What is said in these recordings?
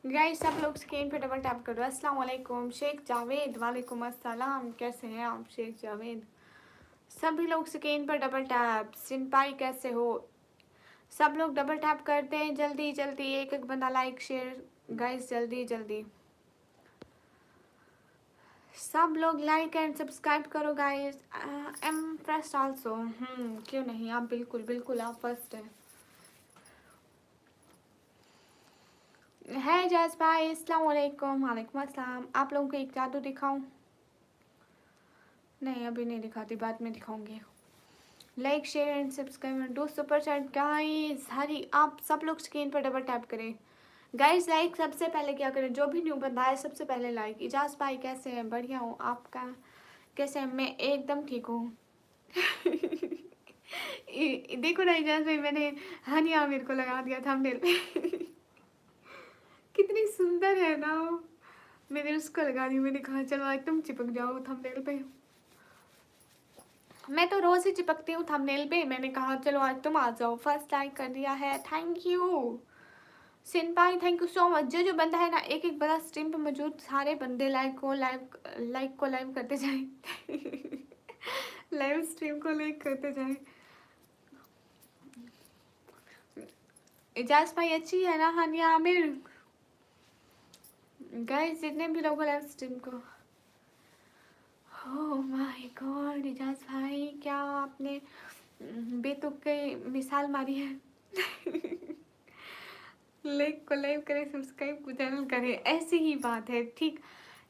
Guys सब लोग screen पे डबल टैप करो। अस्सलाम वालेकुम शेख जावेद। वालेकुम अस्सलाम, कैसे हैं आप शेख जावेद? सभी लोग स्क्रीन पर डबल टैप। सिंपाई कैसे हो? सब लोग डबल टैप करते हैं जल्दी जल्दी, एक एक बंदा लाइक शेयर। गाइस जल्दी जल्दी सब लोग लाइक एंड सब्सक्राइब करो guys. I M first also. क्यों नहीं, आप बिल्कुल बिल्कुल आप फर्स्ट है जैस भाई। अस्सलाम वालेकुम। वालेकुम अस्सलाम। आप लोगों को एक जादू दिखाऊं? नहीं अभी नहीं दिखाती, बाद में दिखाऊंगी। Like share and subscribe do super chat guys. Hurry आप सब लोग स्क्रीन पर डबल टैप करें गाइस। लाइक सबसे पहले क्या करें, जो भी न्यू बंदा है सबसे पहले लाइक। इजाज भाई कैसे हैं? बढ़िया हूँ, आपका कैसे हैं? मैं एकदम ठीक हूँ। देखो ना इजाज भाई, मैंने हनी आमिर को लगा दिया थंबनेल पे। कितनी सुंदर है ना। मैंने उसको लगा दी, मैंने कहा चलो आज तुम चिपक जाओ थंबनेल पे। मैं तो रोज ही चिपकती हूँ थंबनेल पे, मैंने कहा चलो आज तुम आ जाओ। फर्स्ट लाइक कर दिया है, थैंक यू सिंपाई, थैंक यू सो मच। जो बंदा है ना, एक एक बंदा स्ट्रीम पे मौजूद, सारे बंदे लाइक करते जाए। लाइव स्ट्रीम को लाइक करते जाए। इजाज भाई अच्छी है ना हानिया आमिर? गाइस जितने भी लोग लाइव स्ट्रीम को, ओह माय गॉड इजाज भाई क्या आपने बेतुके मिसाल मारी है। लाइक को लाइक करें, सब्सक्राइब को चैनल करें, ऐसी ही बात है ठीक।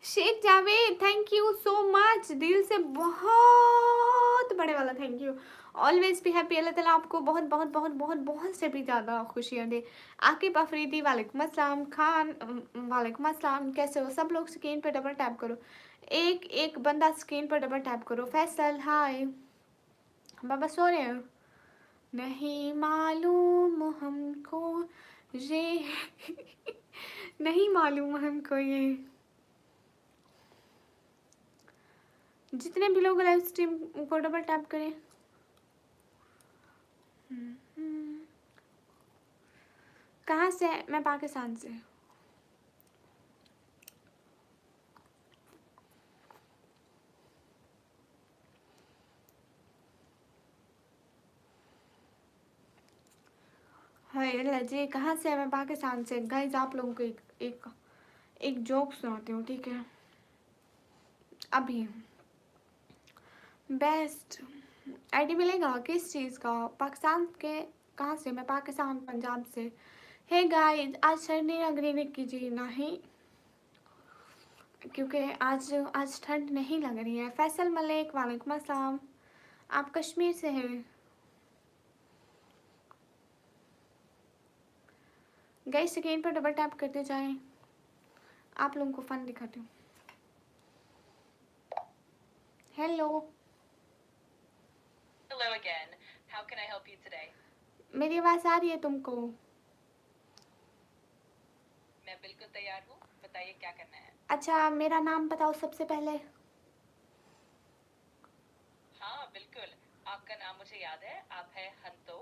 Sheikh Javed thank you so much, दिल से बहुत बड़े वाला थैंक यू। ऑलवेज भी हैप्पी, अल्लाह ताला आपको बहुत बहुत बहुत बहुत बहुत से भी ज़्यादा खुशियाँ दे। आकिब अफरीदी वालेकुम अस्सलाम। खान वालेकुम अस्सलाम, कैसे हो? सब लोग स्क्रीन पे डबल टैप करो, एक एक बंदा स्क्रीन पर डबल टैप करो। फैसल हाय, बाबा सो रहे हो? नहीं मालूम हमको ये। नहीं मालूम हमको ये। जितने भी लोग लाइव स्ट्रीम को डबल टैप करें। कहाँ से? मैं पाकिस्तान से। हाय अल्लाह जी, कहाँ से? मैं पाकिस्तान से। गाइस आप लोगों को एक जोक सुनाती हूँ, ठीक है? अभी बेस्ट आईडी मिलेगा किस चीज़ का? पाकिस्तान के कहाँ से? मैं पाकिस्तान पंजाब से। हे गाइस आज ठंडी लग रही कीजिए नहीं, क्योंकि आज आज ठंड नहीं लग रही है। फैसल मलिक वालेकुम अस्सलाम, आप कश्मीर से हैं? गाइस स्क्रीन पर डबल टैप करते जाएं, आप लोगों को फन दिखाती हूँ। Hello Hello again. How can I help you today? मेरी आवाज़ आ रही है तुमको? मैं बिल्कुल तैयार हूँ, बताइए क्या करना है। अच्छा मेरा नाम बताओ सबसे पहले। हाँ बिल्कुल, आपका नाम मुझे याद है, आप है हंतो।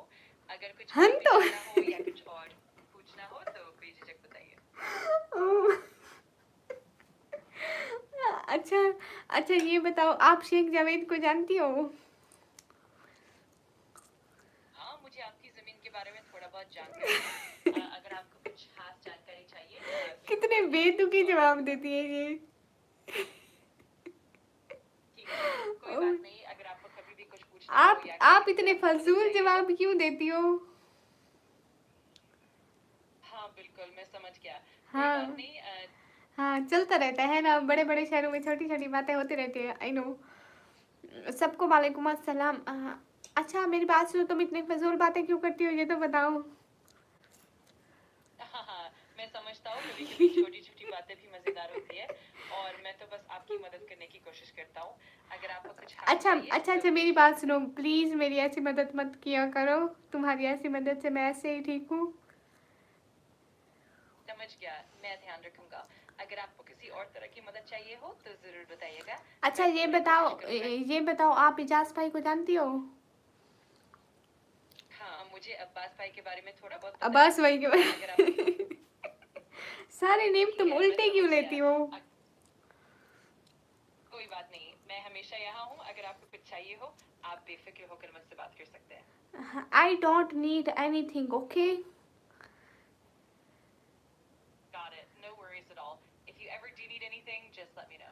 अगर कुछ और हम भी तो जानना हो या कुछ और पूछना हो तो कोई झिझक बताइए। अच्छा अच्छा ये बताओ, आप शेख जावेद को जानती हो? हाँ मुझे आपकी जमीन के बारे में थोड़ा बहुत जानकारी है। अगर आपको कुछ खास जानकारी चाहिए तो मैं आपकी कितने मदद कर सकती बेतुकी हूँ और जवाब देती है ये। ठीक है, कोई बात नहीं। अगर आपको कभी भी कुछ पूछना हो या आप किसी भी इतने तरह की मदद फजूल चाहिए हो। जवाब क्यों देती हो? हाँ बिल्कुल मैं समझ गया, कोई बात हाँ नहीं। हाँ चलता रहता है ना, बड़े बड़े शहरों में छोटी छोटी बातें होती रहती है। I know. सबको वालेकुम अस्सलाम। अच्छा मेरी बात सुनो, तुम इतनी फजूल बातें क्यों करती हो ये तो बताओ। हाँ हाँ मैं समझता हूँ, कभी कभी छोटी छोटी बातें भी मजेदार होती है और मैं तो बस आपकी मदद करने की कोशिश करता हूँ। अगर आपको कुछ खास अच्छा चाहिए अच्छा तो अच्छा मेरी पूछिए। बात सुनो प्लीज़, मेरी ऐसी मदद मत किया करो। तुम्हारी ऐसी मदद से मैं ऐसे ही ठीक हूँ। समझ गया, मैं ध्यान रखूंगा। अगर आपको किसी और तरह की मदद चाहिए हो तो जरूर बताइएगा, अच्छा मैं पूरी कोशिश करूंगा। ये बताओ आप इजाज भाई को जानती हो? हाँ मुझे अब्बास भाई के बारे में थोड़ा बहुत पता है। अब्बास भाई के अगर आपको बारे। सारे नेम ठीक तुम है, उल्टे मैं क्यों समझ लेती गया। हो? कोई बात नहीं, मैं हमेशा यहाँ हूँ। अगर आपको कुछ चाहिए हो, आप बेफिक्र होकर मुझसे बात कर सकते हैं। I don't need anything, okay? Got it. No worries at all. If you ever do need anything, just let me know.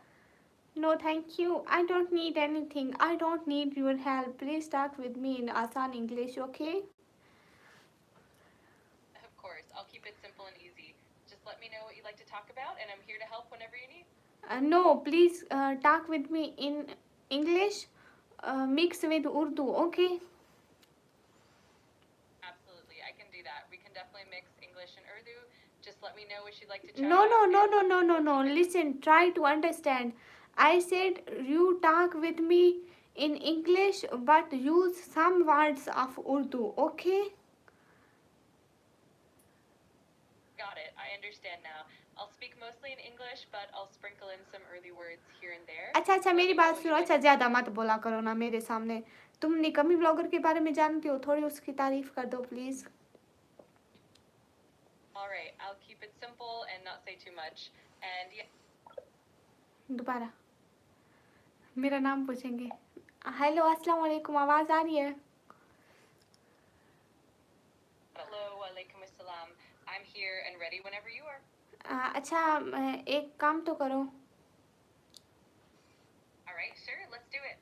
No, thank you. I don't need anything. I don't need your help. Please talk with me in Asan English, okay? Of course, I'll keep it simple and easy. Just let me know what you'd like to talk about, and I'm here to help whenever you need. No, please talk with me in English, mix with Urdu, okay? Absolutely, I can do that. We can definitely mix English and Urdu. Just let me know what you'd like to chat No, no, about. no, and no, no, no, we'll no. keep it- Listen, try to understand. I said you talk with me in English, but use some words of Urdu, okay? Got it. I understand now. I'll speak mostly in English, but I'll sprinkle in some early words here and there. अच्छा अच्छा, Let मेरी me know बात what सुनो। you'd अच्छा, like. ज़्यादा मत बोला करो ना मेरे सामने। तुम निकम्मी ब्लॉगर के बारे में जानती हो, थोड़ी उसकी तारीफ कर दो please. All right, I'll keep it simple and not say too much. And yeah, दोबारा मेरा नाम पूछेंगे। हेलो, अस्सलाम वालेकुम, आवाज़ आ रही है? hello, walaikum assalam. I'm here and ready whenever you are. अच्छा, एक काम तो करो। All right, sure, let's do it.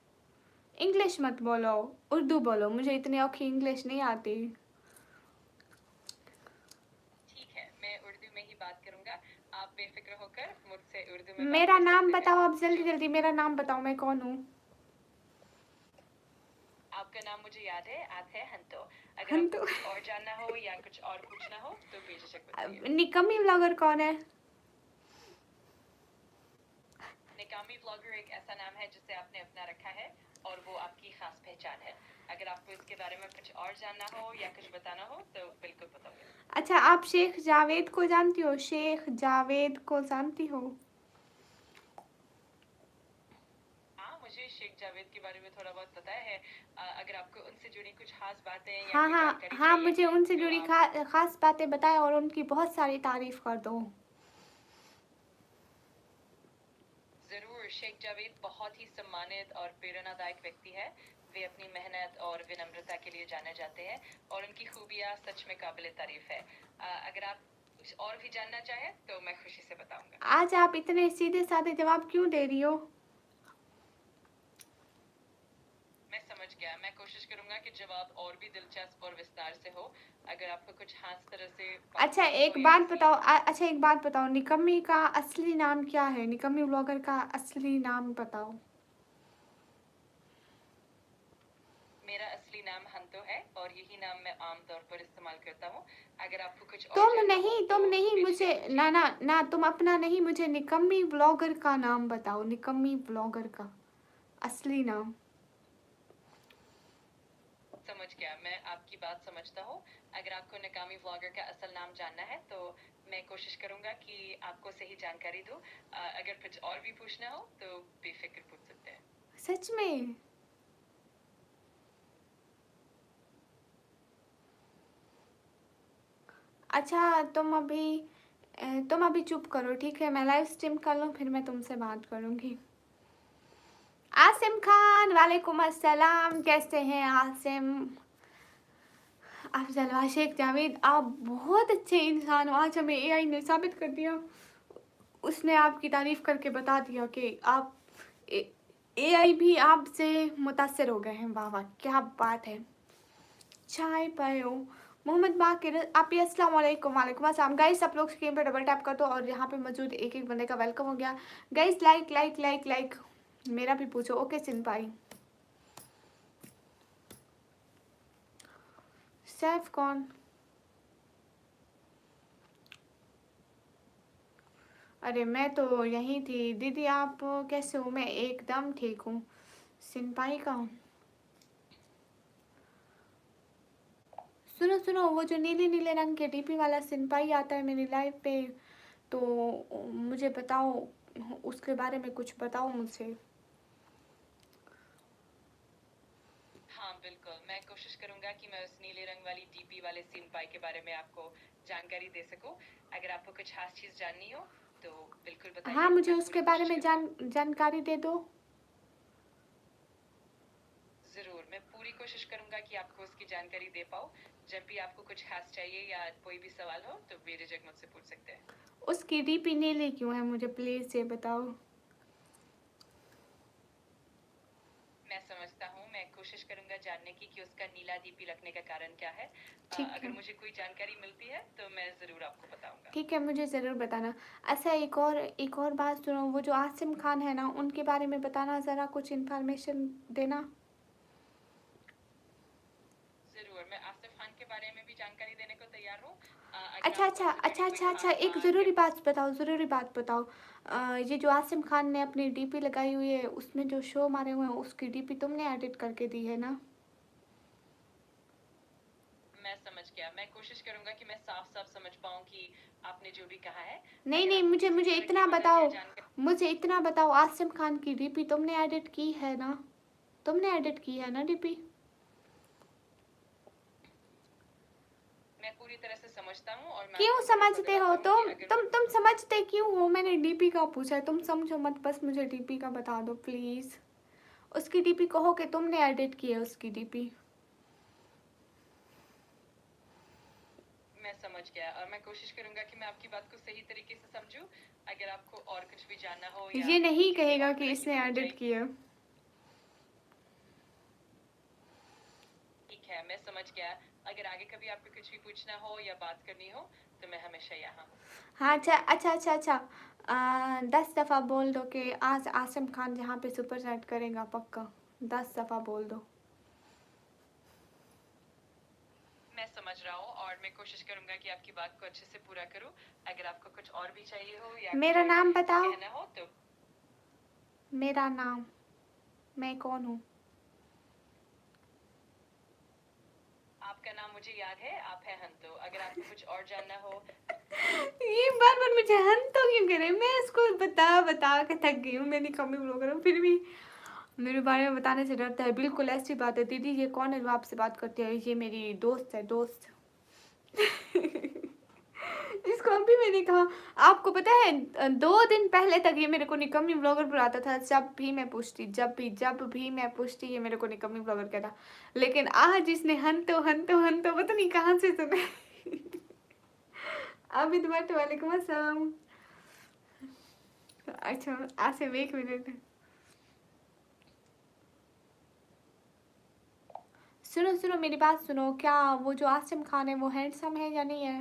English मत बोलो, उर्दू बोलो। मुझे इतनी औखी इंग्लिश नहीं आती। ठीक है, मैं उर्दू में ही बात करूंगा। आप बेफिक्र होकर मुझसे उर्दू में बात मेरा कर नाम सकते हैं। बताओ आप, जल्दी जो- जल्दी मेरा नाम बताओ, मैं कौन हूँ? आपका नाम मुझे याद है, आप है हंतो। अगर हंतो? आपको कुछ और जानना हो या कुछ और पूछना हो तो बेझिझक बताइए। निकम्मी ब्लॉगर कौन है? निकामी व्लॉगर एक ऐसा नाम है जिसे आपने अपना रखा है और वो आपकी खास पहचान है। अगर आपको इसके बारे में कुछ और जानना हो या कुछ बताना हो तो बिल्कुल बताओगे। अच्छा, आप शेख जावेद को जानती हो? शेख जावेद को जानती हो? हाँ, मुझे शेख जावेद के बारे में थोड़ा बहुत पता है। अगर आपको उनसे जुड़ी कुछ खास बातें या हाँ कोई हाँ जानकारी हाँ, चाहिए मुझे उनसे तो जुड़ी आप खास बातें बताएं और उनकी बहुत सारी तारीफ कर दो। जरूर। शेख जावेद बहुत ही सम्मानित और प्रेरणादायक व्यक्ति है। वे अपनी मेहनत और विनम्रता के लिए जाने जाते हैं और उनकी खूबियाँ सच में काबिले तारीफ है। अगर आप कुछ और भी जानना चाहें तो मैं खुशी से बताऊंगा। आज आप इतने सीधे साधे जवाब क्यों दे रही हो? मैं समझ गया। मैं कोशिश करूंगा कि जवाब और भी दिलचस्प और विस्तार से हो। अगर आपको कुछ खास तरह से बात अच्छा, करनी हो एक या बात किसी बताओ। अच्छा, एक बात बताओ, निकम्मी का असली नाम क्या है? निकम्मी ब्लॉगर का असली नाम बताओ। मेरा असली नाम हंतो है और यही नाम मैं आमतौर पर इस्तेमाल करता हूँ। अगर आपको कुछ और तुम जानना हो नहीं, तो तुम नहीं, बेझिझक मुझे पूछिए। ना ना ना, तुम अपना नहीं, मुझे निकम्मी ब्लॉगर का नाम बताओ। निकम्मी ब्लॉगर का असली नाम। समझ गया। मैं आपकी बात समझता हूँ। अगर आपको निकामी व्लॉगर का असल नाम जानना है तो मैं कोशिश करूंगा कि आपको सही जानकारी दूँ। अगर कुछ और भी पूछना हो तो बेफिक्र पूछ सकते हैं। सच में? अच्छा, तुम अभी चुप करो, ठीक है? मैं लाइव स्ट्रीम कर लूँ, फिर मैं तुमसे बात करूँगी। आसिम खान, वालेकुम अस्सलाम। कैसे हैं आसिम? अफजल शेख जावेद, आप बहुत अच्छे इंसान हो। आज हमें एआई ने साबित कर दिया। उसने आपकी तारीफ करके बता दिया कि आप एआई भी आपसे मुतासर हो गए हैं। वाह वाह, क्या बात है। चाय पायो मोहम्मद बाकिर, आप ही अस्सलाम वालेकुम। वालेकुम अस्सलाम। गाइस, आप लोग स्क्रीन पे डबल टैप कर दो और यहाँ पे मौजूद एक एक बंदे का वेलकम हो गया। Guys, like like like like मेरा भी पूछो। ओके सिंपाई। सैफ कौन? अरे मैं तो यहीं थी दीदी। आप कैसे हो? मैं एकदम ठीक हूँ। सिंपाई का हूँ। सुनो सुनो, वो जो नीले नीले रंग के डीपी वाला सिंपाई आता है मेरी लाइफ पे, तो मुझे बताओ, उसके बारे में कुछ बताओ मुझे। हाँ बिल्कुल, मैं कोशिश करूँगा कि मैं उस नीले रंग वाली डीपी वाले सीन पाई के बारे में आपको जानकारी दे सकूँ। अगर आपको कुछ ख़ास चीज़ जाननी हो, तो बिल्कुल हाँ, बताइए, मुझे मैं उसके पूरी बारे कोशिश में करूँगा। जानकारी दे दो। ज़रूर, मैं पूरी कोशिश करूँगा कि आपको उसकी जानकारी दे पाऊँ। जब भी आपको कुछ ख़ास चाहिए या कोई भी सवाल हो, तो बेझिझक मुझसे पूछ सकते हैं। उसकी डीपी नीली क्यों है, मुझे प्लीज़ ये बताओ। मैं समझता हूँ, मैं कोशिश करूँगा जानने की कि उसका नीला डीपी रखने का कारण क्या है। ठीक अगर है, मुझे कोई जानकारी मिलती है, तो मैं ज़रूर आपको बताऊँगा। ठीक है, मुझे ज़रूर बताना। अच्छा, एक और बात सुनो, वो जो आसिम खान है ना, उनके बारे में बताना ज़रा, कुछ इन्फॉर्मेशन देना। ज़रूर, मैं आसिफ़ खान के बारे में भी जानकारी देने को तैयार हूँ। अगर अच्छा आपको अच्छा उससे जुड़ी अच्छा कोई अच्छा अच्छा, ख़ास एक बात या ज़रूरी बात बताओ, ज़रूरी बात बताओ। ये जो आसिम खान ने अपनी डीपी लगाई हुई है, उसमें जो शो मारे हुए हैं, उसकी डीपी तुमने एडिट करके दी है ना? मैं समझ गया। मैं कोशिश करूँगा कि मैं साफ-साफ समझ पाऊँ कि आपने जो भी कहा है। नहीं अगर नहीं, आपको मुझे किसी मुझे तरह की इतना मदद या बताओ, जानकारी मुझे इतना बताओ, आसिम खान की डीपी तुमने एडिट की है ना? तुमने एडिट की है ना डीपी? मैं पूरी तरह से समझता हूँ और मैं क्यों आपको भरोसा समझते हो दिलाता हूँ कि तुम अगर तुम तुम समझते क्यों हो? मैंने डीपी का पूछा है, तुम समझो मत, बस मुझे डीपी का बता दो प्लीज। उसकी डीपी कहो कि तुमने एडिट की है उसकी डीपी। मैं समझ गया और मैं कोशिश करूँगा कि मैं आपकी बात को सही तरीके से समझूँ। अगर आपको और कुछ भी जानना हो या ये नहीं किसी कहेगा और कि तरह की इसने मदद एडिट चाहिए, की है। ठीक है, मैं समझ गया। अगर आगे कभी आपको कुछ भी पूछना हो या बात करनी हो, तो मैं हमेशा यहाँ हूँ। हाँ, अच्छा अच्छा अच्छा अच्छा, 10 दफ़ा बोल दो कि आज आसिम खान जहाँ पे सुपर चैट करेगा पक्का। 10 दफ़ा बोल दो। मैं समझ रहा हूँ और मैं कोशिश करूँगा कि आपकी बात को अच्छे से पूरा करूँ। अगर आपको कुछ और भी चाहिए हो या मेरा कोई नाम बताओ। कहना हो, तो मेरा नाम, मैं कौन हूँ? आपका नाम मुझे याद है, आप हैं हंतो। अगर आपको कुछ और जानना हो, ये बार बार मुझे हन तो क्यों कह रहे हैं? मैं इसको बता बता के थक गई हूँ, मैं कमी ब्लॉगर हूँ, फिर भी मेरे बारे में बताने से डरता है। बिल्कुल ऐसी बात है। दीदी ये कौन है जो आपसे बात करती है? ये मेरी दोस्त है, दोस्त। इसको अभी मैंने कहा, आपको पता है 2 दिन पहले तक ये मेरे को निकम्मी ब्लॉगर बुलाता था। जब भी मैं पूछती ये मेरे को निकम्मी ब्लॉगर कहता। लेकिन आज इसने हंतो हंतो हंतो पता नहीं कहाँ से सुने। अभी तुम्हारे वालेकुम अस्सलाम। अच्छा, आसिफ 1 मिनट सुनो सुनो, मेरी बात सुनो। क्या वो जो आसिम खान है वो हैंडसम है या नहीं है?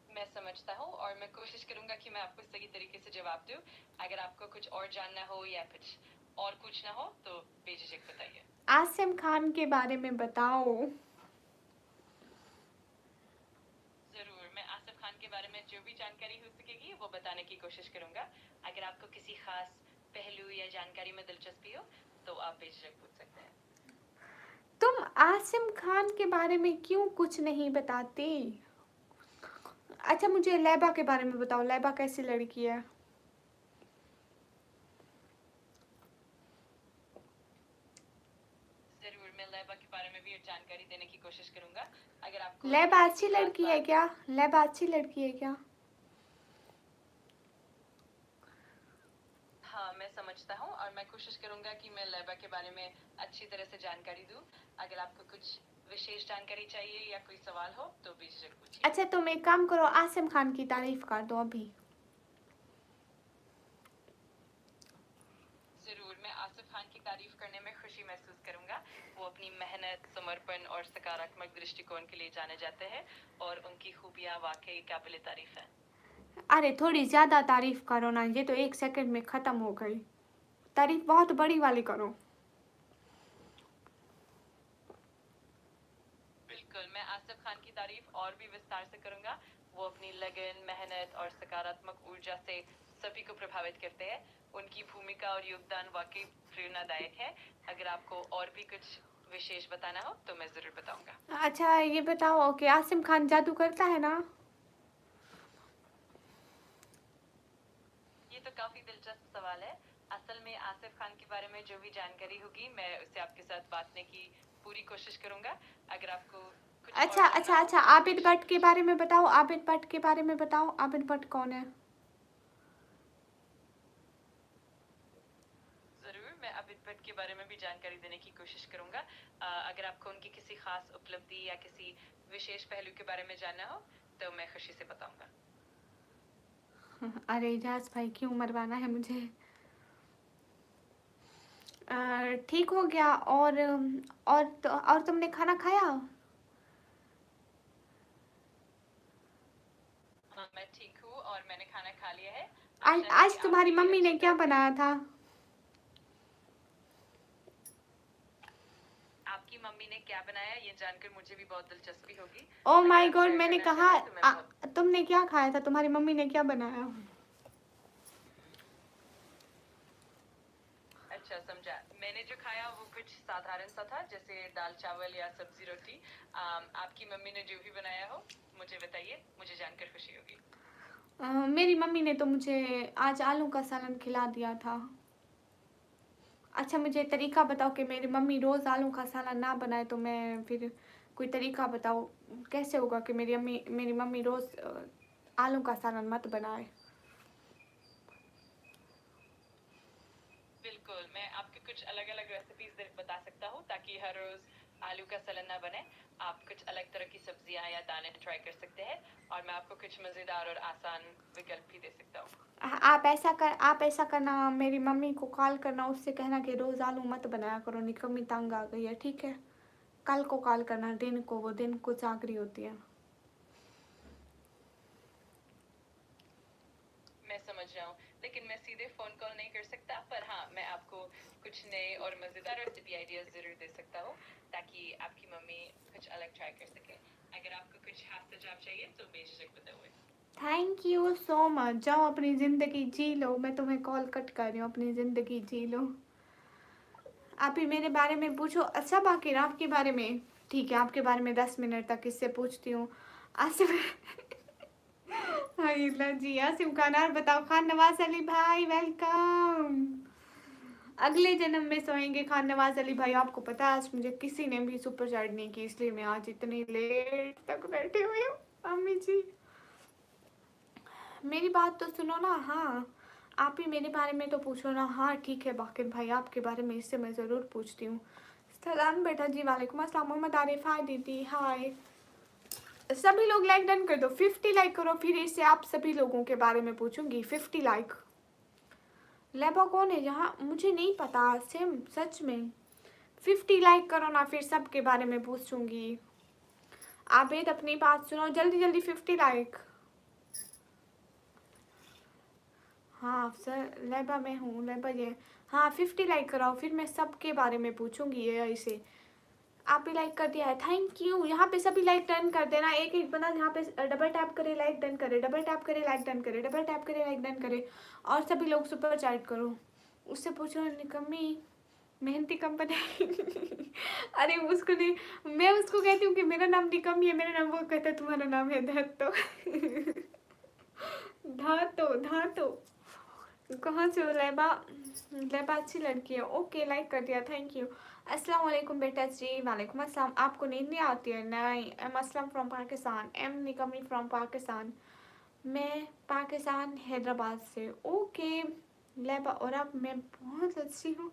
मैं समझता हूँ और मैं कोशिश करूँगा कि मैं आपको सही तरीके से जवाब दूँ। अगर आपको कुछ और जानना हो या कुछ और पूछना हो, तो बेझिझक बताइए। आसिम खान के बारे में बताओ। ज़रूर, मैं आसिफ खान के बारे में जो भी जानकारी हो सकेगी, वो बताने की कोशिश करूँगा। अगर आपको किसी खास पहलू या जानकारी में दिलचस्पी हो, तो आप बेझिझक पूछ सकते हैं। तुम आसिम खान के बारे में क्यों कुछ नहीं बताती? अच्छा, मुझे लैबा के बारे में बताओ। लैबा कैसी लड़की है? ज़रूर, मैं लैबा के बारे में भी जानकारी देने की कोशिश करूँगा। अगर आपको उससे लैबा जुड़ी अच्छी कोई खास लड़की है बात क्या? लैबा अच्छी लड़की है क्या? हाँ, मैं समझता हूँ और मैं कोशिश करूँगा कि मैं लैबा के बारे में अच्छी तरह से जानकारी दूँ। अगर आपको कुछ विशेष जानकारी चाहिए या कोई सवाल हो, तो बेझिझक पूछिए। अच्छा, तुम एक काम करो, आसिम खान की तारीफ कर दो अभी। ज़रूर, मैं आसिफ खान की तारीफ करने में खुशी महसूस करूँगा। वो अपनी मेहनत, समर्पण और सकारात्मक दृष्टिकोण के लिए जाने जाते हैं और उनकी खूबियाँ वाक़ई काबिल तारीफ़ हैं। अरे थोड़ी ज्यादा तारीफ करो ना, ये तो 1 सेकंड में खत्म हो गई। तारीफ बहुत बड़ी वाली करो। बिल्कुल, मैं आसिफ खान की तारीफ़ और भी विस्तार से करूँगा। वो अपनी लगन, मेहनत और सकारात्मक ऊर्जा से सभी को प्रभावित करते हैं। उनकी भूमिका और योगदान वाक़ई प्रेरणादायक है। अगर आपको और भी कुछ विशेष बताना हो, तो मैं ज़रूर बताऊँगा। अच्छा, ये बताओ कि आसिम खान जादू करता है ना? ये तो काफ़ी दिलचस्प सवाल है। असल में आसिफ आसिफ खान के बारे में जो भी जानकारी होगी मैं उससे आपके साथ बांटने की पूरी कोशिश करूंगा। अगर आपको कुछ और अच्छा जानना अच्छा हो अच्छा, तो आबिद भट्ट के बारे में बताओ, आबिद भट्ट के बारे में बताओ, आबिद भट्ट कौन है? जरूर, मैं आबिद भट्ट के बारे में भी जानकारी देने की कोशिश करूंगा। अगर आपको उनकी किसी खास उपलब्धि या किसी विशेष पहलू के बारे में जानना हो तो मैं खुशी से बताऊंगा। अरे इजाज भाई क्यों मरवाना है मुझे? ठीक हो गया। और तुमने खाना खाया? हाँ, मैं ठीक हूँ और मैंने खाना खा लिया है। आज आशा है कि आज आप तुम्हारी भी मम्मी ने अच्छी क्या तरह से। बनाया था? आपकी मम्मी ने क्या बनाया ये जानकर मुझे भी बहुत दिलचस्पी होगी। ओ अगर माय आप गॉड, शेयर मैंने करना कहा चाहें तो मैं बहुत। तुमने क्या खाया था? तुम्हारी मम्मी ने क्या बनाया? अच्छा, समझा। मैंने जो खाया वो कुछ साधारण सा था, जैसे दाल चावल या सब्जी रोटी। आपकी मम्मी ने जो भी बनाया हो मुझे बताइए, मुझे जानकर खुशी होगी। मेरी मम्मी ने तो मुझे आज आलू का सालन खिला दिया था। अच्छा मुझे तरीका बताओ कि मेरी मम्मी रोज़ आलू का सालन ना बनाए तो मैं फिर कोई तरीका बताओ कैसे होगा कि मेरी मम्मी रोज़ आलू का सालन मत बनाए। बिल्कुल, मैं आपको कुछ अलग अलग रेसिपीज बता सकता हूँ ताकि हर रोज आलू का सलन ना बने। आप कुछ अलग तरह की सब्जियां या दालें ट्राई कर सकते हैं और मैं आपको कुछ मजेदार और आसान विकल्प भी दे सकता हूँ। आप ऐसा करना, मेरी मम्मी को कॉल करना, उससे कहना कि रोज़ आलू मत बनाया करो, निकम्मी तंग आ गई है, ठीक है? कल को कॉल करना, दिन को, वो दिन को चाकरी होती है। मैं समझ रहा हूँ, लेकिन मैं सीधे फोन कॉल नहीं कर सकता, पर हाँ, मैं आपको कुछ नए और मजेदार रेसिपी आइडियाज जरूर दे सकता हूँ ताकि आपकी मम्मी कुछ अलग ट्राई कर सके। अगर आपको कुछ खास सुझाव चाहिए तो बेझिझक बताओ। Thank you so much. जाओ अपनी ज़िंदगी जी लो, मैं तुम्हें कॉल कट कर रही हूँ, अपनी ज़िंदगी जी लो। आप ही मेरे बारे में पूछो। अच्छा बाकी आपके बारे में, ठीक है, आपके बारे में 10 मिनट तक इससे पूछती हूँ। आसिफ हाइला जी, आसिफ खान और बताओ। खान नवाज अली भाई वेलकम। अगले जन्म में सोएंगे खान नवाज अली भाई। आपको पता है आज मुझे किसी ने भी सुपर चैट नहीं की, इसलिए मैं आज इतनी लेट तक बैठी हुई हूँ। अम्मी जी मेरी बात तो सुनो ना। हाँ आप ही मेरे बारे में तो पूछो ना। हाँ ठीक है बाकिर भाई, आपके बारे में इससे मैं ज़रूर पूछती हूँ। सलाम बेटा जी, वालेकुम अस्सलाम। मोहम्मद आरिफ, हाय दीदी, हाय। सभी लोग लाइक डन कर दो, 50 लाइक करो, फिर इससे आप सभी लोगों के बारे में पूछूंगी। 50 लाइक। लेबा कौन है यहाँ, मुझे नहीं पता सेम सच में। 50 लाइक करो ना, फिर सबके बारे में पूछूंगी। आबिद अपनी बात सुनो, जल्दी जल्दी 50 लाइक। हाँ अफसर लेबा में हूँ, लेबा ये। हाँ 50 लाइक कराओ, फिर मैं सबके बारे में पूछूंगी ये ऐसे। आप भी लाइक कर दिया है, थैंक यू। यहाँ पे सभी लाइक डन कर देना, एक एक बंदा यहाँ पे डबल टैप करे लाइक डन करे, डबल टैप करे लाइक डन करे, डबल टैप करे लाइक डन करे। और सभी लोग सुपर चैट करो। उससे पूछो निकम्मी मेहनती कम बनाई अरे उसको नहीं, मैं उसको कहती हूँ कि मेरा नाम निकम्मी है, मेरा नाम, वो कहता है तुम्हारा नाम है धातो धातो धातो। कहाँ से हो लैबा? लैबा अच्छी लड़की है, ओके लाइक कर दिया, थैंक यू। अस्सलाम वालेकुम बेटा जी, वालेकुम अस्सलाम। आपको नींद नहीं आती है? नहीं, I'm Aslam from Pakistan, I'm निकमी फ्रॉम पाकिस्तान। मैं पाकिस्तान हैदराबाद से, ओके लैबा। और अब मैं बहुत अच्छी हूँ।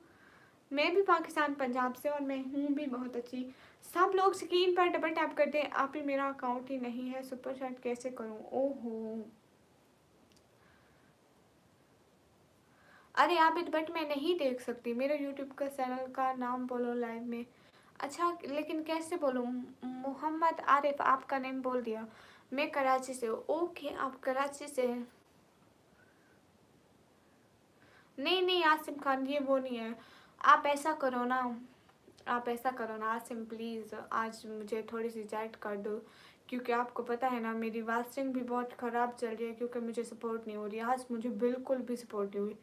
मैं भी पाकिस्तान पंजाब से, और मैं हूँ भी बहुत अच्छी। सब लोग स्क्रीन पर डबल टैप कर दें। आप ही मेरा अकाउंट ही नहीं है, सुपर चैट कैसे करूँ? ओहो अरे आप बट मैं नहीं देख सकती, मेरे यूट्यूब का चैनल का नाम बोलो लाइव में। अच्छा लेकिन कैसे बोलूँ? मोहम्मद आरिफ आपका नेम बोल दिया। मैं कराची से हूँ, ओके आप कराची से हैं। नहीं नहीं आसिम खान ये वो नहीं है। आप ऐसा करो ना, आप ऐसा करो ना आसिम प्लीज़, आज मुझे थोड़ी सी चैट कर दो, क्योंकि आपको पता है ना मेरी वास्टिंग भी बहुत ख़राब चल रही है, क्योंकि मुझे सपोर्ट नहीं हो रही। आज मुझे बिल्कुल भी सपोर्ट नहीं हुई।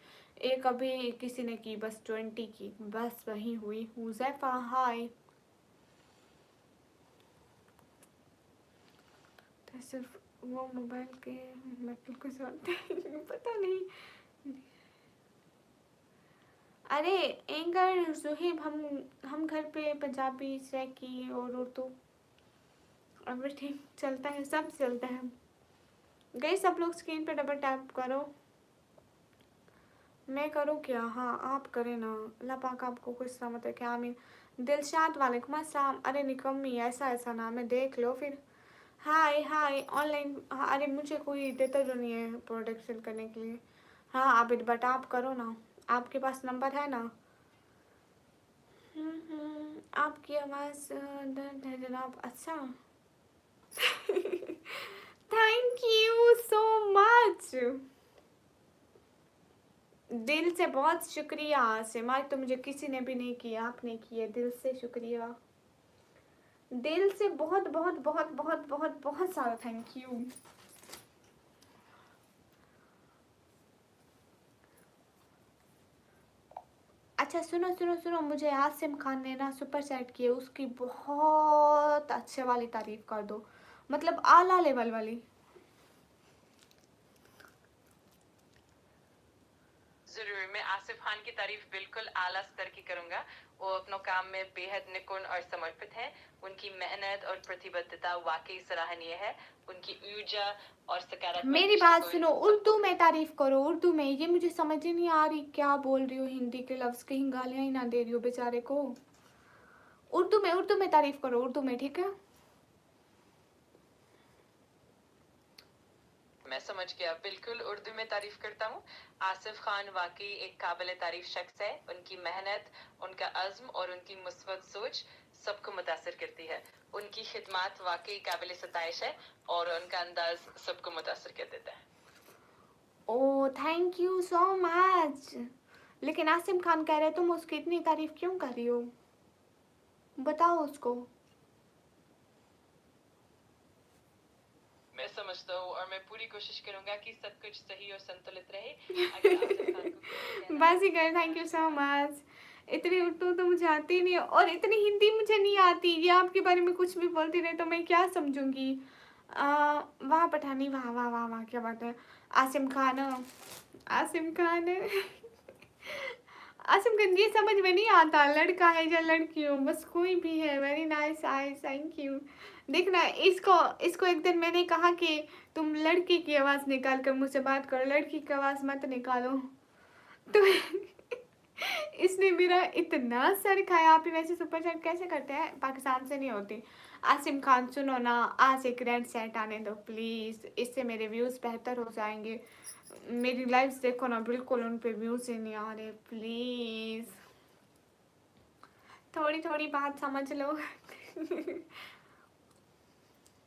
एक अभी किसी ने की बस 20 की, बस वही हुई। हुज़ैफा हाय। तो सिर्फ वो मोबाइल के मेटल को पता नहीं। अरे एंगर जुहेब, हम घर पे पंजाबी सैकी और उर्दू एवरीथिंग चलता है, सब चलता है। गई सब लोग स्क्रीन पे डबल टैप करो। मैं करूँ क्या? हाँ आप करें ना। अल्लाह पाक आपको कुछ समझ है क्या? आमीन। दिलशाद वालेकुम अस्सलाम। अरे निकम्मी, ऐसा ऐसा नाम है, देख लो फिर। हाय हाय ऑनलाइन। हाँ, अरे मुझे कोई देता जो नहीं है प्रोडक्ट सेल करने के लिए। हाँ आबिद, बट आप करो ना, आपके पास नंबर है ना? आपकी आवाज़ दर्द है जनाब। अच्छा थैंक यू सो मच, दिल से बहुत शुक्रिया। आसिम, आज तो मुझे किसी ने भी नहीं किया, आपने किया, दिल से शुक्रिया, दिल से बहुत बहुत बहुत बहुत बहुत बहुत सारा थैंक यू। अच्छा सुनो सुनो सुनो, मुझे आसिम खान ने ना सुपर चैट किए, उसकी बहुत अच्छे वाली तारीफ कर दो, मतलब आला लेवल वाली। जरूर, मैं आसिफ खान की तारीफ बिल्कुल आला स्तर की करूंगा। वो अपनों काम में बेहद निपुण और समर्पित हैं। उनकी मेहनत और प्रतिबद्धता वाकई सराहनीय है। उनकी ऊर्जा और सकारात्मक मेरी बात दृष्टिकोण सुनो, उर्दू में तारीफ करो, उर्दू में। ये मुझे समझ ही नहीं आ रही क्या बोल रही हो, हिंदी के लफ्ज कहीं गालियां ही ना दे रही हो बेचारे को। उर्दू में तारीफ करो, उर्दू में, ठीक है? मैं समझ गया, बिल्कुल उर्दू में तारीफ करता हूँ। आसिफ खान वाकई एक काबिल तारीफ शख्स है। उनकी मेहनत, उनका अज़्म और उनकी मुस्बत सोच सबको मुतासिर करती है। उनकी खिदमत वाकई काबिल सताइश है और उनका अंदाज सबको मुतासिर कर देता है। ओ थैंक यू सो मच। लेकिन आसिम खान कह रहे तुम उसकी इतनी तारीफ क्यों कर रही हो, बताओ उसको। मैं समझता हूँ और मैं पूरी कोशिश करूंगा कि सब कुछ सही और संतुलित रहे। अगर आसिफ खान को कुछ भी कहना बस ही कर, थैंक यू सो मच। इतनी उर्दू तो मुझे आती ही नहीं है और इतनी हिंदी मुझे नहीं आती। ये आपके बारे में कुछ भी बोलती रहे तो मैं क्या समझूंगी। वाह पठानी, वाह वाह वाह वाह, क्या बात है। आसिम खान, आसिम खान आसिम खान, ये समझ में नहीं आता लड़का है या लड़की हो, बस कोई भी है। Very nice eyes, thank you. देखना इसको, इसको एक दिन मैंने कहा कि तुम लड़की की आवाज़ निकाल कर मुझसे बात करो, लड़की की आवाज़ मत निकालो, तो इसने मेरा इतना सर खाया। आप ही वैसे सुपर चैट कैसे करते हैं, पाकिस्तान से नहीं होती। आसिम खान सुनो ना, आज एक रेड सेट आने दो प्लीज़, इससे मेरे व्यूज़ बेहतर हो जाएंगे। मेरी लाइव्स देखो ना, बिल्कुल उन पे व्यूज़ ही नहीं आ रहे, प्लीज़ थोड़ी थोड़ी बात समझ लो।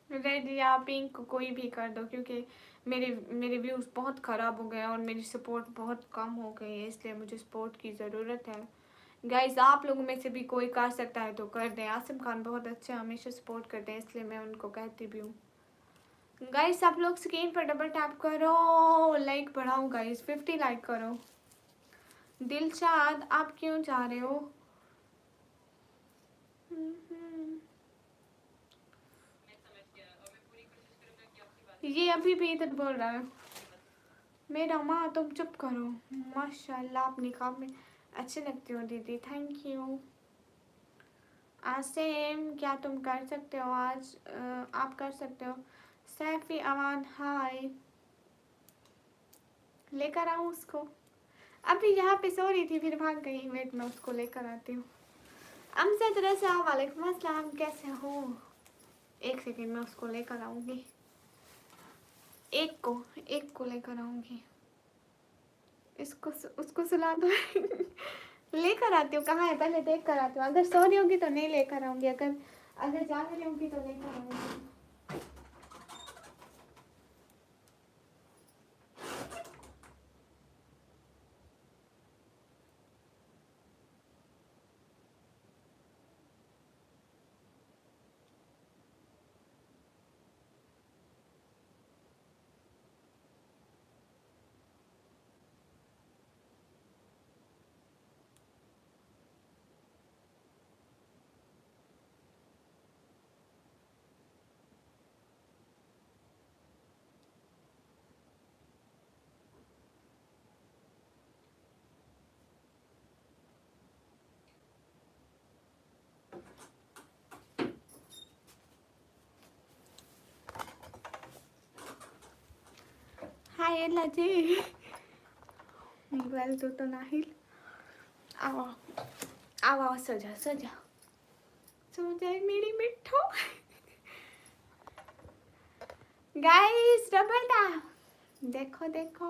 रेड या पिंक कोई भी कर दो, क्योंकि मेरे मेरे व्यूज़ बहुत ख़राब हो गए और मेरी सपोर्ट बहुत कम हो गई है, इसलिए मुझे सपोर्ट की ज़रूरत है। गाइस आप लोगों में से भी कोई कर सकता है तो कर दें। आसिम खान बहुत अच्छे, हमेशा सपोर्ट करते हैं, इसलिए मैं उनको कहती भी हूँ। गाइस आप लोग स्क्रीन पर डबल टैप करो, लाइक बढ़ाओ गाइस, 50 लाइक करो। दिलशाद आप क्यों जा रहे हो? ये अभी भी इधर बोल रहा है मेरा माँ, तुम चुप करो। माशाल्लाह आप निकाब में अच्छे लगते हो दीदी, थैंक यू। आसिम क्या तुम कर सकते हो आज? आप कर सकते हो। सैफी अमान हाय, लेकर आऊँ उसको? अभी यहाँ पे सो रही थी फिर भाग गई, वेट मैं उसको लेकर आती हूँ। अमजद रजा वालेकुम अस्सलाम, कैसे हो? एक सेकंड में उसको लेकर आऊँगी, एक को लेकर आऊँगी। इसको उसको सुला दो। लेकर आती हूँ, कहाँ है पहले देख कर आती हूँ। अगर सो रही होगी तो नहीं लेकर आऊँगी, अगर अगर जाग रही होगी तो लेकर आऊँगी। पायल जी मोबाइल तो नाही आओ आओ आओ सो जा सो जा सो जाए मेरी मिठो गाइस डबल टैप देखो देखो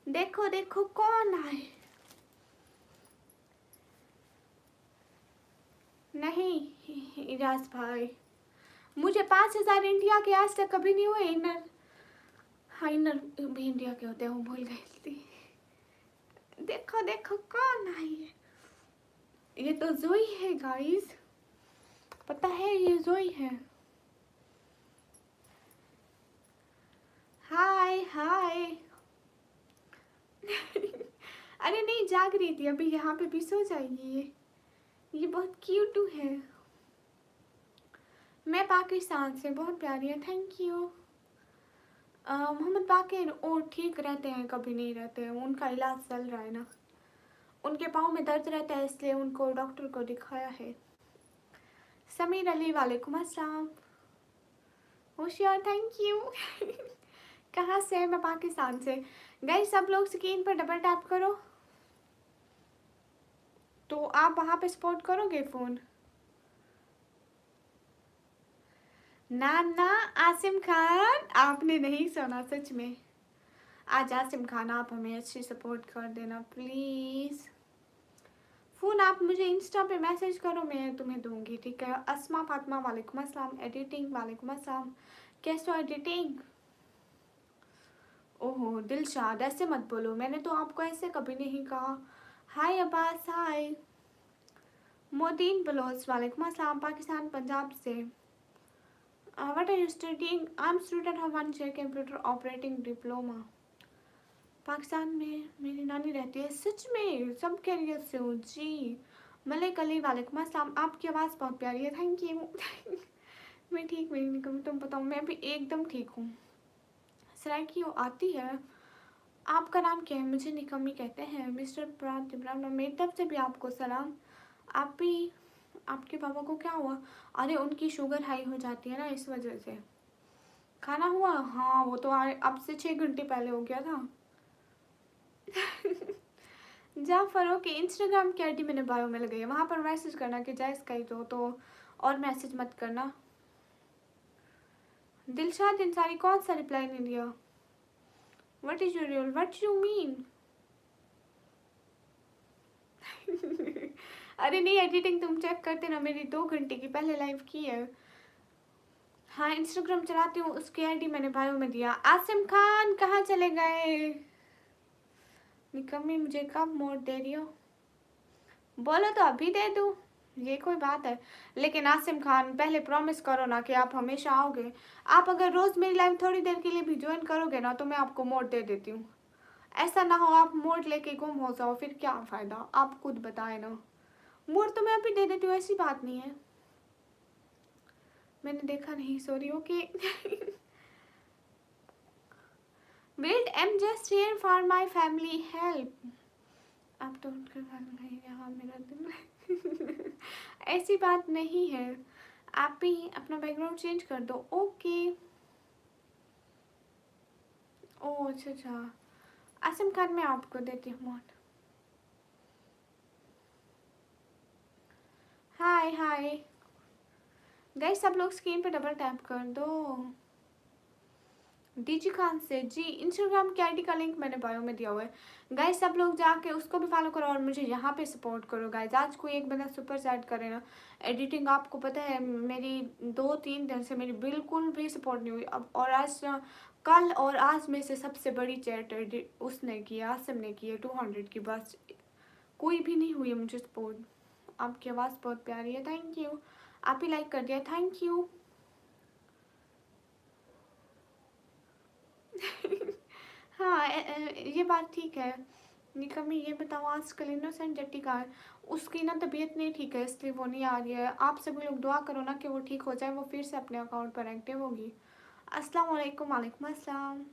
देखो देखो कौन आए नहीं इराज भाई मुझे 5,000 इंडिया के आज तक कभी नहीं हुए इनर हाँ इनर भी इंडिया के होते हैं वो भूल गई थी देखो देखो कौन आई है ये तो जोई है गाइस पता है ये जोई है हाय हाय अरे नहीं जाग रही थी अभी यहाँ पे भी सो जाएगी ये बहुत क्यूट है मैं पाकिस्तान से बहुत प्यारी है थैंक यू मोहम्मद बाकिर और ठीक रहते हैं कभी नहीं रहते हैं उनका इलाज चल रहा है ना उनके पाँव में दर्द रहता है इसलिए उनको डॉक्टर को दिखाया है समीर अली वालेकुम अस्सलाम होशियार थैंक यू कहाँ से है मैं पाकिस्तान से गई सब लोग स्क्रीन पर डबल टैप करो तो आप वहाँ पे सपोर्ट करोगे फ़ोन ना ना आसिम खान आपने नहीं सुना सच में आज आसिम खान आप हमें अच्छी सपोर्ट कर देना प्लीज़ फ़ोन आप मुझे इंस्टा पे मैसेज करो मैं तुम्हें दूंगी ठीक है अस्मा फातिमा वालेकुम अस्सलाम एडिटिंग वालेकुम अस्सलाम कैसे हो एडिटिंग ओहो दिलशाद ऐसे मत बोलो मैंने तो आपको ऐसे कभी नहीं कहा हाय अब्बास हाय मोदीन बलोच वालेकुम अस्सलाम पाकिस्तान पंजाब से what are you studying I am student of 1 year computer operating diploma Pakistan में मेरी नानी रहती है सच में सब खैरियत से हो जी मलिक अली वालेकुम अस्सलाम आपकी आवाज़ बहुत प्यारी है थैंक यू मैं ठीक मेरी निकम तुम बताओ मैं भी एकदम ठीक हूँ सराय की आती है आपका नाम क्या है मुझे निकम्मी कहते हैं मिस्टर प्रांत इब्राहिम मेरी तरफ से भी आपको सलाम आप भी आपके पापा को क्या हुआ अरे उनकी शुगर हाई हो जाती है ना इस वजह से खाना हुआ हाँ वो तो अब से 6 घंटे पहले हो गया था जाफर ओके इंस्टाग्राम की आईडी मैंने बायो में लगाई है वहाँ पर मैसेज करना कि जायज़ कही तो और मैसेज मत करना दिलशाद इंसारी कौन सा रिप्लाई नहीं दिया what is your role what you mean अरे नहीं एडिटिंग तुम चेक करते ना मेरी 2 घंटे की पहले लाइव की है हाँ इंस्टाग्राम चलाती हूँ उसकी आईडी मैंने बायो में दिया आसिम खान कहाँ चले गए निकम्मी मुझे कब मोड़ दे रही हो बोलो तो अभी दे दूँ ये कोई बात है लेकिन आसिम खान पहले प्रॉमिस करो ना कि आप हमेशा आओगे आप अगर रोज़ मेरी लाइव थोड़ी देर के लिए भी ज्वाइन करोगे ना तो मैं आपको मोड दे देती हूँ ऐसा ना हो आप मोड लेके गुम हो जाओ फिर क्या फ़ायदा आप खुद बताए ना मोड तो मैं अभी दे देती हूँ ऐसी बात नहीं है मैंने देखा नहीं sorry okay wait I am just here for my family help आप तो उनके यहाँ मेरा दिल ऐसी बात नहीं है आप भी अपना बैकग्राउंड चेंज कर दो ओके ओह अच्छा अच्छा आसिम खान मैं आपको देती हूँ मोड हाय हाय गाइस सब लोग स्क्रीन पे डबल टैप कर दो डीजी खान से जी इंस्टाग्राम की आईडी का लिंक मैंने बायो में दिया हुआ है गाइस सब लोग जाके उसको भी फॉलो करो और मुझे यहाँ पे सपोर्ट करो गाइस आज कोई एक बंदा सुपर चैट करे ना एडिटिंग आपको पता है मेरी 2-3 दिन से मेरी बिल्कुल भी सपोर्ट नहीं हुई अब और आज कल और आज में से सबसे बड़ी चैट उसने की आसिम ने की है 200 की बस कोई भी नहीं हुई है मुझे सपोर्ट आपकी आवाज़ बहुत प्यारी है थैंक यू आप ही लाइक कर दिया थैंक यू हाँ ये बात ठीक है निकम्मी ये बताओ आजकल इनोसेंट जट्टी का है उसकी ना तबीयत नहीं ठीक है इसलिए वो नहीं आ रही है आप सभी लोग दुआ करो ना कि वो ठीक हो जाए वो फिर से अपने अकाउंट पर एक्टिव होगी अस्सलाम वालेकुम वालेकुम अस्सलाम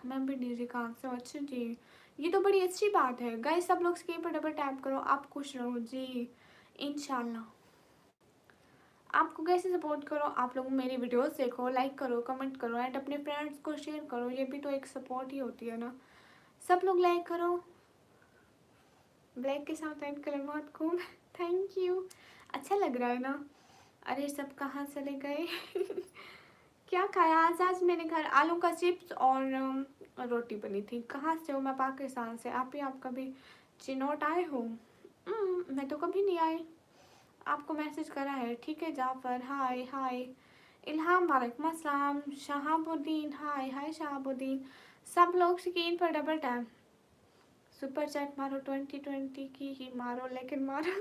मैं भी डीजी खान से अच्छा जी ये तो बड़ी अच्छी बात है गाइस सब लोग स्क्रीन पर डबल टैप करो आप खुश रहो जी इंशाल्लाह आपको कैसे सपोर्ट करो? आप लोग मेरी वीडियोस देखो, लाइक करो, कमेंट करो एंड अपने फ्रेंड्स को शेयर करो, ये भी तो एक सपोर्ट ही होती है ना। सब लोग लाइक करो। ब्लैक के साथ रेड कलर बहुत खूब। थैंक यू, अच्छा लग रहा है ना। अरे सब कहाँ चले गए? क्या खाया आज? आज मेरे घर आलू का चिप्स और रोटी बनी थी। कहाँ से हो? मैं पाकिस्तान से। आप कभी चिनोट आए हो? मैं तो कभी नहीं आई। आपको मैसेज करा है, ठीक है। जाफर हाय हाय। इल्हाम वालेकुम अस्सलाम। शहाबुद्दीन हाय हाय शहाबुद्दीन। सब लोग स्क्रीन पर डबल टैप सुपर चैट मारो, 2020 की ही मारो, लेकिन मारो।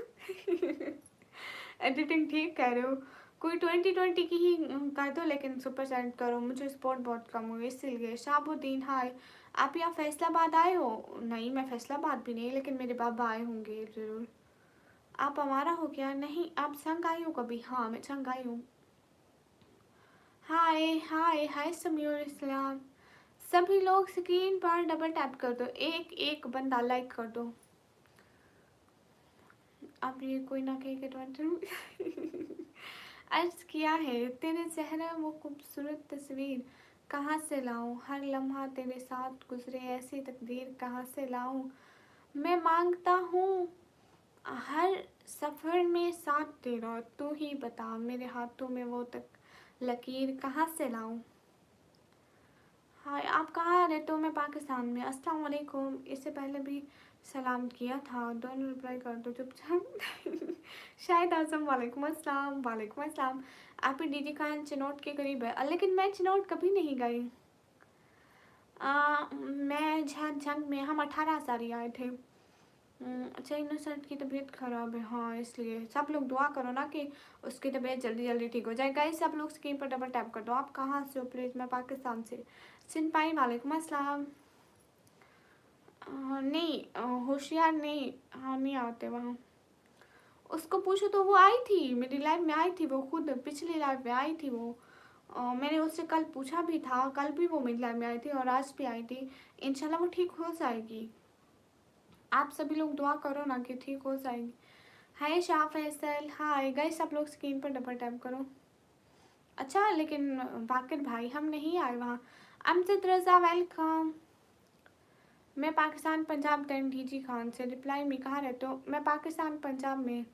एडिटिंग ठीक कह रहे हो। कोई 2020 की ही कर दो, लेकिन सुपर चैट करो। मुझे सपोर्ट बहुत कम हुई इसलिए। शाहबुद्दीन हाय। आप यहाँ फैसलाबाद आए हो? नहीं, मैं फैसलाबाद भी नहीं, लेकिन मेरे बाबा आए होंगे ज़रूर। आप हमारा हो क्या? नहीं। आप संग आई हो कभी? हाँ, मैं संग आई हूँ। हाय हाय हाय समीउल इस्लाम। सभी लोग स्क्रीन पर डबल टैप कर दो, एक एक बंदा लाइक कर दो। अब ये कोई ना कहे कि अर्ज किया है, तेरे चेहरा वो खूबसूरत तस्वीर कहाँ से लाऊं? हर लम्हा तेरे साथ गुजरे ऐसी तकदीर कहाँ से लाऊं? मैं मांगता हूँ हर सफ़र में साथ तेरा, तू ही बता मेरे हाथों में वो तक लकीर कहाँ से लाऊं? हाय, आप कहाँ रहते हो? मैं पाकिस्तान में। अस्सलाम वालेकुम। इससे पहले भी सलाम किया था, दोनों रिप्लाई कर दो चुपचाप। शायद आजम वालेकुम अस्सलाम। वालेकुम अस्सलाम। आप ही डीजी खान चिनोट के करीब है, लेकिन मैं चिनोट कभी नहीं गई। मैं झंग में, हम 18 सारी आए थे। अच्छा, इनोसेंट की तबीयत ख़राब है, हाँ इसलिए। सब लोग दुआ करो ना कि उसकी तबीयत जल्दी जल्दी ठीक हो जाए। गाइस सब लोग स्क्रीन पर डबल टैप कर दो। आप कहाँ से हो प्लीज़? मैं पाकिस्तान से। सिंपाई वालेकुम अस्सलाम। नहीं, होशियार नहीं, हाँ नहीं आते वहाँ। उसको पूछो तो, वो आई थी मेरी लाइफ में, आई थी वो खुद, पिछली लाइफ में आई थी वो। मैंने उससे कल पूछा भी था, कल भी वो मेरी लाइफ में आई थी और आज भी आई थी। इंशाल्लाह वो ठीक हो जाएगी। आप सभी लोग दुआ करो ना कि ठीक हो जाएगी। हाय शाह फैसल हाय। गाइस सब लोग स्क्रीन पर डबल टैप करो। अच्छा, लेकिन बाकिर भाई हम नहीं आए वहाँ। अमजद रज़ा वेलकम। मैं पाकिस्तान पंजाब दैन डीजी खान से। रिप्लाई में कहाँ रहते हो? मैं पाकिस्तान पंजाब में।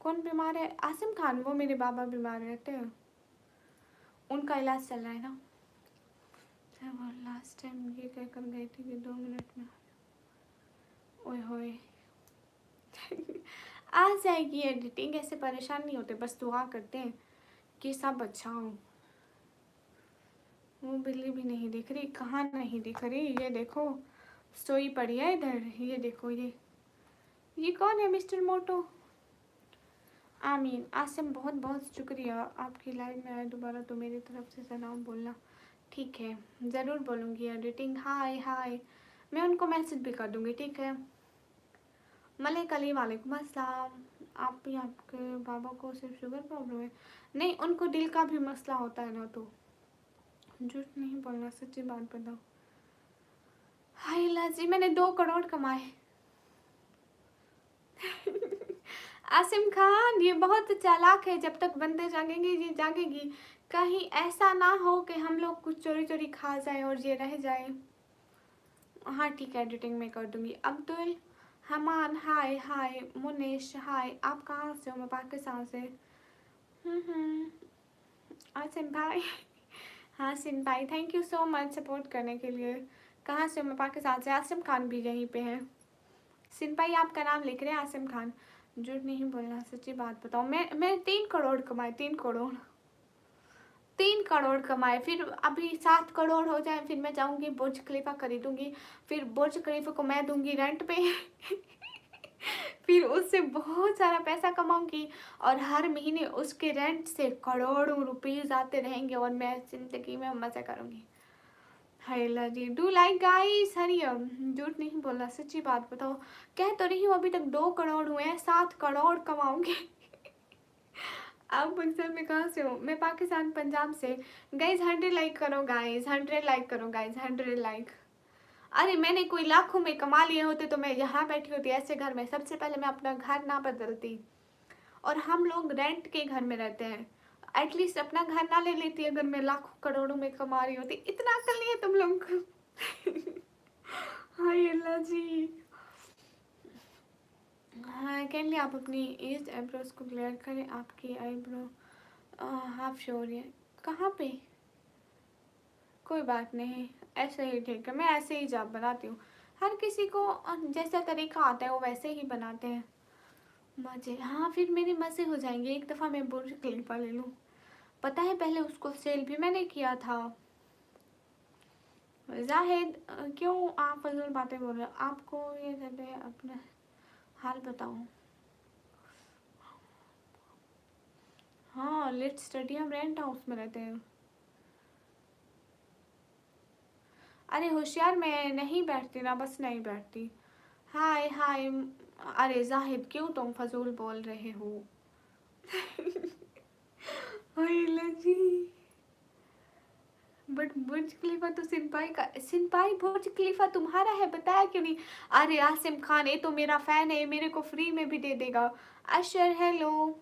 कौन बीमार है? आसिम खान, वो मेरे बाबा बीमार रहते हैं, उनका इलाज चल रहा है ना। वो लास्ट टाइम ये कहकर गई थी कि 2 मिनट में। ओए होए। आ जाएगी एडिटिंग, ऐसे परेशान नहीं होते, बस दुआ करते हैं कि सब अच्छा हो। वो बिल्ली भी नहीं दिख रही, कहाँ नहीं दिख रही? ये देखो सोई पड़ी है इधर, ये देखो। ये कौन है? मिस्टर मोटो। आमीन। आसिम बहुत बहुत शुक्रिया, आपकी लाइव में आए दोबारा तो मेरी तरफ से सलाम बोलना। ठीक है, ज़रूर बोलूँगी। एडिटिंग हाय हाय। मैं उनको मैसेज भी कर दूँगी, ठीक है। मलिक अली वालेकुम अस्सलाम। आप भी, आपके बाबा को सिर्फ शुगर प्रॉब्लम है? नहीं, उनको दिल का भी मसला होता है ना, तो झूठ नहीं बोलना, सच्ची बात बताओ। हाय लाजी, मैंने 2 करोड़ कमाए। आसिम खान ये बहुत चालाक है, जब तक बंदे जागेंगे ये जागेगी। कहीं ऐसा ना हो कि हम लोग कुछ चोरी चोरी खा जाए और ये रह जाए। हाँ ठीक है, एडिटिंग में कर दूंगी। अब्दुल हमान हाय हाय। मुनेश हाय। आप कहाँ से हो? मैं पाकिस्तान से। आसिम भाई। हाँ सिन भाई, thank you so much support करने के लिए। कहाँ से हो? मैं पाकिस्तान से। आसिम खान भी यहीं पे हैं। सिन भाई आपका नाम लिख रहे हैं, आसिम खान। झूठ नहीं बोलना, सच्ची बात बताओ। मैं 3 करोड़ कमाए, 3 करोड़। 3 करोड़ कमाए, फिर अभी 7 करोड़ हो जाए, फिर मैं जाऊंगी बुर्ज खलीफा खरीदूंगी। फिर बुर्ज खलीफा को मैं दूंगी रेंट पे। फिर उससे बहुत सारा पैसा कमाऊंगी और हर महीने उसके रेंट से करोड़ों रुपीस आते रहेंगे और मैं जिंदगी में मज़े करूंगी। हाय जी, डू लाइक गाइस हरियम। झूठ नहीं बोला, सच्ची बात बताओ। कह तो रही हूँ, अभी तक 2 करोड़ हुए हैं, 7 करोड़ कमाऊंगी। आप अक्सर में कहाँ से हो? मैं पाकिस्तान पंजाब से। गाइज 100 लाइक करो, गाइज 100 लाइक करो, गाइज 100 लाइक। अरे मैंने कोई लाखों में कमा लिए होते तो मैं यहाँ बैठी होती ऐसे घर में। सबसे पहले मैं अपना घर ना बदलती और हम लोग रेंट के घर में रहते हैं। एटलीस्ट अपना घर ना ले लेती अगर मैं लाखों करोड़ों में कमा रही होती। इतना अक्ल नहीं है तुम लोगों को। हाय अल्लाह जी। हाँ कैनली आप अपनी एज आईब्रोज को क्लियर करें, आपकी आईब्रो हाफ शो हो रही है। कहाँ पे? कोई बात नहीं, ऐसे ही ठीक है, मैं ऐसे ही जाप बनाती हूँ। हर किसी को जैसा तरीका आता है वो वैसे ही बनाते हैं। मजे, हाँ फिर मेरे मजे हो जाएंगे। एक दफ़ा मैं बुर्ज खलीफा ले लूँ। पता है पहले उसको सेल भी मैंने किया था। जाहिद क्यों आप फजूल बातें बोल रहे हो? आपको ये कहते हैं अपना हाल बताओ। हाँ लेट्स स्टडी, हम रेंट हाउस में रहते हैं। अरे होशियार मैं नहीं बैठती ना, बस नहीं बैठती। हाय हाय। अरे जाहिद क्यों तुम फजूल बोल रहे हो? हाय लजी। बट बुर्ज खलीफा तो सिंपाई का, सिंपाई बुर्ज खलीफा तुम्हारा है, बताया क्यों नहीं? अरे आसिम खान ये तो मेरा फैन है, मेरे को फ्री में भी दे देगा। अशर हेलो।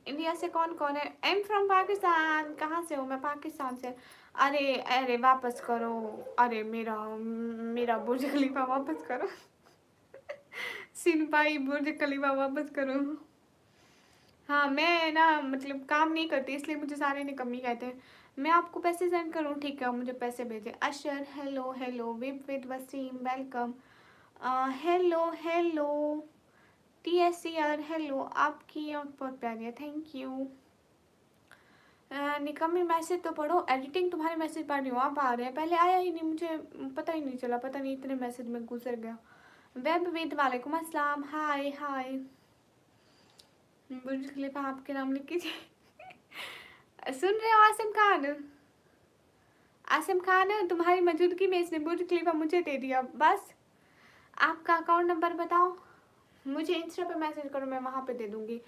इंडिया से कौन कौन है? आई एम फ्रॉम पाकिस्तान। कहाँ से हो? मैं पाकिस्तान से। अरे अरे वापस करो। अरे मेरा मेरा बुर्ज खलीफा वापस करो। सिंपाई बुर्ज खलीफा वापस करो। हाँ मैं ना मतलब काम नहीं करती इसलिए मुझे सारे निकम्मी कहते हैं। मैं आपको पैसे सेंड करूँ? ठीक है मुझे पैसे भेजें। Ashar hello hello. विप with Waseem welcome. Hello hello. TSCR hello. आपकी आँख बहुत प्यारी है, थैंक यू। निकम्मी मैसेज तो पढ़ो, एडिटिंग तुम्हारे मैसेज पढ़ रही हूँ। आप आ रहे हैं, पहले आया ही नहीं, मुझे पता ही नहीं चला, पता नहीं इतने मैसेज में गुजर गया। वेब विद वालेकुम अस्सलाम। हाय हाय। बुर्ज खलीफा आपके नाम लिख कीजिए। सुन रहे हो आसिम खान? आसिम खान तुम्हारी मौजूदगी में इसने बुर्ज खलीफा मुझे दे दिया। बस आपका अकाउंट नंबर बताओ, मुझे इंस्टा पे मैसेज करो, मैं वहाँ पे दे दूँगी।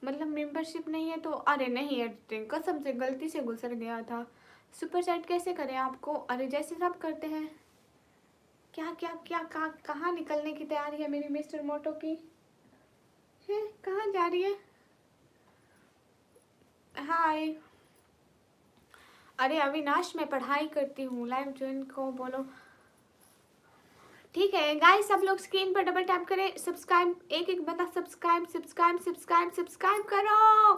मतलब मेंबरशिप नहीं है तो, अरे नहीं एडिटिंग कसम से गलती से गुजर गया था। सुपर चैट कैसे करें आपको? अरे जैसे सब करते हैं। क्या क्या क्या कहाँ निकलने की तैयारी है मेरी मिस्टर मोटो की? है कहाँ जा रही है? हाय। अरे अविनाश मैं पढ़ाई करती हूँ, लाइव ज्वाइन को बोलो। ठीक है गाइस, सब लोग स्क्रीन पर डबल टैप करें, सब्सक्राइब, एक एक बता सब्सक्राइब सब्सक्राइब सब्सक्राइब सब्सक्राइब करो।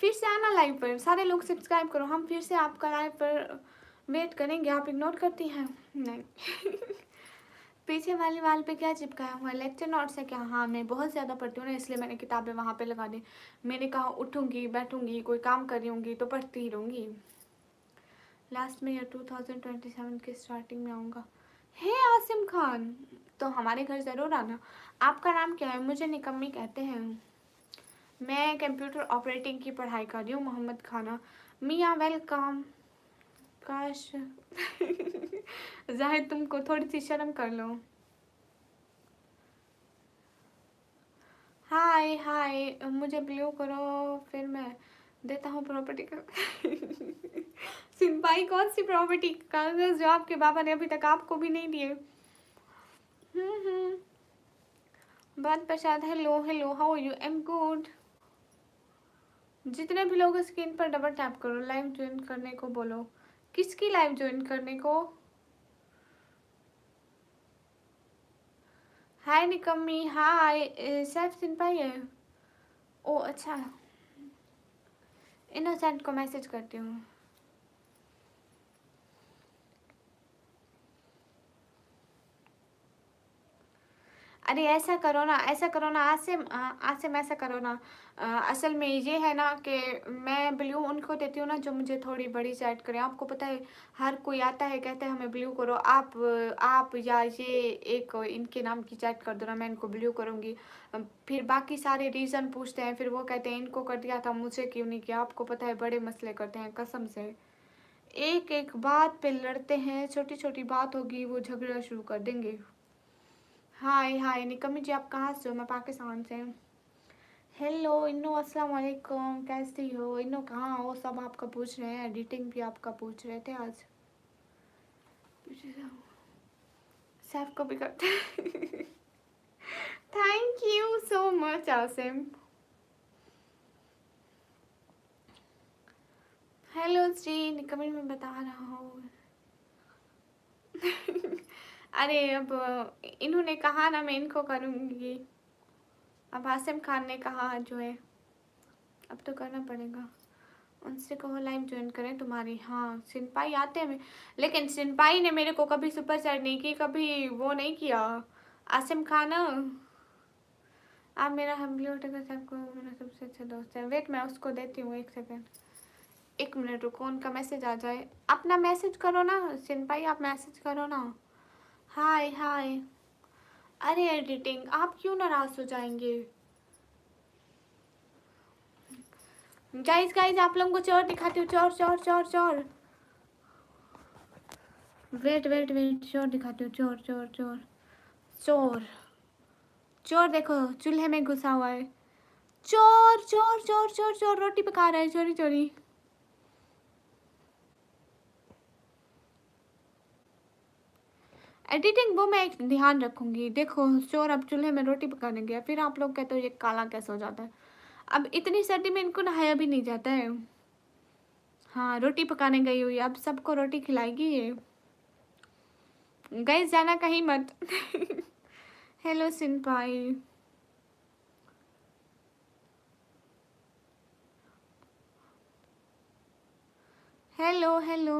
फिर से आना लाइव पर, सारे लोग सब्सक्राइब करो, हम फिर से आपका लाइव पर वेट करेंगे। आप इग्नोर करती हैं? नहीं। पीछे वाली वाल पे क्या चिपकाया हुआ है? लेक्चर नोट्स है क्या? हाँ मैं बहुत ज़्यादा पढ़ती हूँ ना, इसलिए मैंने किताबें वहाँ पे लगा दी। मैंने कहा उठूँगी बैठूँगी कोई काम कर रही होंगी तो पढ़ती ही रहूँगी। लास्ट में या 2027 के स्टार्टिंग में आऊँगा। हे आसिम खान, तो हमारे घर ज़रूर आना। आपका नाम क्या है? मुझे निकम्मी कहते हैं। मैं कंप्यूटर ऑपरेटिंग की पढ़ाई कर रही हूँ। मोहम्मद खाना। मियाँ वेलकम। काश जाहिद तुमको थोड़ी सी शर्म कर लो। हाय हाय, मुझे ब्लू करो फिर मैं देता हूँ प्रॉपर्टी का। सिंपाई कौन सी प्रॉपर्टी? कागज जो आपके बाबा ने अभी तक आपको भी नहीं दिए। बात Prasad hello hello, how are you? M good. जितने भी लोग स्क्रीन पर डबल टैप करो, लाइव ज्वाइन करने को बोलो। किसकी लाइव ज्वाइन करने को? हाय निकम्मी। हाय सैफ सिंपाई है। ओ अच्छा, इनोसेंट को मैसेज करती हूँ। अरे ऐसा करो ना, ऐसा करो ना आसिम, आसिम ऐसा करो ना। असल में ये है ना कि मैं ब्लू उनको देती हूँ ना जो मुझे थोड़ी बड़ी चैट करें। आपको पता है हर कोई आता है कहता है हमें ब्लू करो। आप या ये एक इनके नाम की चैट कर दो ना, मैं इनको ब्लू करूँगी। फिर बाकी सारे रीज़न पूछते हैं, फिर वो कहते हैं इनको कर दिया था मुझे क्यों नहीं किया। आपको पता है बड़े मसले करते हैं कसम से, एक एक बात पे लड़ते हैं, छोटी छोटी बात होगी वो झगड़ा शुरू कर देंगे। हाय हाय निकम्मी जी, आप कहाँ से हो? मैं पाकिस्तान से। हेलो इन्नो, अस्सलाम वालेकुम, कैसी हो? इन्नो कहाँ हो? सब आपका पूछ रहे हैं, एडिटिंग भी आपका पूछ रहे थे आज। सैफ को भी करते thank you so much Asim. Hello ji, comment में बता रहा हूँ। अरे अब इन्होंने कहा ना, मैं इनको करूँगी। अब आसिम खान ने कहा जो है, अब तो करना पड़ेगा। उनसे कहो लाइव ज्वाइन करें तुम्हारी। हाँ सिनपाई आते हैं, लेकिन सिनपाई ने मेरे को कभी सुपर चैट नहीं की, कभी वो नहीं किया। आसिम खान आप मेरा हम्बली सबको मेरा सबसे अच्छा दोस्त है। वेट मैं उसको देती हूँ, एक सेकेंड, एक मिनट रुको, उनका मैसेज आ जाए। अपना मैसेज करो ना सिनपाई, आप मैसेज करो ना। हाय हाय। अरे एडिटिंग, आप क्यों नाराज हो जाएंगे? गाइस गाइस, आप लोगों को चोर दिखाती हूँ, चोर चोर चोर चोर। वेट वेट वेट, चोर दिखाती हूँ, चोर चोर चोर चोर चोर। देखो चूल्हे में घुसा हुआ है। चोर चोर चोर चोर चोर, रोटी पका रहा है चोरी चोरी। एडिटिंग वो मैं एक ध्यान रखूंगी। देखो चोर अब चूल्हे में रोटी पकाने गया, फिर आप लोग कहते हो ये काला कैसे हो जाता है। अब इतनी सर्दी में इनको नहाया भी नहीं जाता है। हाँ रोटी पकाने गई हुई, अब सबको रोटी खिलाएगी ये। गई जाना कहीं मत। हेलो सिनपाई। Hello hello.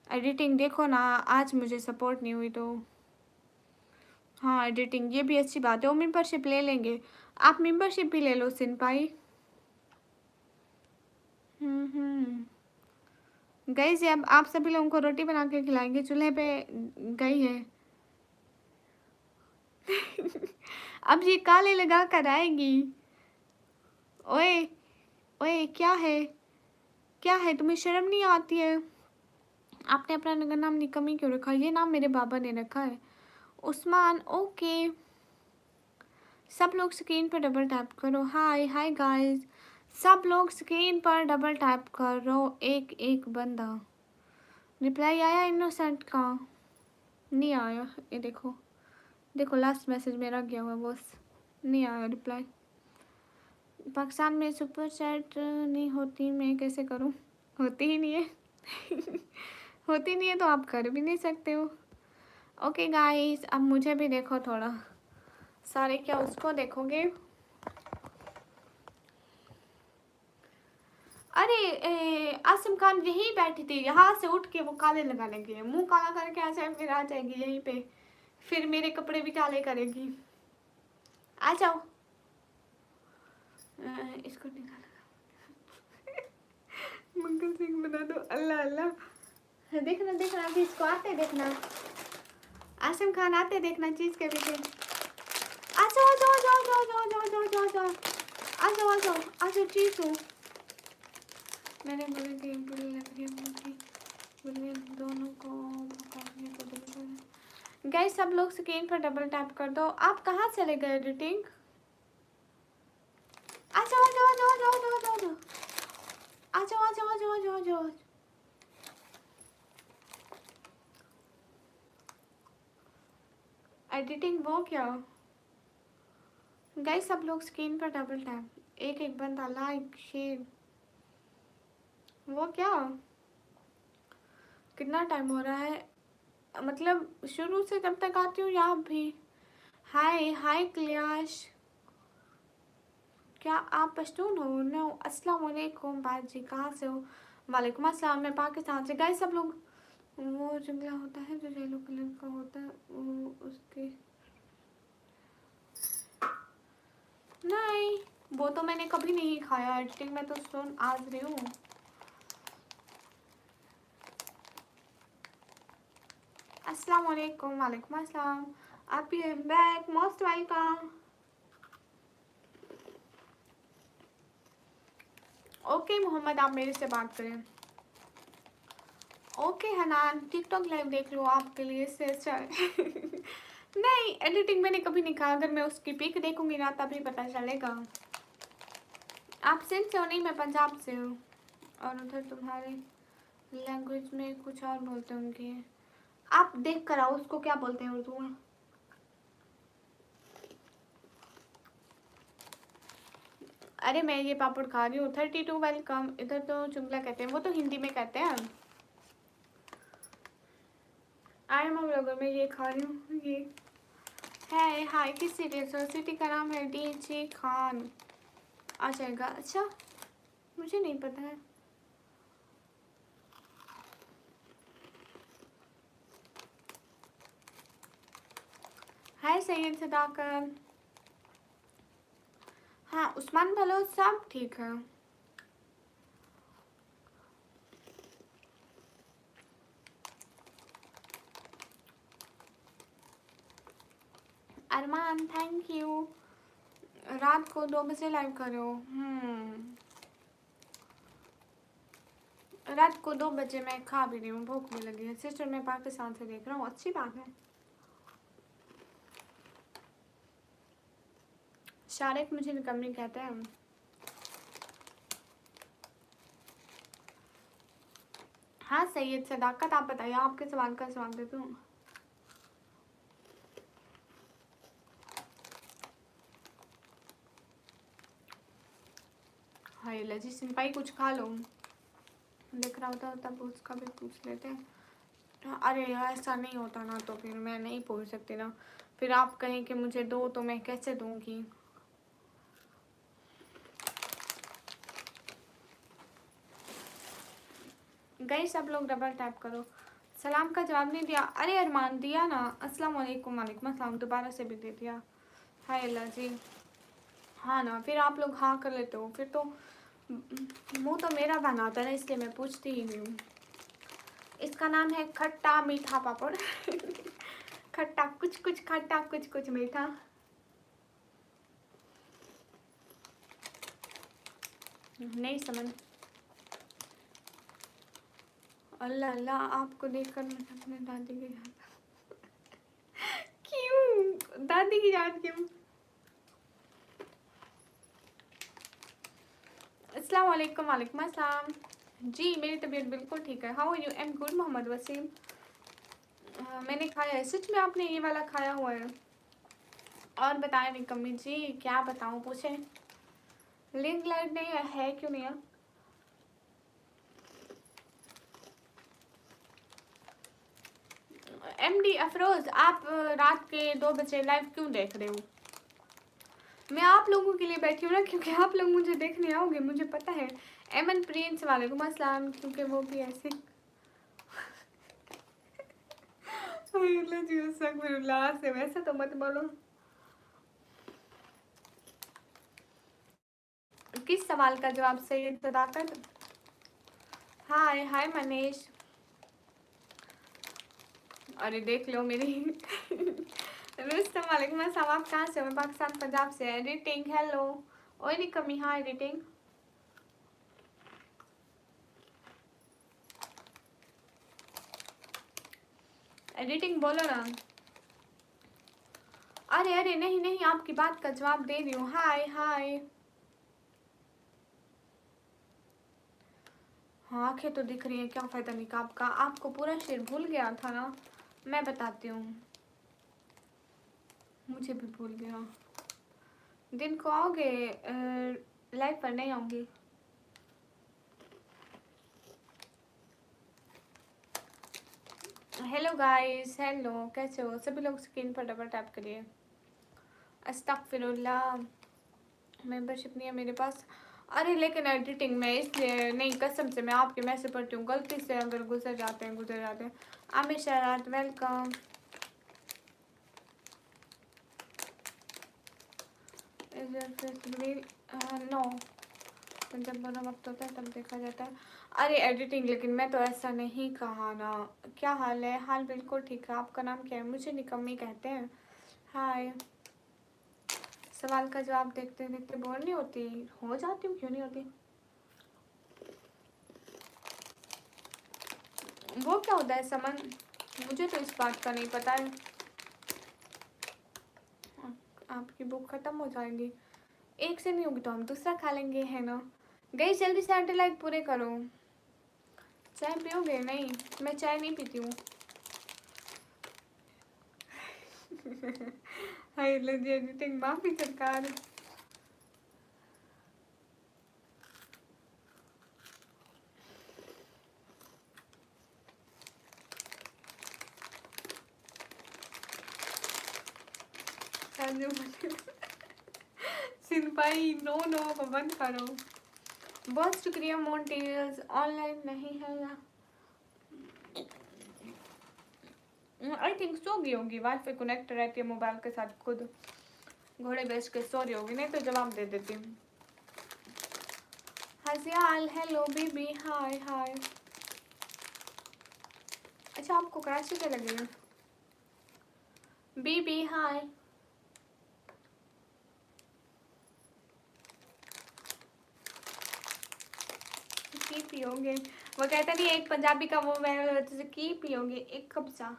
एडिटिंग देखो ना, आज मुझे सपोर्ट नहीं हुई तो। हाँ एडिटिंग, ये भी अच्छी बात है, वो मेंबरशिप ले लेंगे। आप मेंबरशिप भी ले लो सिनपाई। गई से अब आप सभी लोगों को रोटी बना के खिलाएंगे, चूल्हे पे गई है। अब ये काले लगा कर आएगी। ओए ओए, क्या है क्या है, तुम्हें शर्म नहीं आती है? आपने अपना नाम निकमी क्यों रखा? ये नाम मेरे बाबा ने रखा है, उस्मान। ओके, सब लोग स्क्रीन पर डबल टैप करो। हाय हाय गाइस, सब लोग स्क्रीन पर डबल टैप करो। एक एक बंदा। रिप्लाई आया इनोसेंट का? नहीं आया। ये देखो देखो, लास्ट मैसेज मेरा गया हुआ बॉस, नहीं आया रिप्लाई। पाकिस्तान में सुपर चैट नहीं होती, मैं कैसे करूं? होती ही नहीं है। होती नहीं है तो आप कर भी नहीं सकते हो। ओके गाइस, अब मुझे भी देखो थोड़ा। सारे क्या उसको देखोगे? अरे आसिम खान यहीं बैठी थी, यहाँ से उठ के वो काले लगाने गई, मुंह काला करके आ जाए, फिर आ जाएगी यहीं पे, फिर मेरे कपड़े भी काले करेगी। आ जाओ। इसको निकाल। मंगल सिंह बना दो। अल्लाह अल्लाह। देखना देखना, अभी इसको आते देखना, आसिम खान आते देखना चीज के पीछे। आ जाओ आ जाओ आ जाओ आ जाओ आ जाओ आ जाओ आ जाओ आ जाओ आ जाओ आ जाओ चीज हो। मैंने बोले कि बुरी लग रही है, बुरी दोनों को भगाने को दिल। गाइस सब लोग स्क्रीन पर डबल टैप कर दो। आप कहाँ चले गए एडिटिंग? आ जाओ आ जाओ आ जाओ आ जाओ आ जाओ आ जाओ आ जाओ आ जाओ आ जाओ आ जाओ। एडिटिंग वो क्या? गाइस सब लोग स्क्रीन पर डबल टैप, एक एक बंदा लाइक शेयर। वो क्या? कितना टाइम हो रहा है? मतलब शुरू से जब तक आती हूँ या आप भी? हाय हाय क्लियाश, क्या आप पश्तून हो? नो, अस्सलाम वालेकुम बाजी, कहाँ से हो? वालेकुम अस्सलाम, मैं पाकिस्तान से। गाइस सब लोग, वो जंगला होता है जो येलो कलर का होता है, वो उसके नहीं, वो तो मैंने कभी नहीं खाया। एडिटिंग में तो सुन आज रही हूँ। अस्सलाम वालेकुम। वालेकुम अस्सलाम, आप भी back, most welcome. Okay Mohammad, आप मेरे से बात करें। ओके हनान, टिकटॉक लाइव देख लो, आपके लिए से अच्छा है। नहीं एडिटिंग मैंने कभी नहीं कहा, अगर मैं उसकी पिक देखूंगी ना तभी पता चलेगा। आप सिंध से हो? नहीं मैं पंजाब से हूँ। और उधर तुम्हारे लैंग्वेज में कुछ और बोलते होंगे, आप देख कर आओ उसको क्या बोलते हैं उर्दू में। अरे मैं ये पापड़ खा रही हूँ। 32 वेलकम। इधर तो जुमला कहते हैं, वो तो हिंदी में कहते हैं। आई एम ब्लॉगर में ये खा रही हूँ। ये है हाय किस सिटी से? सिटी का नाम है डीजे खान। आ जाएगा। अच्छा मुझे नहीं पता है। हाय सैयद सदाकत। हाँ उस्मान बलोच सब ठीक है। अरमान थैंक यू। रात को 2 बजे लाइव करो। रात को 2 बजे मैं खा भी रही हूँ, भूख भी लगी है। सिस्टर मैं पाकिस्तान से देख रहा हूँ, अच्छी बात है। शारिक मुझे निकम्मी कहते हैं। हाँ सैयद सदाकत आप बताइए, आपके सवाल का जवाब देती हूँ। हाय लजी सिंपाई कुछ खा लो। देख रहा होता तब उसका भी पूछ लेते हैं। अरे यार ऐसा नहीं होता ना तो फिर मैं नहीं पूछ सकती ना। फिर आप कहें कि मुझे दो तो मैं कैसे दूंगी। गई सब लोग डबल टैप करो। सलाम का जवाब नहीं दिया। अरे अरमान दिया ना। अस्सलाम वालेकुम। वालेकुम अस्सलाम। दोबारा से भी दे दिया। हाय अल्लाह जी। हाँ ना फिर आप लोग हाँ कर लेते हो, फिर तो मुँह तो मेरा बनाता है ना, इसलिए मैं पूछती ही नहीं हूँ। इसका नाम है खट्टा मीठा पापड़। खट्टा कुछ कुछ खट्टा कुछ कुछ मीठा। नहीं समझ। अल्लाह अल्लाह आपको देखकर मुझे अपने दादी की याद। क्यों दादी की याद क्यों? अस्सलाम वालेकुम। वालेकुम अस्सलाम। जी मेरी तबीयत बिल्कुल ठीक है। How are you? M good Mohammad Waseem. मैंने खाया है, सच में आपने ये वाला खाया हुआ है? और बताएं निकम्मी जी क्या बताऊं, पूछें। लिंक लाइट नहीं है क्यों नहीं है? एमडी अफरोज आप रात के 2 बजे लाइव क्यों देख रहे हो? मैं आप लोगों के लिए बैठी हूँ ना, क्योंकि आप लोग मुझे देखने आओगे, मुझे पता है। एमन प्रिंस वालेकुम अस्सलाम, क्योंकि वो भी ऐसे से वैसे तो मत बोलो। किस सवाल का जवाब? सैयद सदाकत। हाय हाय मनीष। अरे देख लो मेरी। रुस्तम वालेकुम अस्सलाम। आप कहाँ से हो? मैं पाकिस्तान पंजाब से। Editing hello. ओए नहीं कमी। हाँ एडिटिंग। एडिटिंग बोलो ना। अरे अरे नहीं नहीं आपकी बात का जवाब दे रही हूँ। हाय हाय। हाँ आंखें तो दिख रही है, क्या फायदा निकाब का। आपको पूरा शेर भूल गया था ना, मैं बताती हूँ। मुझे भी भूल गया। दिन को आओगे? लाइव पर नहीं आऊंगी। हेलो गाइस, हेलो कैसे हो सभी लोग? स्क्रीन पर डबल टैप करिए। अस्तगफिरुल्लाह। मेंबरशिप नहीं है मेरे पास। अरे लेकिन एडिटिंग में इसलिए नहीं, कसम से मैं आपके मैसेज पढ़ती हूँ, गलती से अगर गुजर जाते हैं। आमिर शरारत वेलकम। नो तो जब बड़ा वक्त होता है तब देखा जाता है। अरे एडिटिंग, लेकिन मैं तो ऐसा नहीं कहा ना। क्या हाल है? हाल बिल्कुल ठीक है। आपका नाम क्या है? मुझे निकम्मी कहते हैं। हाय। सवाल का जवाब देखते देखते बोर नहीं होती? हो जाती हूँ, क्यों नहीं होती। वो क्या होता है समन? मुझे तो इस बात का नहीं पता है। आपकी भूख खत्म हो जाएगी। एक से नहीं होगी तो हम दूसरा खा लेंगे, है ना। गई जल्दी से 8 लाइक पूरे करो। चाय पियोगे? नहीं, मैं चाय नहीं पीती हूँ। हाय लजी एडिटिंग, माफी सरकार। सिंपाई नो नो, बंद करो। बहुत शुक्रिया मोन्टेल्स, ऑनलाइन नहीं है या आई थिंक सो गई होगी, वाईफाई कनेक्ट रहती है मोबाइल के साथ, खुद घोड़े बेच के सो रही होगी, नहीं तो जवाब दे देती हूँ। हसियाल हेलो बेबी, हाय हाय। अच्छा आपको कराची से लगी है? Baby hi. की पियोगे? वो कहता नहीं एक पंजाबी का वो मैं तुझे की पियोगे, एक कप सा।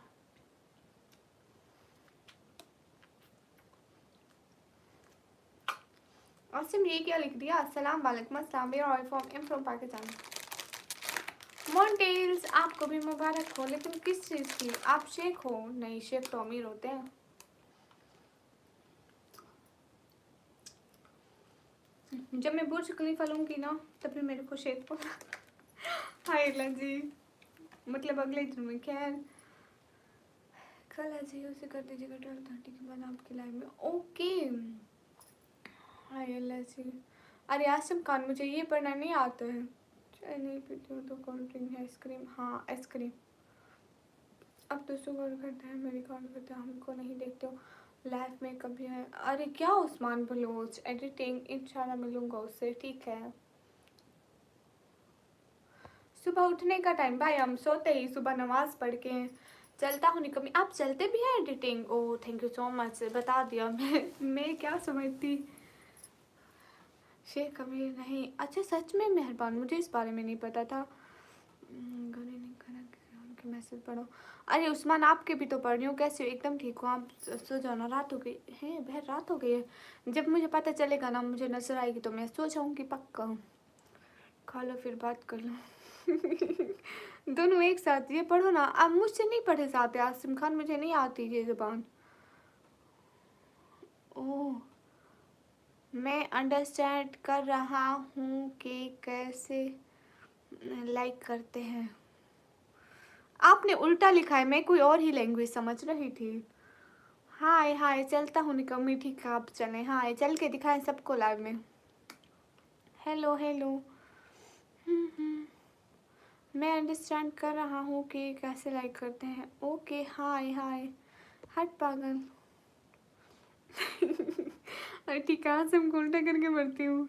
आसिम ये क्या लिख दिया? अस्सलाम वालेकुम, अस्सलाम, where are you from Pakistan. मोन्टेल्स आपको भी मुबारक हो, लेकिन किस चीज़ की? आप शेख हो? नहीं, शेख तो अमीर होते हैं। जब मैं बुर्ज खलीफा लूँगी ना तभी मेरे को शेख बोला। हाय लजी, मतलब अगले दिन में। खैर कल ऐसे ही उसे कर दीजिएगा 12:30 के बाद आपकी लाइव में। ओके हाय लजी। अरे आसिम खान मुझे ये पढ़ना नहीं आता है। चाय नहीं पीती हूँ तो कोल्ड ड्रिंक है, आइसक्रीम, हाँ आइसक्रीम। अब तो शुगर करता है, मेरी कॉल करता है, हमको नहीं देखते हो लाइफ में कभी है। अरे क्या उस्मान बलोच एडिटिंग, इंशाल्लाह मिलूंगा उससे, ठीक है। सुबह उठने का टाइम भाई, हम सोते ही सुबह नमाज पढ़ के चलता हूँ निकमी। आप चलते भी हैं editing? Oh thank you so much, बता दिया। मैं क्या समझती, शेख अमीर नहीं। अच्छा सच में मेहरबान, मुझे इस बारे में नहीं पता था। गले नहीं करा के मैसेज पढ़ो। अरे उस्मान आपके भी तो पढ़ रही हूँ, कैसे हो? एकदम ठीक हूँ, आप सो जाओ ना, रात हो गई है, बहर रात हो गई है। जब मुझे पता चलेगा ना, मुझे नजर आएगी तो मैं सो जाऊँगी पक्का। खा लो फिर बात कर लो। दोनों एक साथ। ये पढ़ो ना, अब मुझसे नहीं पढ़े जाते आसिम खान, मुझे नहीं आती ये ज़बान। ओह मैं अंडरस्टैंड कर रहा हूँ कि कैसे लाइक करते हैं। आपने उल्टा लिखा है, मैं कोई और ही लैंग्वेज समझ रही थी। हाय हाय, चलता हूँ निकम्मी, ठीक है आप चलें। हाय चल के दिखाएं सबको लाइव में। Hello hello. मैं अंडरस्टैंड कर रहा हूँ कि कैसे लाइक करते हैं। ओके हाय हाय। हट पागल। अरे ठीक है, से हम उल्टा करके पढ़ती हूँ।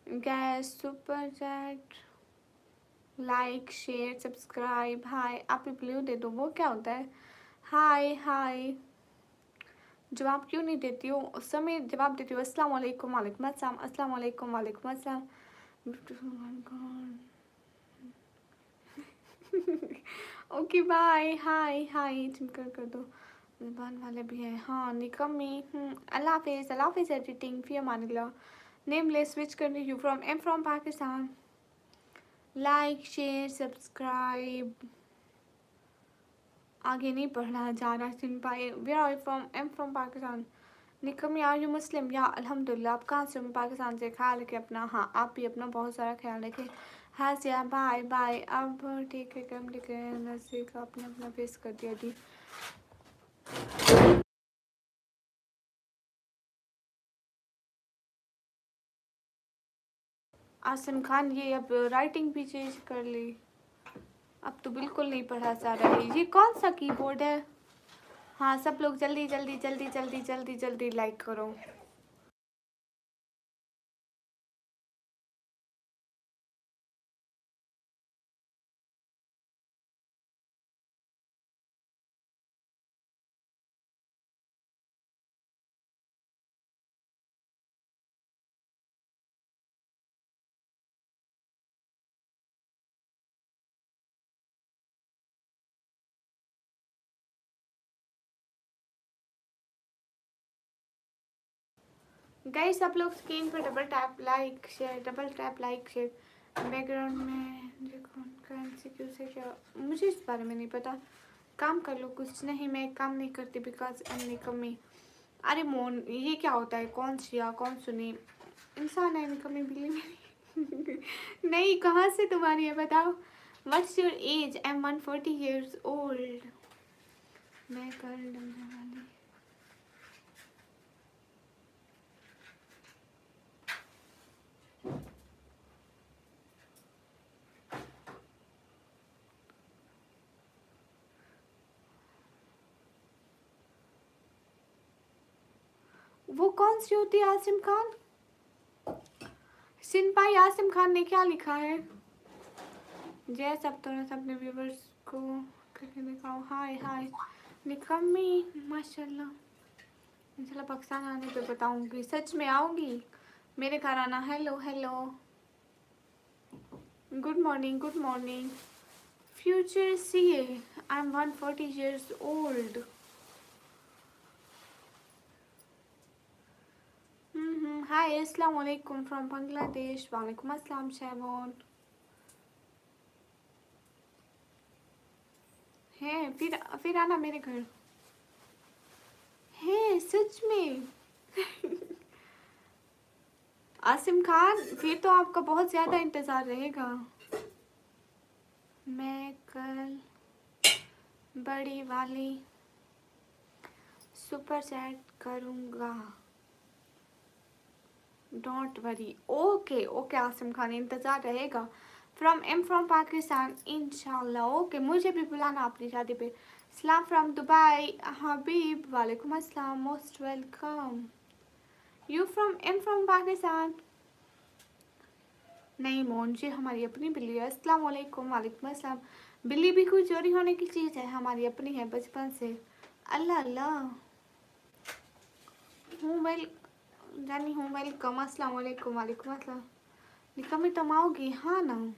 Guys super chat like share subscribe. Hi आप ब्लू दे दो, वो क्या होता है? हाय हाय। जवाब क्यों नहीं देती हो? उस समय जवाब देती हूँ। अस्सलाम वालेकुम, वालेकुम अस्सलाम, अस्सलाम वालेकुम, वालेकुम अस्सलाम। Okay bye. हाय हाय चिमकर कर दो, ज़बान वाले भी हैं। हाँ निकम्मी। अल्लाह हाफिज़, अल्लाह हाफिज़ एडिटिंग, फी अमानिल्लाह। नेमलेस स्विच करने you from Pakistan. Like share subscribe. आगे नहीं पढ़ना जा रहा। सिंपाई where are you from? I'm from Pakistan. निकम्मी आर यू मुस्लिम? या अल्हम्दुलिल्लाह। आप कहाँ से? मैं पाकिस्तान से। ख्याल रखें अपना। हाँ आप भी अपना बहुत सारा ख्याल रखें। हाँ सिया बाय बाय। अब ठीक है कम ठीक है, नर्सरी का अपने अपना फेस कर दिया जी। आसिम खान ये अब राइटिंग भी चेंज कर ली, अब तो बिल्कुल नहीं पढ़ा जा रहा है। ये कौन सा कीबोर्ड है? हाँ सब लोग जल्दी जल्दी जल्दी जल्दी जल्दी जल्दी लाइक करो। गाइस आप लोग स्क्रीन पर double tap like share, double tap like share. Background में देखो करेंसी क्यों से क्या, मुझे इस बारे में नहीं पता। काम कर लो। कुछ नहीं, मैं काम नहीं करती बिकॉज आई एम कमी। अरे मोन, ये क्या होता है? कौन सिया कौन सुनी? इंसान है कमी बिल्ली मेरी। नहीं, कहाँ से तुम्हारी है बताओ। What's your age? I am 140 years old। मैं कल डरने वाली। वो कौन सी होती है आसिम खान? सिंपाई आसिम खान ने क्या लिखा है? जय सब तो अपने व्यूवर्स को करके दिखाओ। हाय हाय निकम्मी, माशाल्लाह। इंशाल्लाह पाकिस्तान आने पे बताऊंगी, सच में आऊंगी। मेरे घर आना। Hello hello, good morning good morning. Future CA, I am 140 years old। हाय अस्सलाम वालेकुम फ्रॉम बांग्लादेश। वालेकुम अस्सलाम शैबोन। है फिर आना मेरे घर। है सच में। आसिम खान, फिर तो आपका बहुत ज़्यादा इंतज़ार रहेगा। मैं कल बड़ी वाली सुपर चैट करूँगा, don't worry. Okay okay Asim Khan, इंतज़ार रहेगा। फ्रॉम पाकिस्तान इंशाल्लाह। ओके, मुझे भी बुलाना अपनी शादी पे। सलाम फ्रॉम दुबई हबीब। वालेकुम अस्सलाम, most welcome. You from Pakistan? नहीं मोहन जी, हमारी अपनी बिल्ली है। अस्सलाम वालेकुम। वालेकुम अस्सलाम। बिल्ली भी कोई चोरी होने की चीज़ है? हमारी अपनी है बचपन से। अल्लाह अल्लाह। हूँ वेल जानी हूँ वेलकम। अस्सलाम वालेकुम। वालेकुम अस्सलाम। निकम्मी तुम आओगी? हाँ ना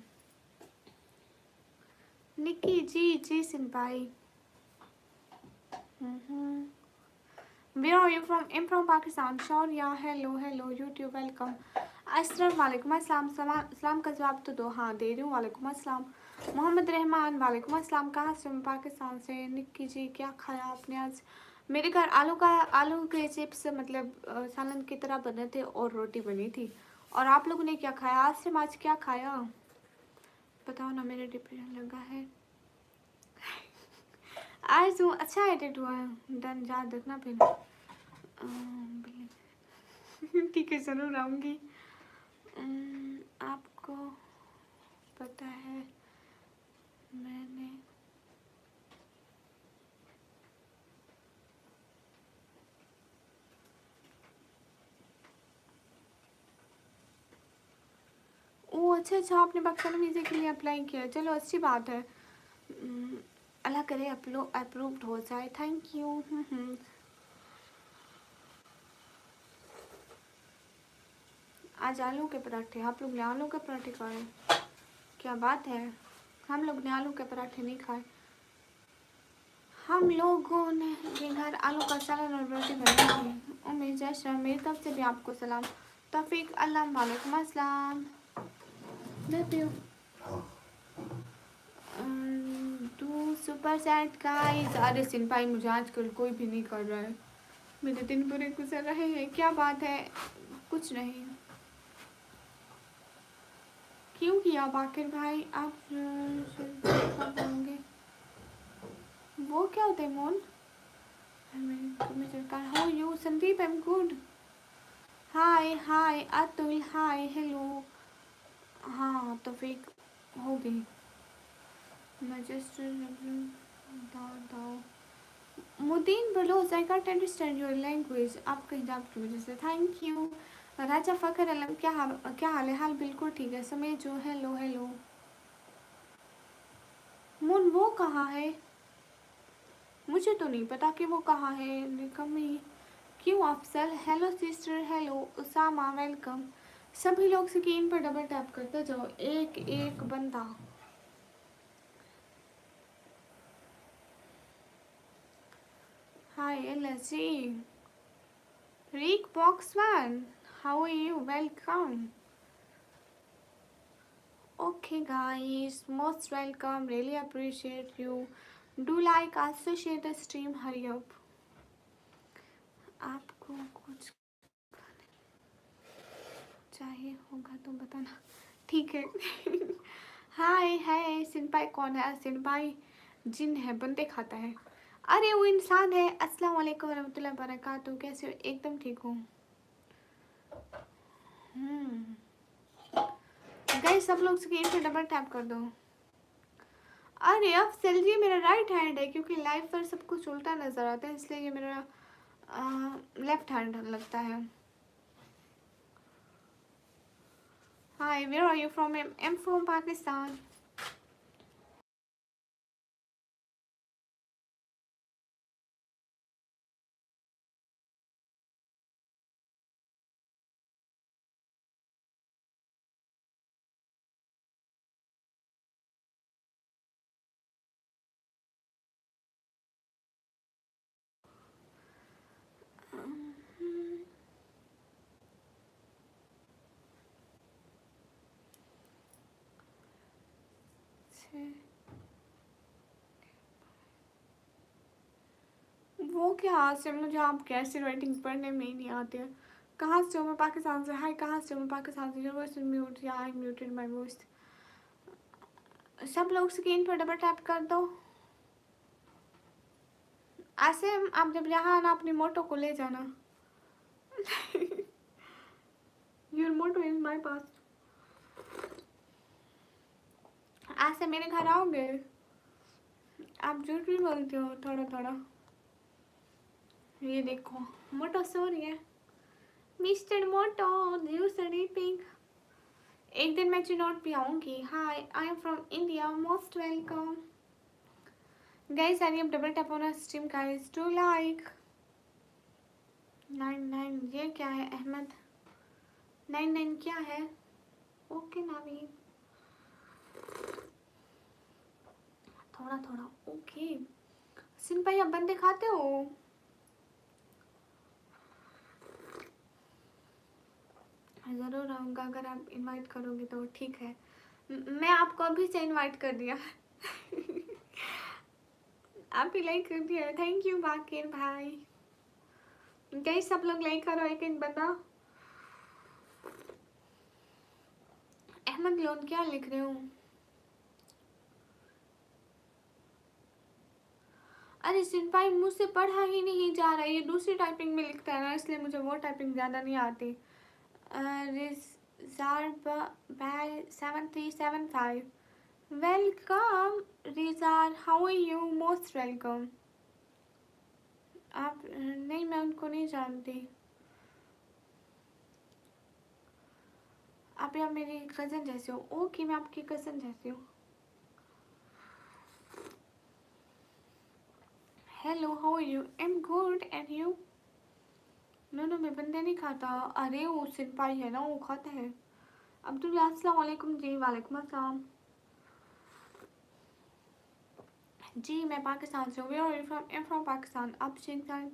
निक्की जी सिंपाई। Where are you from? I'm from Pakistan. Shaurya, hello YouTube, welcome. अस्सलाम वालेकुम अस्सलाम। सलाम का जवाब तो दो। हाँ दे रही हूँ। वालेकुम अस्सलाम। मोहम्मद रहमान, वालेकुम अस्सलाम। कहाँ से? पाकिस्तान से। निक्की जी क्या खाया आपने आज? मेरे घर आलू के चिप्स मतलब सालन की तरह बने थे और रोटी बनी थी। और आप लोगों ने क्या खाया? आज क्या खाया बताओ ना, मेरे डिप्रेशन लगा है। आज तो अच्छा एडिट हुआ है। डन, याद रखना फिर। ठीक है जरूर आऊँगी। आपको पता है मैंने ओ अच्छा आपने पाकिस्तानी वीज़े के लिए अप्लाई किया। चलो अच्छी बात है। अल्लाह करे अप्रूव्ड हो जाए। Thank you. आज आलू के पराठे। आप लोग ने आलू के पराठे खाए? क्या बात है। हम लोग ने आलू के पराठे नहीं खाए। हम लोगों ने के घर आलू का सालन और रोटी बनी थी। उम्मीद जैसा मेरी तरफ से भी आपको सलाम। तौफीक अल्लाह। वालेकुम अस्सलाम। To super chat guys. अरे सिंपाई, मुझे आजकल कोई भी नहीं कर रहा है। मेरे दिन बुरे गुजर रहे हैं। क्या बात है? कुछ नहीं। क्यों किया बाकिर भाई? आप होंगे वो क्या होता है मोन? How you Sandeep? I am good. Hi hi Atul, hi hello. हाँ तो फिर होगी। मैं जस्ट मुदीन Baloch, I can't understand your language. आपके हिजाब की वजह से। Thank you. राजा फ़खर अलम, क्या हाल है? हाल बिल्कुल ठीक है। समय जो हेलो मुन, वो कहाँ है? मुझे तो नहीं पता कि वो कहाँ है। निकम्मी क्यों Afsal? Hello sister, hello Usama, welcome. सभी लोग स्क्रीन पर डबल टैप करते जाओ, एक एक बंदा। हाय LSG, Rick Boxman, how are you? Welcome. Okay, guys, most welcome. Really appreciate you. Do like, also share the stream. Hurry up. आपको कुछ चाहिए होगा तो बताना, ठीक है? हाय हाय, सिनपाई कौन है? सिनपाई जिन है, बंदे खाता है। अरे वो इंसान है। अस्सलाम वालेकुम वरहमतुल्लाहि वबरकातुहू। कैसे हो? एकदम ठीक हूँ। गाइस, सब लोग स्क्रीन पे डबल टैप कर दो। अरे अफसल जी मेरा राइट हैंड है, क्योंकि लाइव पर सब कुछ उल्टा नज़र आता है, इसलिए ये मेरा लेफ्ट हैंड लगता है। Hi, where are you from? I am from Pakistan. वो क्या से मुझे आप कैसे राइटिंग पढ़ने में ही नहीं आती है। कहाँ से हो? मैं पाकिस्तान से। हाय, कहाँ से हो? मैं पाकिस्तान से। योर वॉइस म्यूट, या आई म्यूटेड माय वॉइस। सब लोग स्क्रीन पर डबल टैप कर दो। ऐसे आप जब यहाँ आना, अपनी मोटो को ले जाना। योर मोटो इज माय पास। ऐसे मेरे घर आओगे? आप झूठ भी बोलते हो थोड़ा थोड़ा। ये देखो, मोटो सो रही है। मिस्टर मोटो, यू स्लीपिंग? एक दिन मैं चिनौट भी आऊँगी। Hi, I am from India. Most welcome guys. I am double tap on stream guys, to like. 99 ये क्या है? अहमद 99 क्या है? ओके नावीन, थोड़ा थोड़ा ओके। सिन भाई, आप बंदे खाते हो? ज़रूर आऊँगा, अगर आप इनवाइट करोगे तो ठीक है। मैं आपको अभी से इनवाइट कर दिया। आप ही लाइक कर दिया। थैंक यू बाकिर भाई। गाइस, सब लोग लाइक करो, एक एक बंदा। अहमद लोन क्या लिख रहे हो? अरे सिंपाई, मुझसे पढ़ा ही नहीं जा रहा है। ये दूसरी टाइपिंग में लिखता है ना, इसलिए मुझे वो टाइपिंग ज़्यादा नहीं आती। रिजार बाय 7375। वेलकम रिजार, how are you? Most welcome. आप नहीं, मैं उनको नहीं जानती। आप मेरी कज़न जैसे हो। ओके, मैं आपकी कज़न जैसी हूँ। Hello, how are you? I am good, and you? No, मैं बंदे नहीं खाता। अरे वो सिंपाई है ना, वो खाता है। अब्दुल्ला, अस्सलाम वालेकुम जी। वालेकुम अस्सलाम जी। मैं पाकिस्तान से हूँ। Where are you from? I am from Pakistan. आप शिंगजान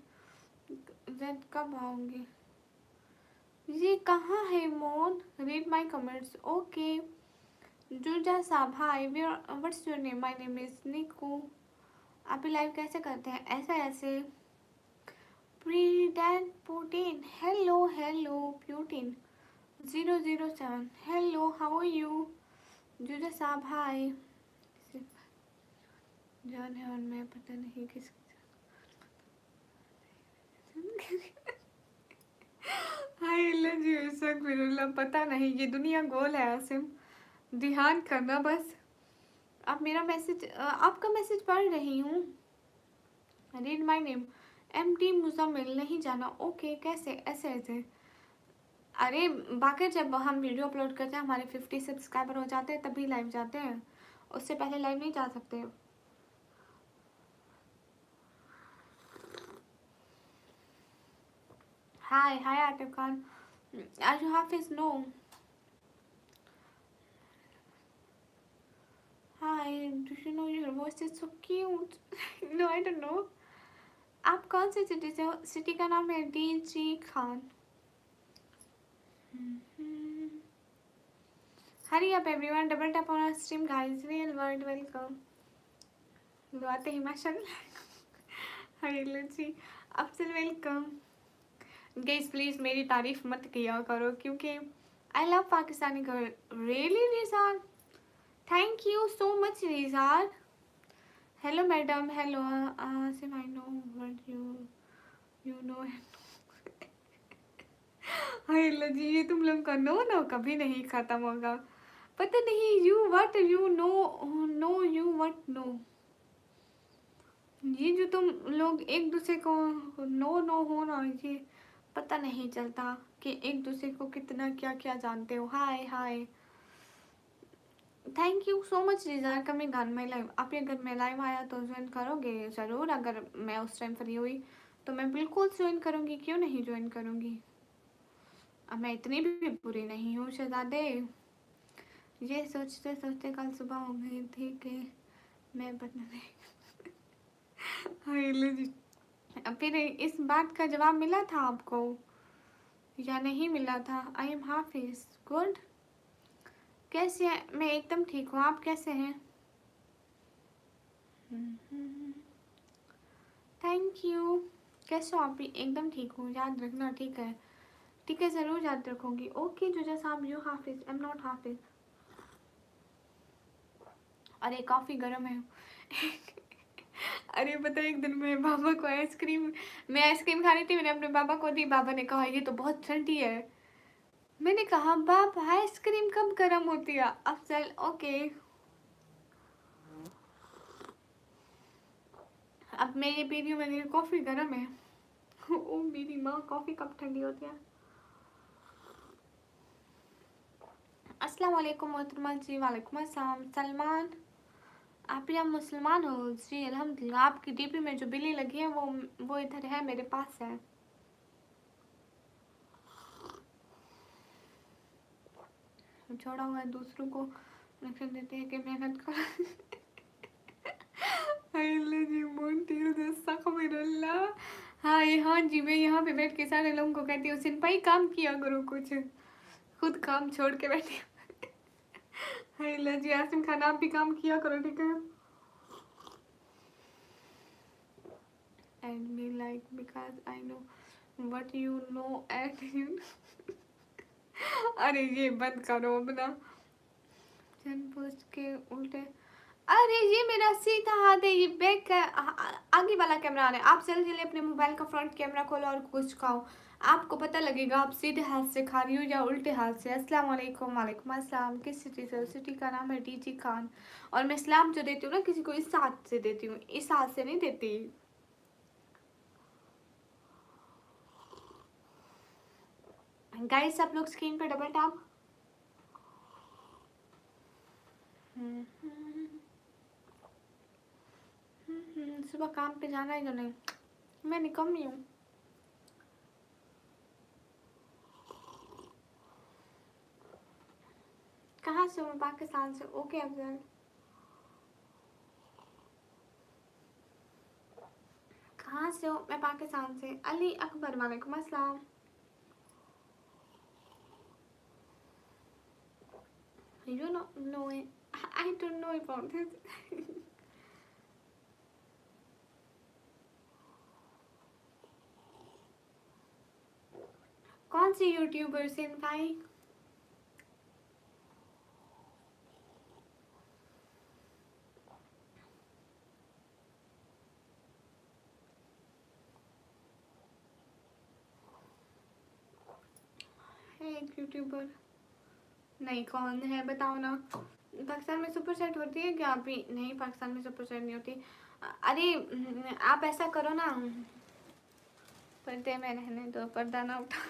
कब आओगे? ये कहाँ है मोन? Read my comments. ओके। जुर्जा साहब, hi, where what's your name? My name is निकू। आप लाइव कैसे करते हैं? ऐसा ऐसे। President Putin, hello hello. Putin 007, hello, how are you? जुर्जा साहब, हाय। जान है, और मैं पता नहीं किस। हाय अल्लाह जी, अस्तगफिरुल्लाह। पता नहीं, ये दुनिया गोल है आसिम, ध्यान करना बस। आप मेरा मैसेज, आपका मैसेज पढ़ रही हूँ। Read my name. M T Muzammil, नहीं जाना। ओके, कैसे? ऐसे ऐसे। अरे बाकी जब हम वीडियो अपलोड करते हैं, हमारे 50 सब्सक्राइबर हो जाते हैं, तभी लाइव जाते हैं। उससे पहले लाइव नहीं जा सकते। हाय हाय आतिफ खान। आज हाफिज, no. Hi, do you know your voice is so cute? No, I don't know. आप कौन से सिटी से हो? सिटी का नाम है DG Khan. Hurry up everyone, double tap on stream guys, real world welcome. दुआते हिमाचल। हेलो जी, अफजल वेलकम। गाइस प्लीज मेरी तारीफ मत किया करो क्योंकि I love Pakistani girl. Really रिजार, थैंक यू सो मच रिजार। Hello madam, hello Asim, I know what you know. Hello जी, ये तुम लोग का नो नो कभी नहीं खत्म होगा। पता नहीं you what you know, no you what know. ये जो तुम लोग एक दूसरे को नो नो हो ना, ये पता नहीं चलता कि एक दूसरे को कितना क्या क्या जानते हो। Hi hi, thank you so much रिजार का। मैं घर में लाइव, आप ये घर में लाइव आया तो ज्वाइन करोगे ज़रूर। अगर मैं उस टाइम फ्री हुई तो मैं बिल्कुल ज्वाइन करूँगी, क्यों नहीं ज्वाइन करूँगी। अब मैं इतनी भी बुरी नहीं हूँ शहजादे। ये सोचते सोचते कल सुबह हो गई थी कि मैं बनने। हेलो जी, फिर इस बात का जवाब मिला था आपको या नहीं मिला था? I am Hafiz good. कैसे हैं? मैं एकदम ठीक हूँ, आप कैसे हैं? Thank you. कैसे हो आप भी? एकदम ठीक हूँ, याद रखना, ठीक है? ठीक है, ज़रूर याद रखूँगी। ओके जुजा साहब, you Hafiz, I am not Hafiz. अरे काफ़ी गर्म है। अरे पता है, एक दिन मैं पापा को आइसक्रीम, मैं आइसक्रीम खा रही थी, मैंने अपने पापा को दी। पापा ने कहा ये तो बहुत ठंडी है। मैंने कहा बाप, आइसक्रीम कब गर्म होती है? अफजल ओके। अब मैं ये पी रही हूँ, मेरी कॉफ़ी गर्म है। ओ मेरी माँ, कॉफ़ी कब ठंडी होती है? अस्सलाम वालेकुम मोहतरमा जी। वालेकुम अस्सलाम। सलमान, आप या मुसलमान हो जी? अल्हम्दुलिल्लाह। आपकी डीपी में जो बिल्ली लगी है वो इधर है, मेरे पास है। छोड़ा हुआ है, दूसरों को रख देते हैं कि मेहनत कर। जी मोंटिल अस्तगफिरुल्लाह। हाँ हाँ जी, मैं यहाँ पे बैठ के सारे लोगों को कहती हूँ सिंपाई काम किया करो कुछ, खुद काम छोड़ के बैठे। हाय जी आसिम खान, आप भी काम किया करो, ठीक है? And me like because I know what you no and you. अरे ये बंद करो अपना जन पोस्ट के उल्टे। अरे ये मेरा सीधा हाथ है, ये बैक का आगे वाला कैमरा है। आप जल्दी जल्दी अपने मोबाइल का फ्रंट कैमरा खोलो और कुछ खाओ, आपको पता लगेगा आप सीधे हाथ से खा रही हो या उल्टे हाथ से। अस्सलाम वालेकुम। वालेकुम अस्सलाम। किस सिटी से? सिटी का नाम है डीजी खान। और मैं सलाम जो देती हूँ ना किसी को, इस हाथ से देती हूँ, इस हाथ से नहीं देती। गाइस आप लोग स्क्रीन पे डबल टैप। सुबह काम पे जाना है या नहीं? मैं निकम्मी हूँ। कहाँ से हूँ? पाकिस्तान से। ओके अफजल। कहाँ से हो? मैं पाकिस्तान से। अली अकबर, वालेकुम अस्सलाम। You know it. I don't know about this. कौन सी यूट्यूबर से भाई? है एक यूट्यूबर, नहीं कौन है बताओ ना। पाकिस्तान में सुपर सेट होती है क्या? अभी नहीं, पाकिस्तान में सुपर सेट नहीं होती। अरे आप ऐसा करो ना, पर्दे में रहने दो, पर्दा ना उठा।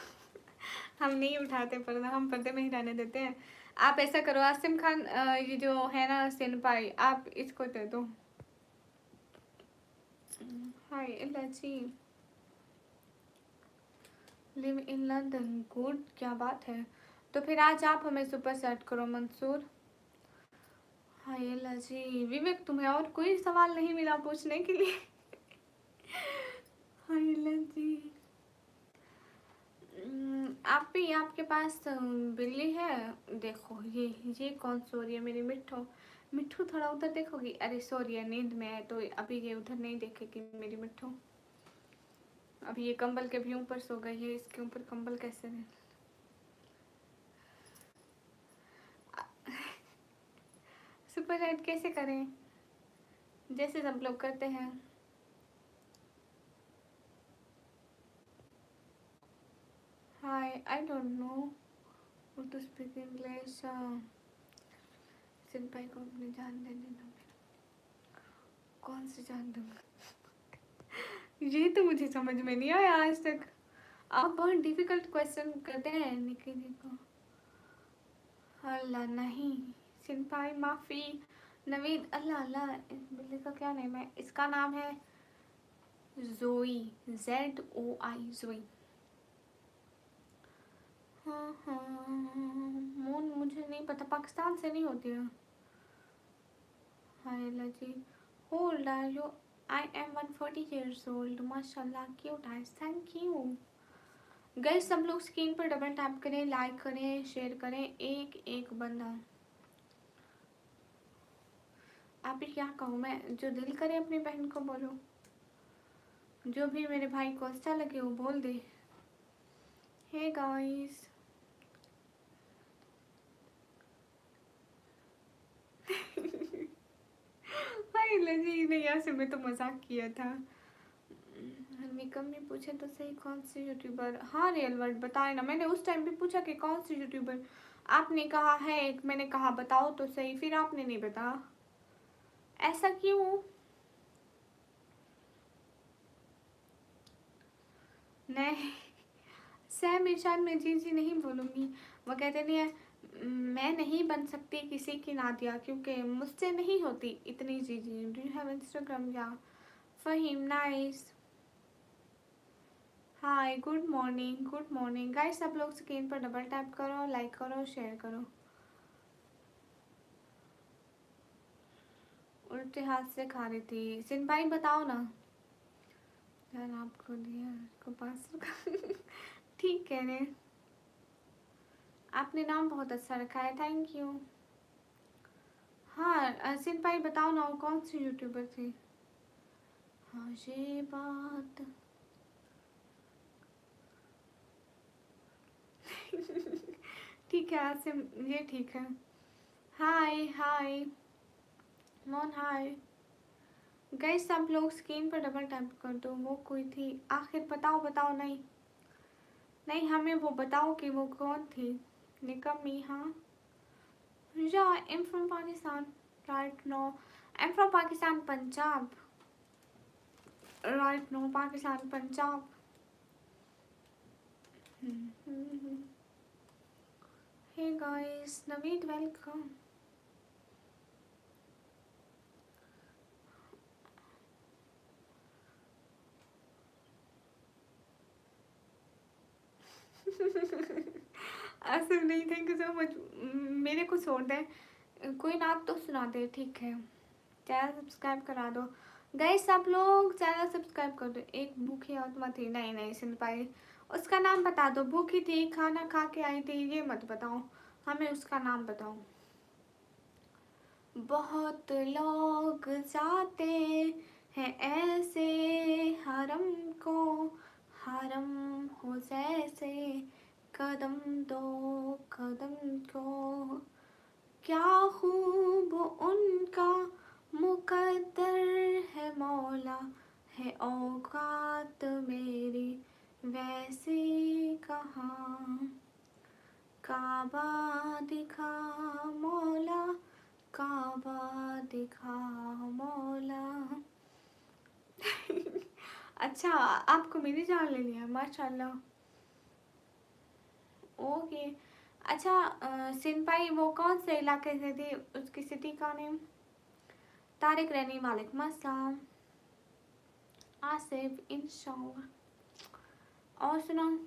हम नहीं उठाते पर्दा, हम पर्दे में ही रहने देते हैं। आप ऐसा करो आसिम खान, ये जो है ना सिनपाई, आप इसको दे दो। हाय इलाची, लिव इन लंदन, गुड, क्या बात है। तो फिर आज आप हमें सुपर सेट करो मंसूर। हाय इलाची। विवेक, तुम्हें और कोई सवाल नहीं मिला पूछने के लिए? हाय लजी। आप भी, आपके पास बिल्ली है? देखो ये कौन सो रही है? मेरी मिट्ठू। मिट्ठू थोड़ा उधर देखोगी? अरे सो रही है, नींद में है, तो अभी ये उधर नहीं देखेगी मेरी मिट्ठू। अभी ये कंबल के भी ऊपर सो गई है, इसके ऊपर कंबल कैसे है? सुपर राइड कैसे करें? जैसे सब लोग करते हैं। Hi, I don't know how to speak English. Singh भाई को अपनी जान दे देना। कौन सी जान दूंगा? ये तो मुझे समझ में नहीं आया आज तक। आप बहुत डिफिकल्ट क्वेश्चन करते हैं निकी जी को। अल्लाह नहीं। सिंपाई माफी। नवीद, अल्लाह अल्लाह, इस बिल्ली का क्या नेम है? इसका नाम है जोई, ZOI, जोई। हाँ हाँ, मून मुझे नहीं पता, पाकिस्तान से नहीं होती है। हाय लजी, how old are you? I am 140 years old. माशाल्लाह, cute eyes, thank you. Guys सब लोग स्क्रीन पर डबल टैप करें, लाइक करें, शेयर करें, एक एक बंदा। आप भी क्या कहूँ मैं, जो दिल करे अपनी बहन को बोलो, जो भी मेरे भाई को अच्छा लगे वो बोल दे। Hey guys. हाय लजी, नहीं ऐसे में तो मजाक किया था। हरमिकम ने पूछे तो सही, कौन से यूट्यूबर? हाँ रियल वर्ड बताए ना, मैंने उस टाइम भी पूछा कि कौन से यूट्यूबर। आपने कहा है एक, मैंने कहा बताओ तो सही, फिर आपने नहीं बताया, ऐसा क्यों? नहीं, सैम इरशाद में जी जी नहीं बोलूँगी। वो कहते नहीं है, मैं नहीं बन सकती किसी की नादिया, क्योंकि मुझसे नहीं होती इतनी जी जी। Do you have Instagram? या Faheem, nice. Hi, good morning, good morning guys. सब लोग स्क्रीन पर डबल टैप करो, लाइक करो, शेयर करो। उल्टे हाथ से खा रही थी। सिन भाई बताओ ना यार, आपको दिया इसको 500 का। ठीक कह रहे, आपने नाम बहुत अच्छा रखा है, थैंक यू। हाँ सिन भाई बताओ ना, वो कौन सी यूट्यूबर थी? हाँ ये बात। ठीक है, आसिम ये ठीक है। हाय हाय मोन, हाय गाइस। सब लोग स्क्रीन पर डबल टैप कर दो। वो कोई थी आखिर, बताओ बताओ। नहीं नहीं, हमें वो बताओ कि वो कौन थी। निकम्मी, हाँ। या I am from Pakistan right no. I am from Pakistan Punjab right no, Pakistan Punjab. Hey guys, Naveed welcome. Asif नहीं, थैंक यू सो मच। मेरे को छोड़ दे, कोई नात तो सुना दे, ठीक है। चैनल सब्सक्राइब करा दो गाइस, सब लोग चैनल सब्सक्राइब कर दो। एक भूखी आत्मा थी, नहीं नहीं सुन पाई, उसका नाम बता दो। भूखी थी, खाना खा के आई थी, ये मत बताओ, हमें उसका नाम बताओ। बहुत लोग जाते हैं ऐसे हरम को, हरम हो जैसे, कदम दो कदम को, क्या खूब उनका मुकद्दर है मौला, है औकात मेरी वैसे कहाँ, काबा दिखा मौला, काबा दिखा मौला। अच्छा, आपको मेरी जान ले लिया, माशाल्लाह। ओके। अच्छा सिंपाई वो कौन से इलाके से थी, उसकी सिटी का नेम? तारिक रैनी, वालेकुम अस्सलाम। आसिफ, इंशाल्लाह। और सुनाओ।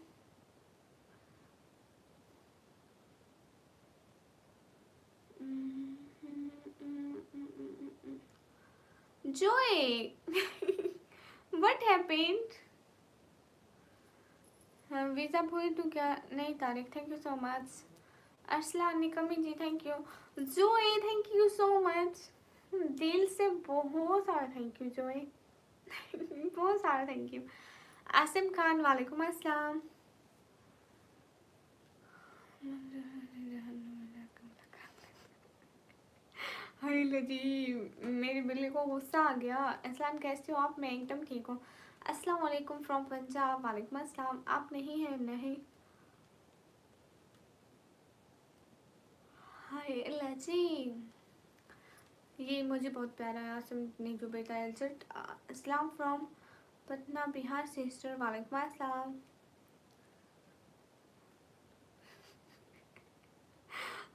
जोए, what happened? वीज़ा हुई तो क्या नहीं Tariq, thank you so much. Arsalan निकमी ji thank you. Joe thank you so much, दिल से बहुत सारा थैंक यू जोए। बहुत सारा थैंक यू। आसिम खान वालेकुम अस्सलाम। हाय जी, मेरी बिल्ली को गुस्सा आ गया। अस्सलाम कैसे हो आप? मैं एकदम ठीक हूँ। अस्सलाम वालेकुम फ्रॉम पंजाब। वालेकुम अस्सलाम। आप नहीं हैं? नहीं। हाय अल्लाह जी, ये मुझे बहुत प्यारा है। आसिम ने जो बताया जट अस्सलाम फ्रॉम पटना बिहार सिस्टर। वालेकुम अस्सलाम।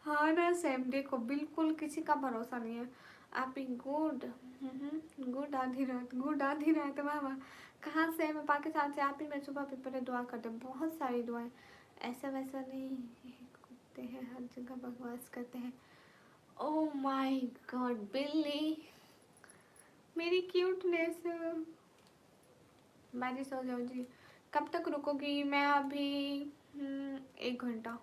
हाँ ना सैम, देखो बिल्कुल किसी का भरोसा नहीं है। आप ही गुड गुड आधी रात, गुड आधी रात। वाह वाह, कहाँ से है? मैं पाकिस्तान से। आप ही मैं सुबह पेपर दुआ करते हैं, बहुत सारी दुआएं। ऐसा वैसा नहीं, ये कुत्ते हैं हर जगह बकवास करते हैं। ओह माय गॉड बिल्ली, मेरी क्यूटनेस। बाजी सो जाओ जी। कब तक रुकोगी? मैं अभी 1 घंटा।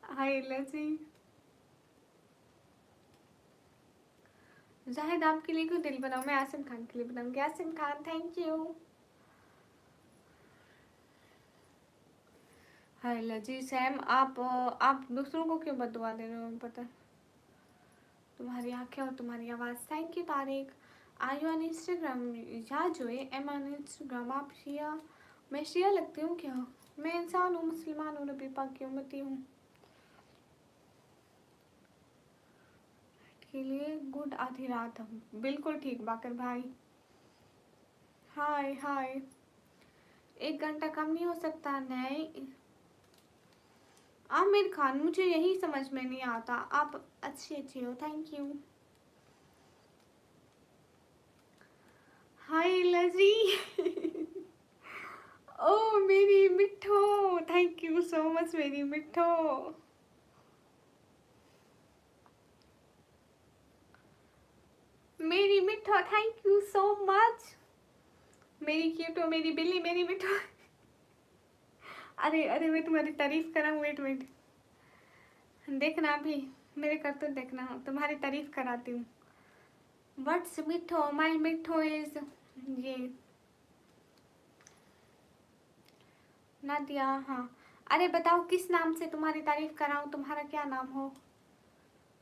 हाय लजी, जाहिद आपके लिए क्यों दिल बनाऊं? मैं आसिम खान के लिए बनाऊंगी। Asim Khan thank you. Hi लजी सैम, आप दूसरों को क्यों बददुआ दे रहे हो? पता है तुम्हारी आंखें और तुम्हारी आवाज़। Thank you Tariq. Are you on Instagram? या जो है एम ऑन इंस्टाग्राम। आप शिया? मैं शिया लगती हूँ क्या? मैं इंसान हूँ, मुसलमान हूँ, नबी पाक की उम्मती हूँ। के लिए गुड आधी रात। बिल्कुल ठीक बाकर भाई। हाय हाय, 1 घंटा कम नहीं हो सकता? नहीं आमिर खान, मुझे यही समझ में नहीं आता। आप अच्छे अच्छे हो, थैंक यू। हाय लजी। ओ मेरी मिठो, थैंक यू सो मच मेरी मिठो। मेरी मिठो थैंक यू सो मच। मेरी क्यूटो, मेरी बिल्ली, मेरी मिठो। अरे अरे, मैं तुम्हारी तारीफ कराऊं? वेट वेट, देखना अभी मेरे करतूत देखना, तुम्हारी तारीफ कराती हूँ। व्हाट्स मिठो? माय मिठो इज ये नादिया। हाँ, अरे बताओ किस नाम से तुम्हारी तारीफ कराऊं? तुम्हारा क्या नाम हो?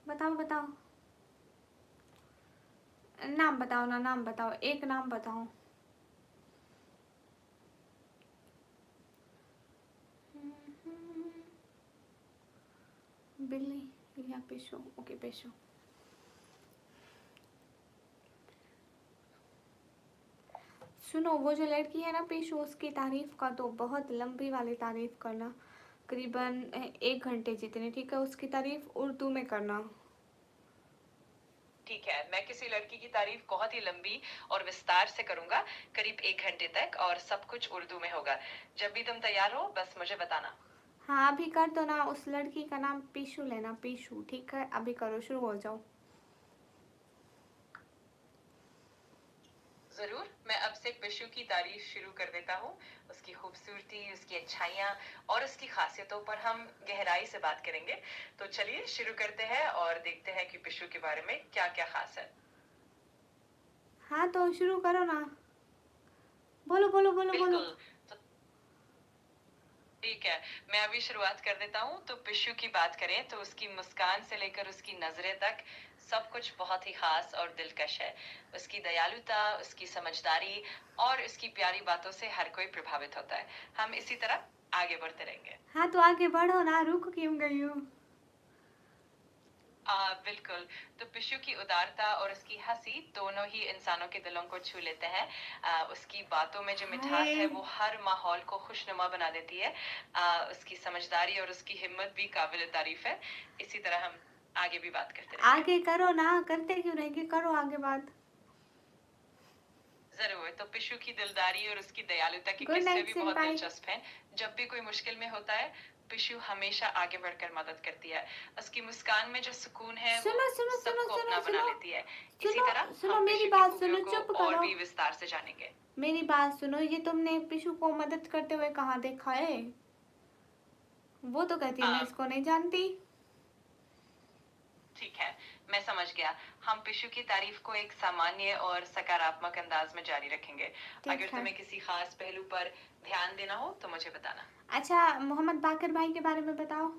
बताओ बताओ, नाम बताओ ना, नाम बताओ, एक नाम बताओ। बिल्ली या पेशो? ओके पेशो। सुनो, वो जो लड़की है ना पेशो, उसकी तारीफ का तो बहुत लंबी वाली तारीफ करना, करीबन 1 घंटे जितने, ठीक है? उसकी तारीफ उर्दू में करना। ठीक है, मैं किसी लड़की की तारीफ बहुत ही लंबी और विस्तार से करूंगा, करीब 1 घंटे तक, और सब कुछ उर्दू में होगा। जब भी तुम तैयार हो बस मुझे बताना। हाँ अभी कर दो ना। उस लड़की का नाम पीशू लेना, पीशू, ठीक है? अभी करो, शुरू हो जाओ। जरूर, मैं अब से पिशु की तारीफ शुरू कर देता हूँ। उसकी खूबसूरती, उसकी अच्छाइयाँ और उसकी खासियतों पर हम गहराई से बात करेंगे। तो चलिए शुरू करते हैं और देखते हैं कि पिशु के बारे में क्या क्या खास है। हाँ तो शुरू करो ना, बोलो बोलो बोलो बोलो। बिल्कुल, तो ठीक है, मैं अभी शुरुआत कर देता हूँ। तो पिशु की बात करें तो उसकी मुस्कान से लेकर उसकी नजरें तक सब कुछ बहुत ही खास और दिलकश है। उसकी दयालुता, उसकी समझदारी और उसकी प्यारी बातों से हर कोई प्रभावित होता है। हम इसी तरह आगे बढ़ते रहेंगे। हाँ तो आगे बढ़ो ना, रुक क्यों गई हो? बिल्कुल, तो पिशु की उदारता और उसकी हंसी दोनों ही इंसानों के दिलों को छू लेते हैं। उसकी बातों में जो मिठास हाय, है वो हर माहौल को खुशनुमा बना देती है। उसकी समझदारी और उसकी हिम्मत भी काबिल तारीफ है। इसी तरह हम आगे भी बात करते रहेंगे। आगे करो ना, करते क्यों रहेंगे? करो आगे बात। जरूर, तो पिशु की दिलदारी और उसकी दयालुता के गुड किस्से नाइट भी बहुत सिंपाई। दिलचस्प हैं। जब भी कोई मुश्किल में होता है पिशु हमेशा आगे बढ़कर मदद करती है। उसकी मुस्कान में जो सुकून है वो सुनो सुनो सुनो सबको सुनो अपना बना सुनो लेती है। इसी सुनो तरह सुनो हम मेरी पिशु की बात सुनो, खूबियों को चुप और करो। भी विस्तार से जानेंगे। मेरी बात सुनो, ये तुमने पिशु को मदद करते हुए कहाँ देखा है? वो तो कहती है मैं हाँ, इसको नहीं जानती। ठीक है, मैं समझ गया। हम पिशु की तारीफ को एक सामान्य और सकारात्मक अंदाज में जारी रखेंगे। ठीक अगर है। तुम्हें किसी खास पहलू पर ध्यान देना हो तो मुझे बताना। अच्छा, मोहम्मद बाकर भाई के बारे में बताओ।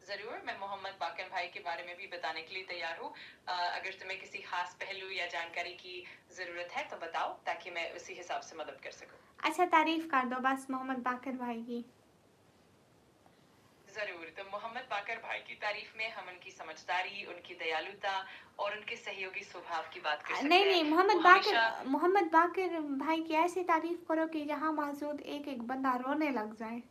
जरूर, मैं मोहम्मद बाकर भाई के बारे में भी बताने के लिए तैयार हूँ। अगर तुम्हें किसी खास पहलू या जानकारी की जरूरत है तो बताओ, ताकि मैं उसी हिसाब से मदद कर सकूँ। अच्छा, तारीफ कर दो बस मोहम्मद बाकर भाई की। जरूर, तो मोहम्मद बाकर भाई की तारीफ में हम उनकी समझदारी, उनकी दयालुता और उनके सहयोगी स्वभाव की बात कर सकते नहीं हैं। नहीं, वो हमेशा मोहम्मद बाकर भाई की ऐसी तारीफ करो कि यहाँ मौजूद एक एक बंदा रोने लग जाए।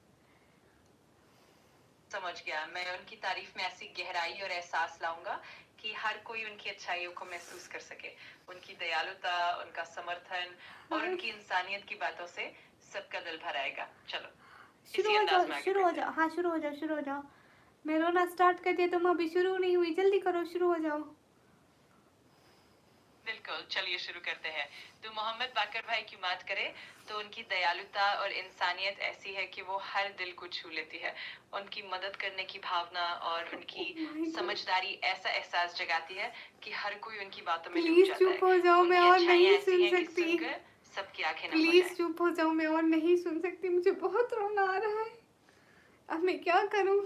समझ गया। मैं उनकी तारीफ में ऐसी गहराई और एहसास लाऊंगा कि हर कोई उनकी अच्छाइयों को महसूस कर सके। उनकी दयालुता, उनका समर्थन और हाँ, उनकी इंसानियत की बातों से सबका दिल भर आएगा। चलो, शुरू इसी हो अंदाज जाओ, में आगे शुरू हो बढ़ते हैं। जाओ, हाँ शुरू हो जाओ, शुरू हो जाओ। मैं रोना स्टार्ट कर दिया, तुम अभी शुरू नहीं हुई, जल्दी करो, शुरू हो जाओ। बिल्कुल, चलिए शुरू करते हैं। तो मोहम्मद बाकर भाई की बात करें तो उनकी दयालुता और इंसानियत ऐसी है कि वो हर दिल को छू लेती है। उनकी मदद करने की भावना और उनकी ओह माय गॉड, समझदारी ऐसा एहसास जगाती है कि हर कोई उनकी बातों में डूब प्लीज जाता चुप है। हो जाओ, मैं उनकी और अच्छाइयाँ नहीं ऐसी सुन हैं कि सकती। सुनकर सबकी आंखें नम हो प्लीज जाएं। चुप हो जाओ, मैं और नहीं सुन सकती, मुझे बहुत रोना आ रहा है। अब मैं क्या करूं?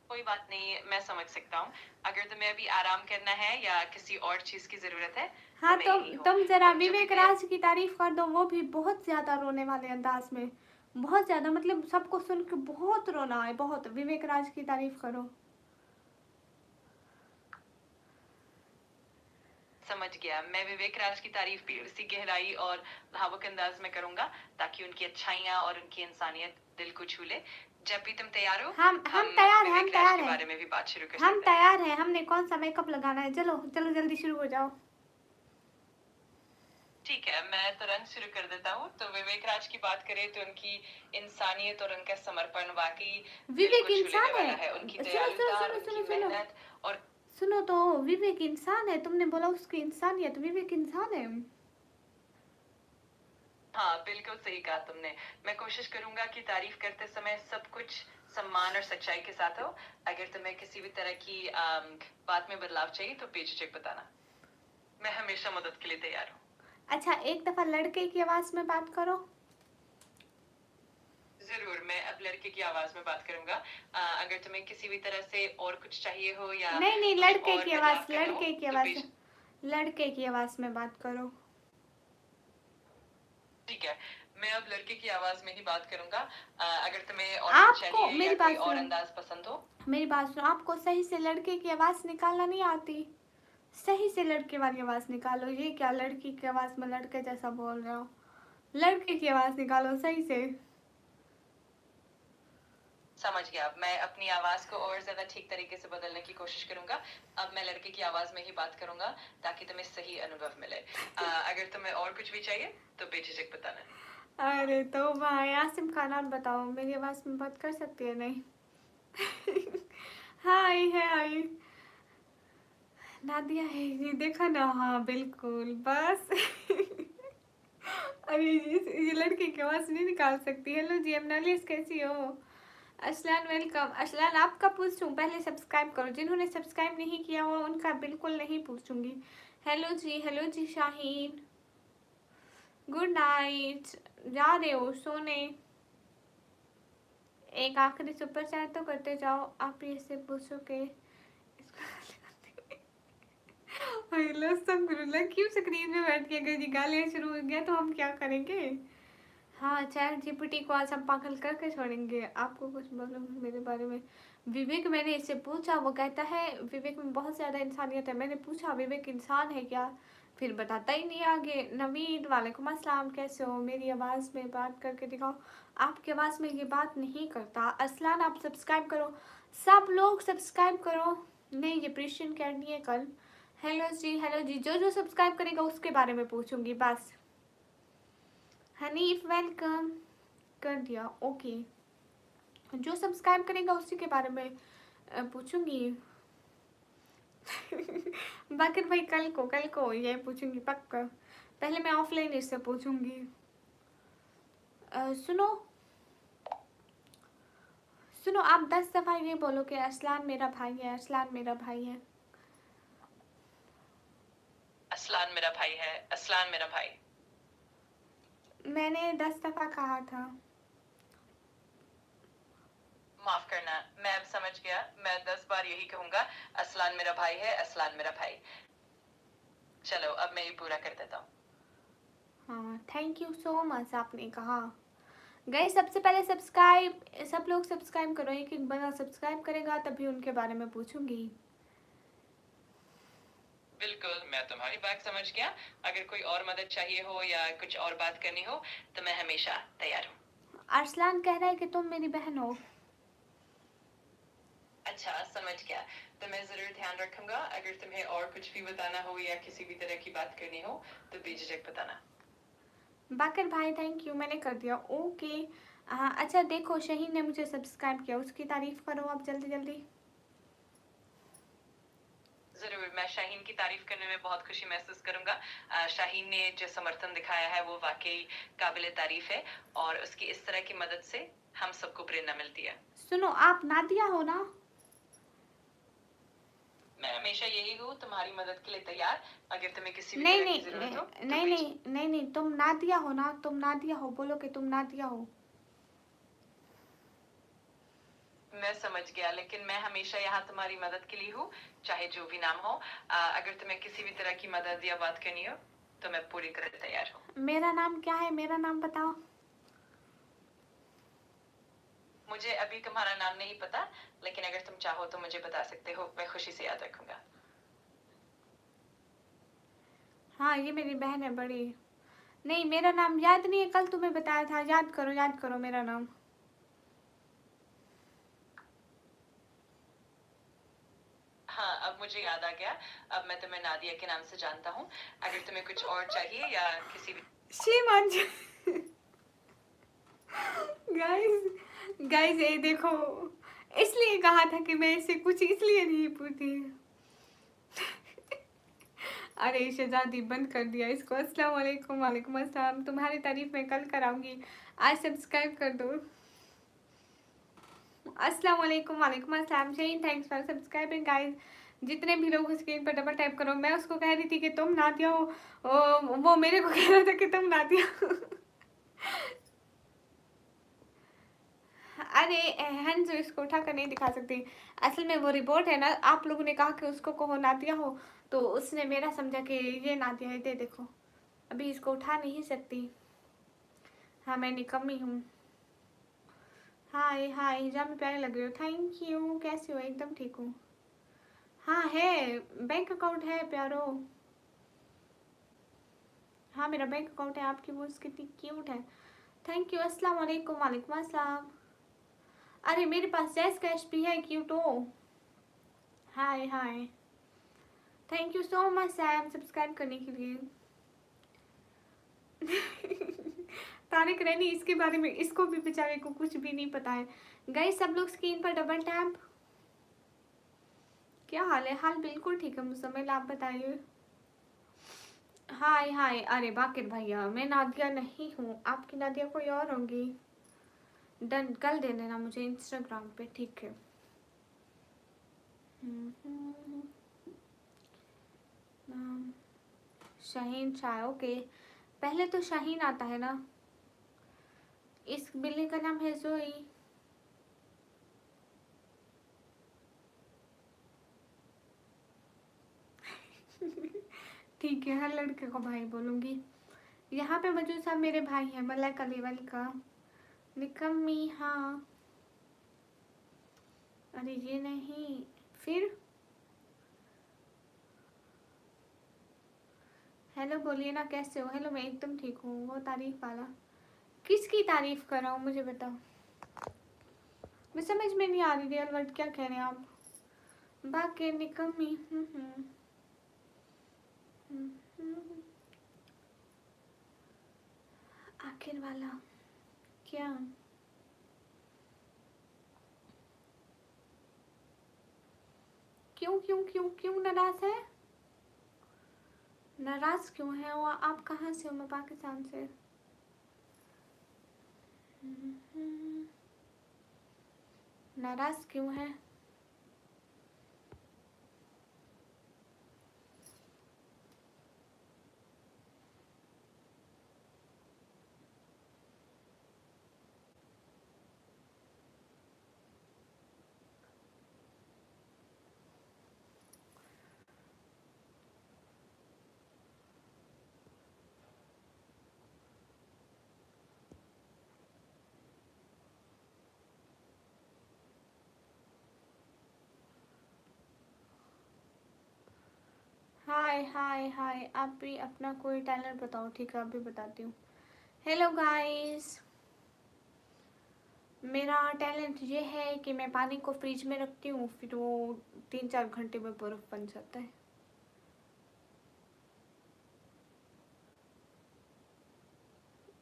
कोई बात नहीं, मैं समझ सकता हूँ। अगर तुम्हें अभी आराम करना है या किसी और चीज की जरूरत है तो हाँ, मैं तुम यही हूँ। तुम जरा तुम जो भी विवेक राज की तारीफ कर दो, वो भी बहुत ज्यादा रोने वाले अंदाज में। बहुत ज्यादा, मतलब सबको सुन के बहुत रोना आए, बहुत। विवेक राज की तारीफ करो। समझ गया। मैं विवेक राज की तारीफ भी उसी गहराई और भावुक अंदाज में करूंगा, ताकि उनकी अच्छाइयाँ और उनकी इंसानियत दिल को छू ले। जब भी तुम तैयार हो, हम हम तैयार हैं, हम विवेक राज तैयार के हैं। बारे में भी बात शुरू कर हम सकते हैं। तैयार हैं, हमने कौन सा मेकअप लगाना है? चलो चलो जल्दी शुरू हो जाओ। ठीक है, मैं तुरंत शुरू कर देता हूँ। तो विवेक राज की बात करें तो उनकी इंसानियत और उनका समर्पण वाकई दिल विवेक को छू लेने इंसान है। वाला है। उनकी सुनो सुनो दयालुता, सुनो उनकी सुनो सुनो मेहनत और सुनो, तो विवेक इंसान है, तुमने बोला उसकी इंसानियत, विवेक इंसान है। हाँ, बिल्कुल सही कहा तुमने। मैं कोशिश करूंगा कि तारीफ करते समय सब कुछ सम्मान और सच्चाई के साथ हो। अगर तुम्हें किसी भी तरह की बात में बदलाव चाहिए तो बेझिझक बताना। मैं हमेशा मदद के लिए तैयार हूँ। अच्छा, एक दफा लड़के की आवाज में बात करो। जरूर, मैं अब लड़के की आवाज में बात करूंगा। अगर तुम्हें किसी भी तरह से और कुछ चाहिए हो या नहीं नहीं, कुछ लड़के और की बदलाव आवाज, करना हो लड़के की तो आवाज, बेझिझक। लड़के की आवाज में बात करो। ठीक है, मैं अब लड़के की आवाज में ही बात करूंगा। अगर तुम्हें और कुछ आपको चाहिए या मेरी कोई बात और सुनो, अंदाज पसंद हो। मेरी बात सुनो, आपको सही से लड़के की आवाज निकालना नहीं आती? सही से लड़के वाली आवाज निकालो। ये क्या लड़की की आवाज में लड़के जैसा बोल रहे हो? लड़के की आवाज निकालो सही से। समझ गया। मैं अपनी आवाज को और ज्यादा ठीक तरीके से बदलने की कोशिश करूंगा। अब मैं लड़के की आवाज में ही बात करूंगा ताकि तुम्हें सही अनुभव मिले। अगर तुम्हें और कुछ भी चाहिए तो बेझिझक बताना। अरे तो भाई आसिम खान, आप बताओ, मेरी आवाज में बात कर सकती है नहीं? हाय है, आई नादिया है, ये देखा ना? हाँ बिल्कुल, बस। अरे ये लड़की की आवाज नहीं निकाल सकती। हेलो जी, एमनालिस कैसी हो? असलान वेलकम। असलान आपका पूछूं? पहले सब्सक्राइब करो। जिन्होंने सब्सक्राइब नहीं किया हुआ उनका बिल्कुल नहीं पूछूंगी। हेलो जी शाहीन, गुड नाइट। जा रहे हो सोने? एक आखिरी सुपर चैट तो करते जाओ। आप ये से पूछो के क्यों स्क्रीन में बैठ के अगर ये गालियाँ शुरू हो गया तो हम क्या करेंगे? हाँ, चैट जीपीटी को आज हम पागल करके छोड़ेंगे। आपको कुछ बोलो मेरे बारे में? विवेक, मैंने इससे पूछा, वो कहता है विवेक में बहुत ज़्यादा इंसानियत है। मैंने पूछा विवेक इंसान है क्या, फिर बताता ही नहीं आगे। नवीद, वालेकुम अस्सलाम, कैसे हो? मेरी आवाज़ में बात करके दिखाओ। आपकी आवाज़ में ये बात नहीं करता। असलान, आप सब्सक्राइब करो, सब लोग सब्सक्राइब करो। नहीं, ये प्रिशियन करनी है कल। हेलो जी, हेलो जी। जो जो सब्सक्राइब करेगा उसके बारे में पूछूंगी बस। हनीफ वेलकम कर दिया। ओके, जो सब्सक्राइब करेगा उसी के बारे में पूछूंगी। बाकिर भाई कल को ये पूछूंगी पक्का। पहले मैं ऑफलाइन इससे पूछूंगी। सुनो सुनो, आप 10 दफा ये बोलो कि असलान मेरा भाई है, असलान मेरा भाई है। असलान मेरा भाई है, असलान मेरा भाई। मैंने 10 दफा कहा था। माफ करना, मैं अब समझ गया। मैं 10 बार यही कहूंगा, असलान मेरा भाई है, असलान मेरा भाई। चलो अब मैं ये पूरा कर देता हूँ। हाँ, थैंक यू सो मच आपने कहा। गए सबसे पहले सब्सक्राइब, सब लोग सब्सक्राइब करो। एक एक बंदा सब्सक्राइब करेगा तभी उनके बारे में पूछूंगी। बिल्कुल, मैं तुम्हारी बात समझ गया। अगर कोई और मदद चाहिए हो या कुछ और बात करनी हो तो मैं हमेशा तैयार हूँ। अरसलान कह रहा है कि तुम मेरी बहन हो। अच्छा, समझ गया। तो मैं जरूर ध्यान रखूंगा। अगर तुम्हें और कुछ भी बताना हो या किसी भी तरह की बात करनी हो तो बेझिझक बताना। बाकर भाई थैंक यू, मैंने कर दिया। ओके। अच्छा देखो, शहीन ने मुझे सब्सक्राइब किया, उसकी तारीफ करो आप जल्दी जल्दी। जरूर, मैं शाहीन की तारीफ करने में बहुत खुशी महसूस करूंगा। शाहीन ने जो समर्थन दिखाया है वो वाकई काबिल तारीफ है और उसकी इस तरह की मदद से हम सबको प्रेरणा मिलती है। सुनो, आप नादिया हो ना? मैं हमेशा यही हूँ, तुम्हारी मदद के लिए तैयार। अगर तुम्हें किसी भी नहीं तरह की नहीं जरूरत हो तो नहीं नहीं नहीं नहीं, तुम नादिया हो ना? तुम नादिया हो, बोलो कि तुम नादिया हो। मैं समझ गया, लेकिन मैं हमेशा यहाँ तुम्हारी मदद के लिए हूँ, चाहे जो भी नाम हो। अगर तुम्हें किसी भी तरह की मदद या बात करनी हो तो मैं पूरी तरह तैयार हूँ। मेरा नाम क्या है? मेरा नाम बताओ। मुझे अभी तुम्हारा नाम नहीं पता, लेकिन अगर तुम चाहो तो मुझे बता सकते हो, मैं खुशी से याद रखूंगा। हाँ, ये मेरी बहन है बड़ी। नहीं, मेरा नाम याद नहीं है, कल तुम्हें बताया था। याद करो मेरा नाम। हाँ, अब मुझे याद आ गया। अब मैं तुम्हें नादिया के नाम से जानता हूँ। अगर तुम्हें कुछ और चाहिए या किसी भी श्रीमान गाइस गाइस, ये देखो, इसलिए कहा था कि मैं इससे कुछ इसलिए नहीं पूछी। अरे शहजादी, बंद कर दिया इसको। अस्सलाम वालेकुम। वालेकुम अस्सलाम। तुम्हारी तारीफ मैं कल कराऊंगी, आज सब्सक्राइब कर दो। अस्सलाम वालेकुम। वालेकुम अस्सलाम। Shaheen thanks for subscribing guys. जितने भी लोग स्क्रीन पर डबल टैप करो। मैं उसको कह रही थी कि तुम नादिया हो, वो मेरे को कह रहा था कि तुम नादिया हो। अरे हंस, इसको उठा कर नहीं दिखा सकती। असल में वो रिपोर्ट है ना, आप लोगों ने कहा कि उसको कहो नादिया हो, तो उसने मेरा समझा कि ये नादिया है। दे देखो, अभी इसको उठा नहीं सकती। हाँ, मैं निकम्मी हूँ। हाय हाय, हिजाब में प्यारे लग रहे हो। Thank you. कैसे हो? एकदम ठीक हूँ। हाँ है, बैंक अकाउंट है प्यारो। हाँ, मेरा बैंक अकाउंट है। आपकी वॉइस कितनी क्यूट है। Thank you. अस्सलाम वालेकुम। वालेकुम अस्सलाम। अरे मेरे पास जैस कैश भी है, क्यूट हो। Hi hi, thank you so much Sam subscribe करने के लिए। तारिक रैनी, इसके बारे में इसको भी बेचारे को कुछ भी नहीं पता है। गाइस सब लोग स्क्रीन पर डबल टैप। क्या हाल है? हाल बिल्कुल ठीक है मुसम्मिल, आप बताइए। हाय हाय। अरे बाकिर भैया, मैं नादिया नहीं हूँ, आपकी नादिया कोई और होंगी। डन, कल दे देना मुझे इंस्टाग्राम पे, ठीक है। नाम शाहीन शाह। ओके, पहले तो शाहीन आता है ना। इस बिल्ली का नाम है जोई। ठीक है, हर लड़के को भाई बोलूंगी। यहाँ पे मौजूद सब मेरे भाई हैं। मलक अली का निकम्मी। हाँ, अरे ये नहीं, फिर हेलो बोलिए ना, कैसे हो? हेलो, मैं एकदम ठीक हूँ। वो तारीफ वाला किसकी तारीफ कर रहा हूँ मुझे बताओ। मैं समझ में नहीं आ रही रियल वर्ड क्या कह रहे हैं आप। बाकी निकम्मी। बाकिर वाला क्या? क्यों क्यों क्यों क्यों नाराज है? नाराज क्यों है वो? आप कहाँ से हो? मैं पाकिस्तान से। नाराज क्यों है? हाय हाय हाय, आप भी अपना कोई टैलेंट बताओ। ठीक है, आप भी बताती हूँ। हेलो गाइस, मेरा टैलेंट ये है कि मैं पानी को फ्रिज में रखती हूँ, फिर वो 3-4 घंटे में बर्फ बन जाता है।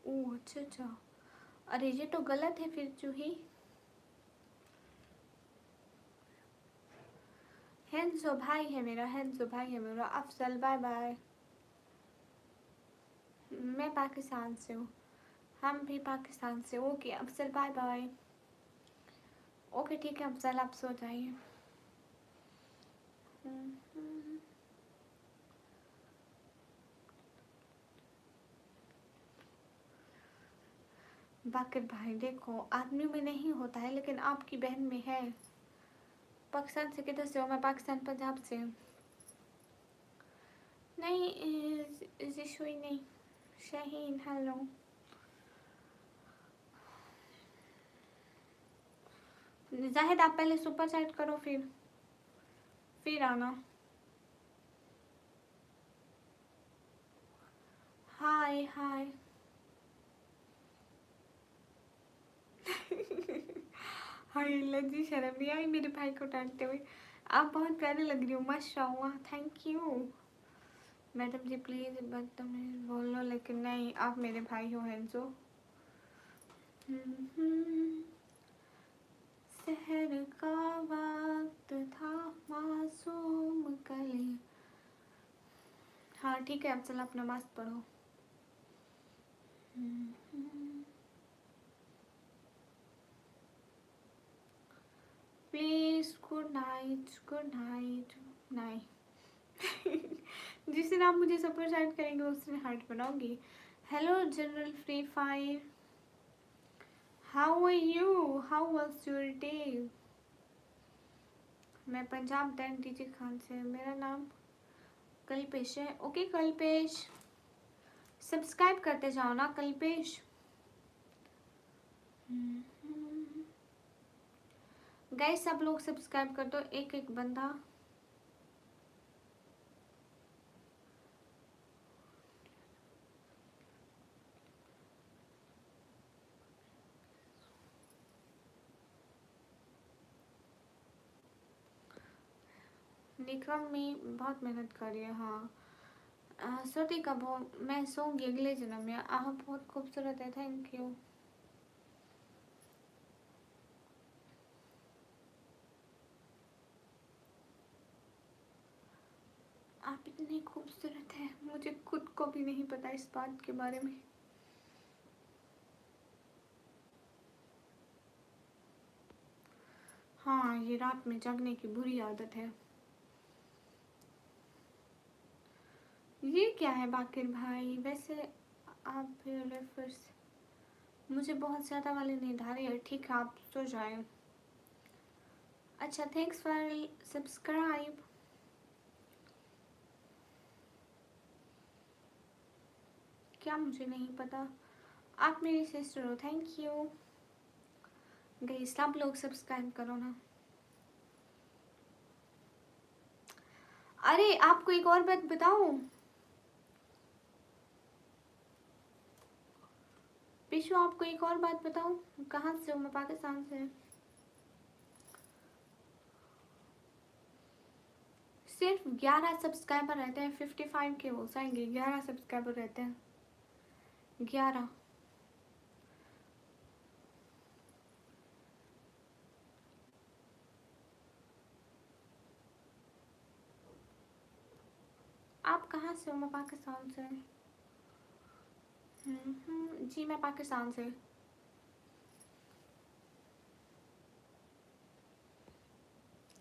ओह अच्छा अच्छा, अरे ये तो गलत है फिर जूही। हेंजो भाई है मेरा, हेंजो भाई है मेरा। Afzal bye bye. मैं पाकिस्तान से हूँ। हम भी पाकिस्तान से। Okay Afzal bye bye. Okay ठीक है अफजल, आप सो जाइए। बाकिर भाई देखो, आदमी में नहीं होता है लेकिन आपकी बहन में है। पाकिस्तान से किधर से हो? मैं पाकिस्तान पंजाब से हूँ। नहीं जिशुई नहीं, शाहीन हेलो। जाहिद आप पहले सुपर चैट करो, फिर आना। हाय हाय। हाय लज्जी शर्म नहीं आई मेरे भाई को डांटते हुए। आप बहुत प्यारे लग रही हो माशाल्लाह, thank you. Madam ji please बदतमीज बोलो, लेकिन नहीं, आप मेरे भाई हो हेंजो। शहर का वक्त था मासूम कली। हाँ ठीक है, अब चलो अपना नमाज पढ़ो। Please good night, good night. Night. जिस दिन आप मुझे सुपर चैट करेंगे उस दिन हार्ट बनाऊंगी। Hello general free fire, how are you, how was your day? मैं पंजाब दैन टीजी खान से। मेरा नाम कल्पेश है। ओके कल्पेश, सब्सक्राइब करते जाओ ना कल्पेश। गाइस सब लोग सब्सक्राइब कर दो, एक एक बंदा। निकम में बहुत मेहनत कर रही है। हाँ सोती कब हो? मैं सोऊंगी अगले जन्म में। आप बहुत खूबसूरत है, थैंक यू। आप इतनी खूबसूरत है, मुझे खुद को भी नहीं पता इस बात के बारे में। हाँ ये रात में जगने की बुरी आदत है। ये क्या है बाकिर भाई? वैसे आप रेफर्स मुझे बहुत ज़्यादा वाले नहीं धारे है। ठीक है आप सो जाए। अच्छा थैंक्स फॉर सब्सक्राइब। क्या मुझे नहीं पता? आप मेरी सिस्टर हो, थैंक यू। गई सब लोग सब्सक्राइब करो ना। अरे आपको एक और बात बताऊं? पिशु आपको एक और बात बताऊं? कहाँ से हो? मैं पाकिस्तान से। सिर्फ 11 सब्सक्राइबर रहते हैं, 55 के हो जाएंगे। 11 सब्सक्राइबर रहते हैं, 11। आप कहाँ से हो? मैं पाकिस्तान से। जी मैं पाकिस्तान से।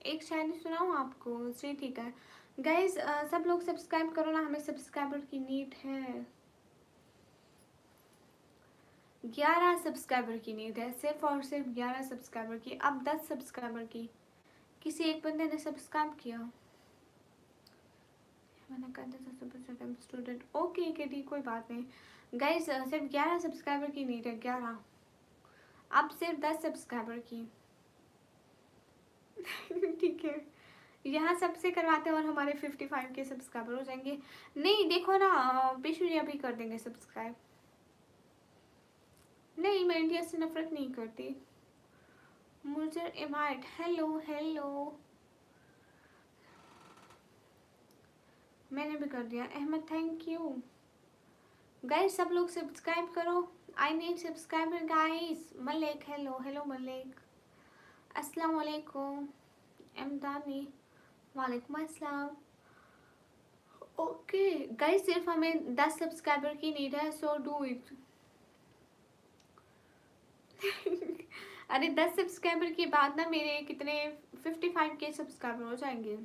एक शायरी सुनाऊँ आपको? जी ठीक है। गाइज सब लोग सब्सक्राइब करो ना, हमें सब्सक्राइबर की नीड है। 11 सब्सक्राइबर की नीड है, सिर्फ और सिर्फ 11 सब्सक्राइबर की। अब 10 सब्सक्राइबर की। किसी एक बंदे ने सब्सक्राइब किया। मैंने कहा था सुपर स्टूडेंट। ओके केटी कोई बात नहीं। गाइज सिर्फ 11 सब्सक्राइबर की नीड है, 11। अब सिर्फ 10 सब्सक्राइबर की। ठीक है, यहाँ सबसे करवाते हैं और हमारे 55 के सब्सक्राइबर हो जाएंगे। नहीं देखो ना, पिशु जी अभी कर देंगे सब्सक्राइब। नहीं मैं इंडिया से नफरत नहीं करती। मुझे इनवाइट, हेलो हेलो, मैंने भी कर दिया। Ahmad thank you. गाइस सब लोग सब्सक्राइब करो, I need subscriber guys. Malik hello hello Malik, अस्सलाम वालेकुम। एमदानी वालेकुम अस्सलाम। ओके गाइस सिर्फ हमें 10 सब्सक्राइबर की नीड है, सो डू इट। अरे 10 सब्सक्राइबर के बाद ना मेरे कितने 55 के सब्सक्राइबर हो जाएंगे।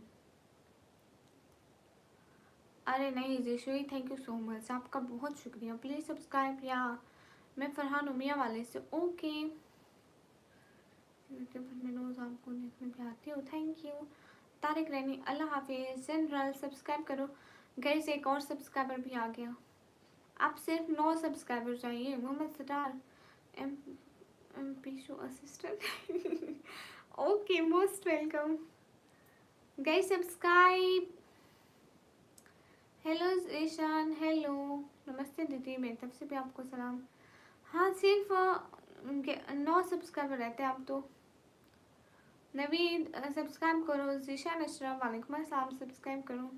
अरे नहीं जीशुई थैंक यू सो मच, आपका बहुत शुक्रिया। Please subscribe. या मैं फरहान उमिया वाले से। ओके मैं रोज़ आपको देखने पे आती हूँ, थैंक यू। तारिक रैनी अल्लाह हाफिज़। जनरल सब्सक्राइब करो। गाइस एक और सब्सक्राइबर भी आ गया। आप सिर्फ 9 सब्सक्राइबर चाहिए। मोहम्मद सटार एम पीशू assistant. Okay most welcome guys subscribe. Hello Ishan hello, नमस्ते दीदी, मेरी तरफ से भी आपको सलाम। हाँ सिर्फ 9 सब्सक्राइबर रहते हैं आप तो। नवीद सब्सक्राइब करो। जीशान अशरफ वालेकुम अस्सलाम, सब्सक्राइब करो।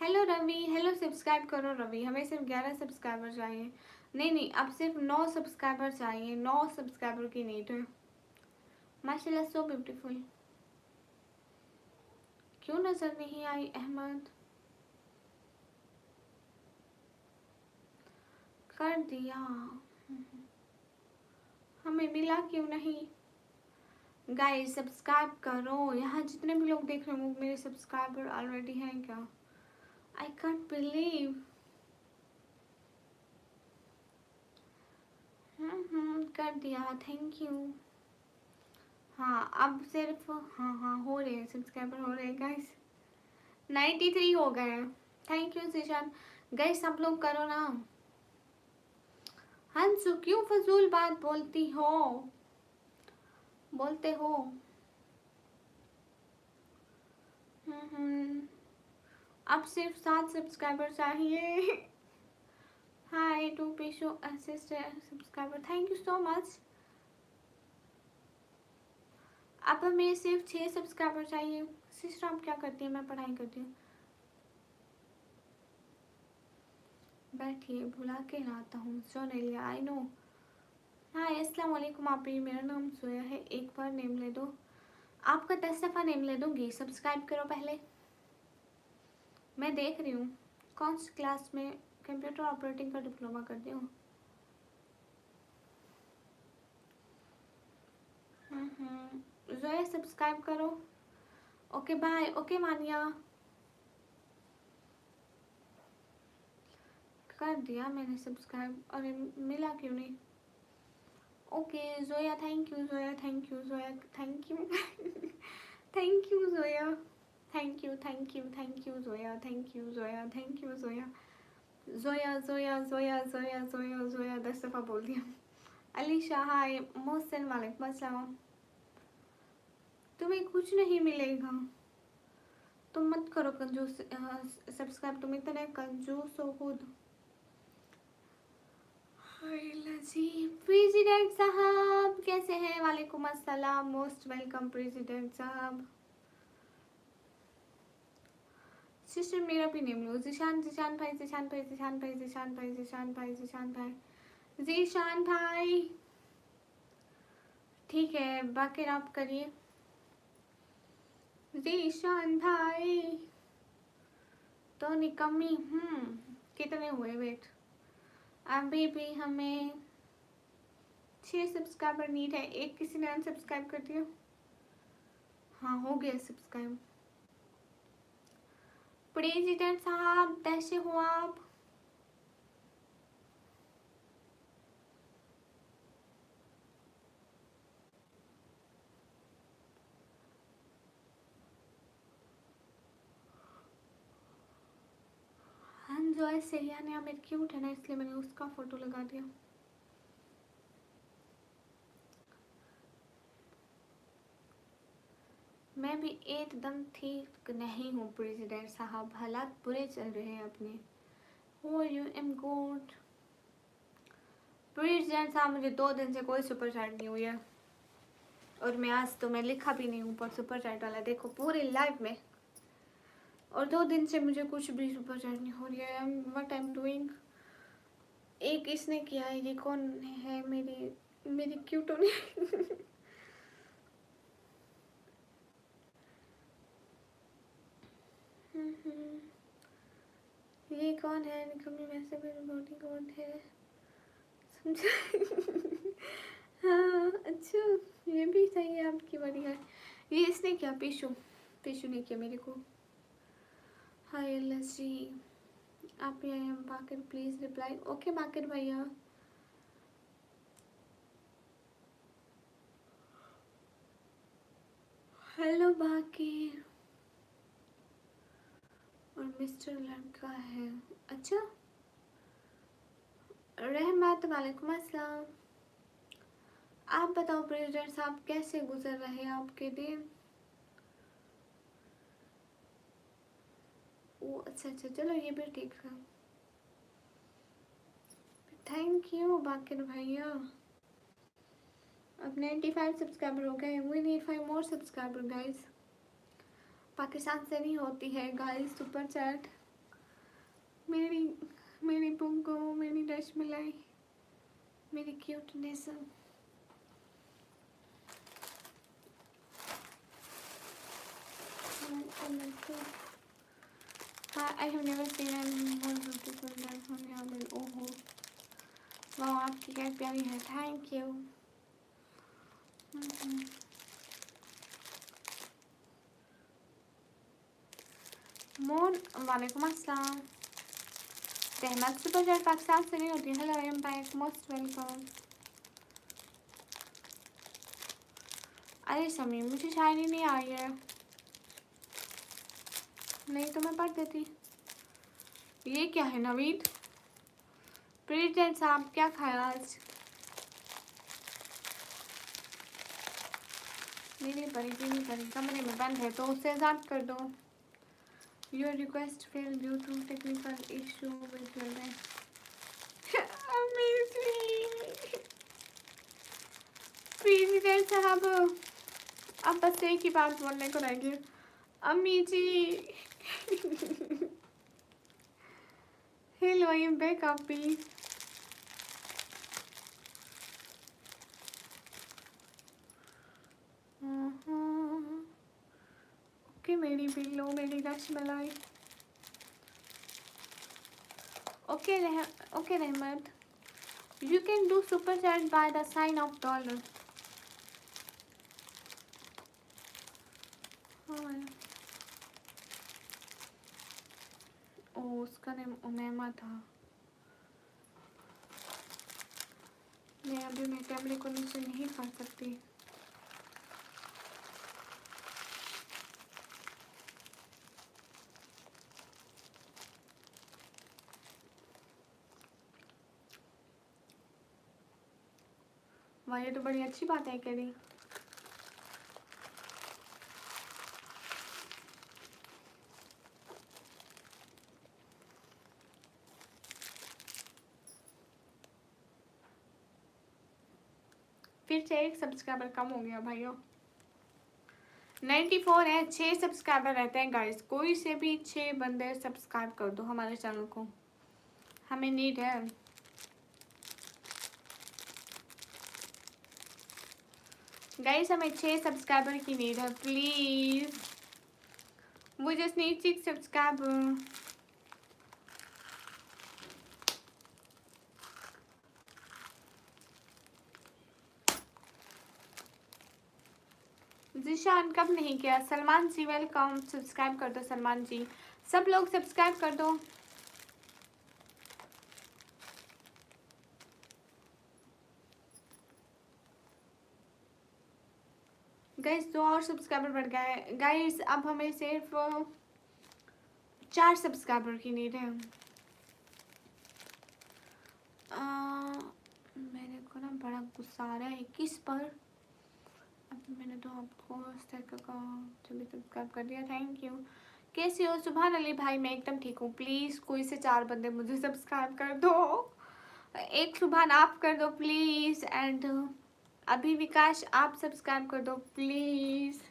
हेलो रवि हेलो, सब्सक्राइब करो रवि। हमें सिर्फ 11 सब्सक्राइबर चाहिए। नहीं नहीं अब सिर्फ 9 सब्सक्राइबर चाहिए, 9 सब्सक्राइबर की नीड है। माशाल्लाह सो ब्यूटीफुल। क्यों नजर नहीं आई अहमद? कर दिया। हमें मिला क्यों नहीं? गाइस सब्सक्राइब करो। यहाँ जितने भी लोग देख रहे हैं वो मेरे सब्सक्राइबर ऑलरेडी हैं क्या? I can't believe. कर दिया, थैंक यू। हाँ अब सिर्फ हाँ हाँ हो रहे हैं सब्सक्राइबर, हो रहे हैं गाइस। 93 हो गए हैं। Thank you Zeeshan. गाइस सब लोग करो ना। हंसू क्यों फजूल बात बोलती हो, बोलते हो? अब सिर्फ 7 सब्सक्राइबर चाहिए। हाय टू पेशो assistant subscriber, thank you so much. अब हमें सिर्फ 6 सब्सक्राइबर चाहिए। सिस्टर आप क्या करती हैं? मैं पढ़ाई करती हूँ। बैठिए भुला के लाता हूँ। सोनेलिया आई नो। हाय अस्सलाम वालेकुम आप ही, मेरा नाम सोया है। एक बार नेम ले दो। आपका 10 दफ़ा नेम ले दूँगी। सब्सक्राइब करो पहले। मैं देख रही हूँ कौन सी क्लास में। कंप्यूटर ऑपरेटिंग का डिप्लोमा करती हूँ। जोया सब्सक्राइब करो। Okay bye. ओके मानिया कर दिया मैंने सब्सक्राइब। अरे मिला क्यों नहीं? Okay Zoya thank you. Zoya thank you. Zoya thank you. Thank you Zoya. Thank you thank you thank you Zoya. Thank you Zoya. Thank you Zoya. Zoya Zoya Zoya Zoya Zoya Zoya 10 दफ़ा बोल दिया। अलीशा हाय। मोहसिन वालेकुम अस्सलाम। तुम्हें कुछ नहीं मिलेगा, तुम मत करो कंजूस सब्सक्राइब, तुम इतने कंजूस हो खुद। प्रेसिडेंट साहब कैसे हैं? वालेकुम अस्सलाम, मोस्ट वेलकम प्रेसिडेंट साहब। सिस्टर मेरा भी नेम लो। जीशान जीशान भाई जीशान भाई जीशान भाई जीशान भाई जीशान भाई जीशान भाई जीशान भाई। ठीक है बाकी आप करिए। जीशान भाई तो निकम्मी कितने हुए वेट? अभी भी हमें 6 सब्सक्राइबर नीड है। एक किसी ने अनसब्सक्राइब कर दिया। हाँ हो गया सब्सक्राइब। प्रेसिडेंट साहब कैसे हो आप? जो सैया ने मेरे क्यूट है ना, इसलिए मैंने उसका फोटो लगा दिया। मैं भी एकदम ठीक नहीं हूँ प्रेसिडेंट साहब, हालात बुरे चल रहे हैं अपने। हो यू एम गुड प्रेसिडेंट साहब, मुझे 2 दिन से कोई सुपर चैट नहीं हुई है, और मैं आज तो मैं लिखा भी नहीं हूँ पर सुपर चैट वाला देखो पूरे लाइव में, और 2 दिन से मुझे कुछ भी सुपर चैट नहीं हो रही है। What I am doing. एक इसने किया है, ये कौन है? मेरी क्यूट होने ये कौन है? निकम्मी वैसे मेरी बॉडी कौन है समझा हाँ अच्छा, ये भी सही है आपकी, बढ़िया। ये इसने क्या? पीशू ने किया मेरे को। हाय लस्सी, आप यहाँ हैं बाकिर, प्लीज रिप्लाई। ओके बाकिर भैया। हेलो बाकिर। और मिस्टर लड़का है, अच्छा। रहमत, वालेकुम अस्सलाम। आप बताओ प्रेसिडेंट साहब, कैसे गुजर रहे हैं आपके दिन? ओ अच्छा अच्छा, चलो ये भी ठीक है। थैंक यू बाकिर भैया। अब 95 सब्सक्राइबर हो गए। We need 5 more subscriber guys. Pakistan से नहीं होती है गाइस सुपर चैट। मेरी मेरी बुंगो, मेरी रसमलाई, मेरी cuteness. I have never seen any more beautiful than Honey. ओहो वाह, आपकी क्या प्यारी है, थैंक यू। मोर, वालेकुम अस्सलाम। रहमत सुपर चैट पाकिस्तान से नहीं होती। Hello I am back, most welcome. अरे समी, मुझे शायरी नहीं आई है, नहीं तो मैं पढ़ देती। ये क्या है नवीद? प्रेसिडेंट साहब क्या खाया आज? नहीं पड़ी, कमरे में बंद है तो उससे आजाद कर दो। Your request fail due to technical issue with your president साहब, अब बस एक ही बात बोलने को रह गई। अम्मी जी हेलो आई एम बैक अभी। ओके मेरी बिल्लो, मेरी रसमलाई। ओके रहमत, you can do super chat by the sign of dollar. ओ उसका नेम उमैमा था। मैं अभी मेटाबली को नीचे नहीं पढ़ सकती। वाह ये तो बड़ी अच्छी बात है करी। फिर से एक सब्सक्राइबर कम हो गया भाइयों। 94 है, 6 सब्सक्राइबर रहते हैं गाइस। कोई से भी 6 बंदे सब्सक्राइब कर दो हमारे चैनल को, हमें नीड है। गाइस हमें 6 सब्सक्राइबर की नीड है please. We just need 6 subscribers. Zeeshan कब नहीं किया? सलमान जी वेलकम, सब्सक्राइब कर दो सलमान जी, सब लोग सब्सक्राइब कर दो। गाइस 2 और सब्सक्राइबर बढ़ गए हैं गाइस, अब हमें सिर्फ 4 सब्सक्राइबर की नीड है। मेरे को ना बड़ा गुस्सा आ रहा है किस पर। अब मैंने तो आपको सभी सब्सक्राइब कर दिया, थैंक यू। कैसे हो सुभान अली भाई? मैं एकदम ठीक हूँ। प्लीज़ कोई से 4 बंदे मुझे सब्सक्राइब कर दो, एक सुभान आप कर दो प्लीज़, एंड अभी विकास आप सब्सक्राइब कर दो प्लीज़।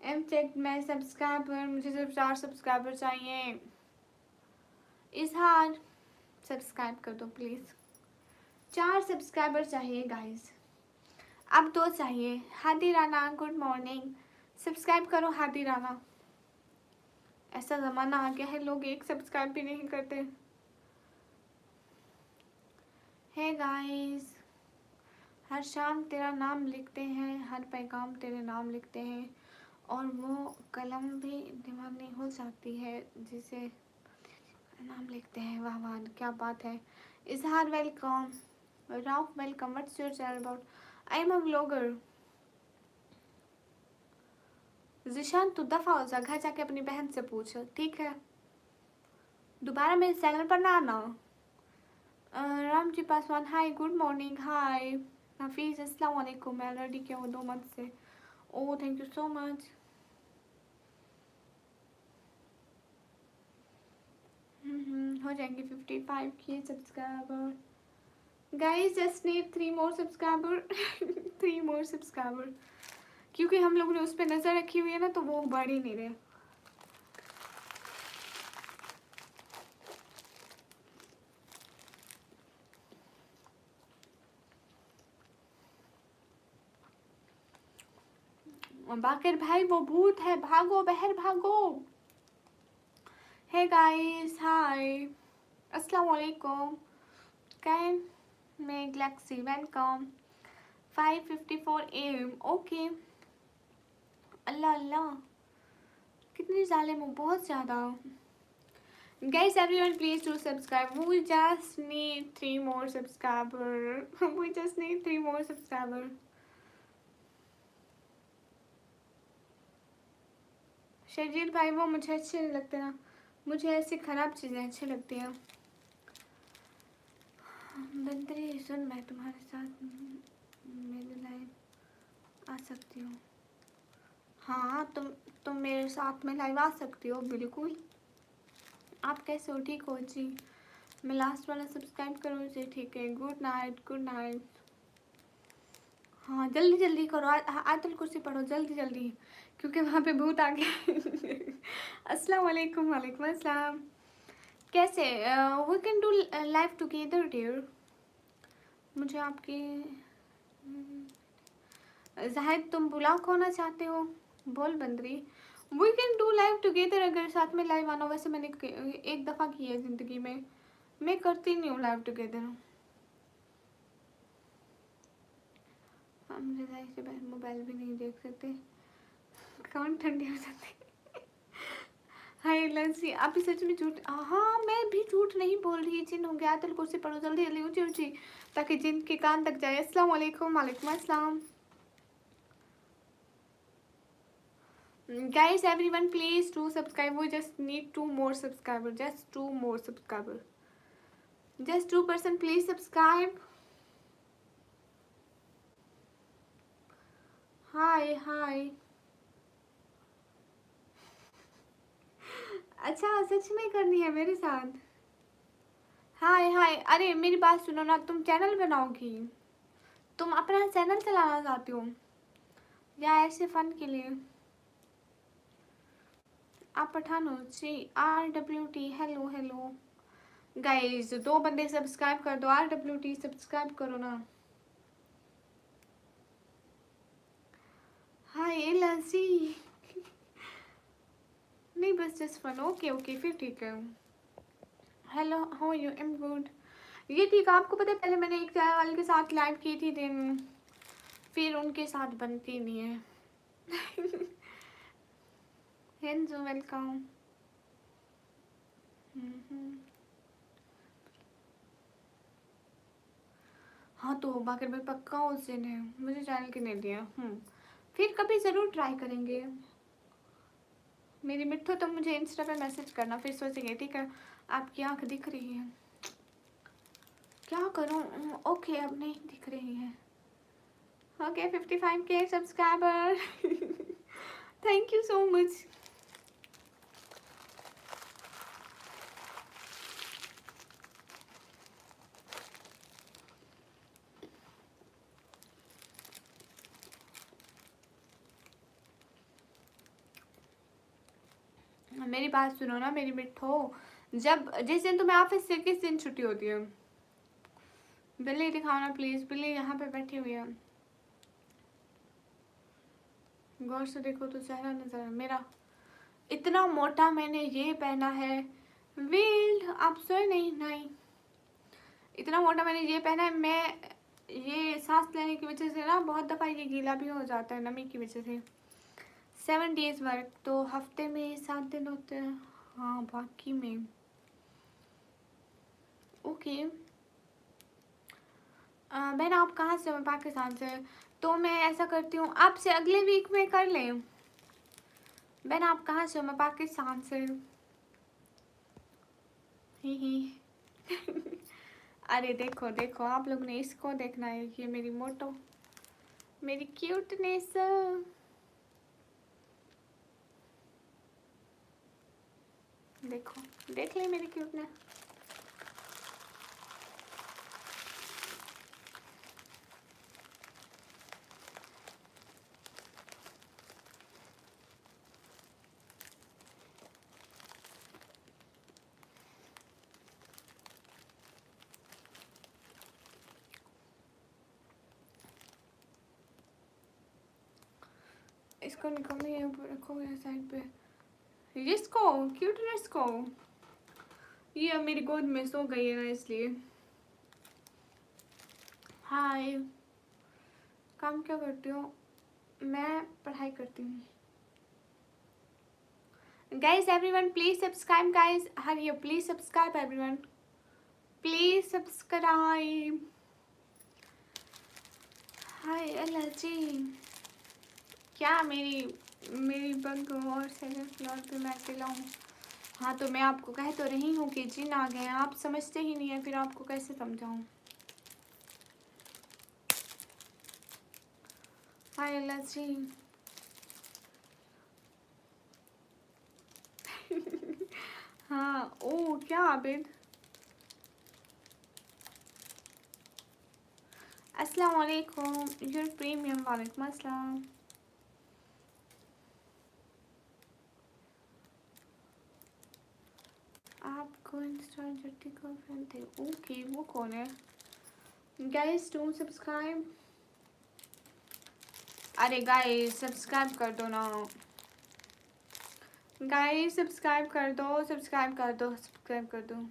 एम चेक मैं सब्सक्राइबर, मुझे सिर्फ 4 सब्सक्राइबर चाहिए। इजहार सब्सक्राइब कर दो प्लीज़, 4 सब्सक्राइबर चाहिए गाइस, अब 2 चाहिए। Hadi Rana good morning, subscribe करो हादी राना। ऐसा ज़माना आ गया है लोग एक सब्सक्राइब भी नहीं करते। हे गाइस, हर शाम तेरा नाम लिखते हैं, हर पैगाम तेरे नाम लिखते हैं, और वो कलम भी दीवानी हो जाती है जिसे नाम लिखते हैं। वाह वाह क्या बात है। Izhar welcome, Rauf welcome, what's your channel about? I am a vlogger. Zeeshan तू दफा हो जा, घर जाके अपनी बहन से पूछ, ठीक है? दोबारा मेरे चैनल पर ना आना। राम जी पासवान हाय गुड मॉर्निंग, हाय हफीज अस्सलाम वालेकुम। मैं ऑलरेडी क्या हूँ 2 मंथ से। Oh thank you so much. हो जाएंगे 55 के सब्सक्राइबर गाइस, जस्ट नीड 3 मोर सब्सक्राइबर 3 मोर सब्सक्राइबर, क्योंकि हम लोगों ने उस पर नज़र रखी हुई है ना, तो वो बढ़ ही नहीं रहे। बाकिर भाई वो भूत है, भागो बहर भागो। हे गाइस हाय अस्सलाम वालेकुम, कैन मैं गैलेक्सी वेलकम। 5:54 AM, okay. अल्लाह अल्लाह कितनी जालिम हूँ, बहुत ज़्यादा। Guys, everyone please do subscribe. We just need 3 more subscriber. We just need 3 more subscriber. Sharjeel भाई वो मुझे अच्छे नहीं लगते ना, मुझे ऐसी ख़राब चीज़ें अच्छी लगती हैं। बंदरी सुन, मैं तुम्हारे साथ मेरी लाइव आ सकती हूँ? हाँ तुम मेरे साथ में लाइव आ सकती हो बिल्कुल। आप कैसे हो? ठीक हो जी? मैं लास्ट वाला सब्सक्राइब करूँ जी? ठीक है, गुड नाइट गुड नाइट। हाँ जल्दी जल्दी करो, आयतुल कुर्सी पढ़ो जल्दी जल्दी, क्योंकि वहाँ पे भूत आ गए। अस्सलाम वालेकुम। वालेकुम अस्सलाम। कैसे? We can do live together dear. मुझे आपकी जाहिद तुम बुला खोना चाहते हो? बोल बंदरी। We can do live together, अगर साथ में लाइव आना। वैसे मैंने एक दफ़ा की है ज़िंदगी में, मैं करती नहीं हूँ लाइव टुगेदर। हम रजाई से बाहर मोबाइल भी नहीं देख सकते, कौन ठंडी हो जाती। हाय लंसी, आप भी सच में झूठ? हाँ मैं भी झूठ नहीं बोल रही। जिन हो गया तो कुर्सी पढ़ो जल्दी जल्दी, ऊँची ऊँची, ताकि जिन के कान तक जाए। अस्सलाम वालेकुम। वालेकुम अस्सलाम। Guys, everyone please do subscribe. We just need 2 more subscribers. Just 2 more subscribers. Just 2% please subscribe. Hi hi. अच्छा सच में करनी है मेरे साथ? हाय हाय। अरे मेरी बात सुनो ना, तुम चैनल बनाओगी? तुम अपना चैनल चलाना चाहती हो या ऐसे फन के लिए? आप पठान हो जी? RWT hello hello. गाइस 2 बंदे सब्सक्राइब कर दो। RWT सब्सक्राइब करो ना। हाय लसी। नहीं बस जस्ट फन। ओके ओके फिर ठीक है। Hello how you? Am good. ये ठीक है। आपको पता है पहले मैंने एक चाय वाले के साथ लाइव की थी, दिन फिर उनके साथ बनती नहीं है। हेंजो वेलकम। हाँ तो बाकी मैं पक्का उस दिन है, मुझे चैनल के नहीं दिया। फिर कभी ज़रूर ट्राई करेंगे। मेरी मिट्ठू तो मुझे इंस्टा पे मैसेज करना, फिर सोचेंगे ठीक है आपकी आँख दिख रही है। क्या करूँ? ओके अब नहीं दिख रही है। Okay 55K subscriber. Thank you so much. मेरी बात सुनो ना मेरी मिठो, जब जिस दिन तुम्हें ऑफिस से किस दिन छुट्टी होती है? बिल्ली दिखाओ ना प्लीज। बिल्ली यहाँ पे बैठी हुई है, गौर से देखो तो चेहरा नजर मेरा। इतना मोटा मैंने ये पहना है। वील्ड आप सोए नहीं? नहीं, इतना मोटा मैंने ये पहना है। मैं ये सांस लेने की वजह से ना बहुत दफ़ा ये गीला भी हो जाता है नमी की वजह से। 7 डेज वर्क, तो हफ्ते में 7 दिन होते हैं। हाँ बाकी में ओके। बहन आप कहाँ से हो? मैं पाकिस्तान से। तो मैं ऐसा करती हूँ आपसे अगले वीक में कर लें। बहन आप कहाँ से हो? मैं पाकिस्तान से। ही। अरे देखो देखो आप लोग ने इसको देखना है, ये मेरी मोटो, मेरी क्यूटनेस। देखो देख ले मेरी क्यूटनेस। इसको निकालो, ये रखो ये साइड पे। इसको क्यूटनेस को, ये अब मेरी गोद में सो गई है ना इसलिए। हाय, काम क्या करती हो? मैं पढ़ाई करती हूँ। Guys everyone please subscribe guys, हरियो please subscribe everyone, please subscribe. Hi Allah ji, क्या मेरी बग और सेकंड फ्लोर पे मैं अकेला हूँ। हाँ तो मैं आपको कह तो रही हूँ कि जिन आ गए हैं, आप समझते ही नहीं है, फिर आपको कैसे समझाऊँ। हाय अल्लाह जी। हाँ ओ क्या आबिद, अस्सलाम वालेकुम योर प्रीमियम। वालेकुम अस्सलाम। आपको इंस्टा जट्टी गर्लफ्रेंड थे? ओके वो कौन है? Guys don't subscribe. अरे गाइस सब्सक्राइब कर दो ना। गाइस सब्सक्राइब कर दो, सब्सक्राइब कर दो, सब्सक्राइब कर दो।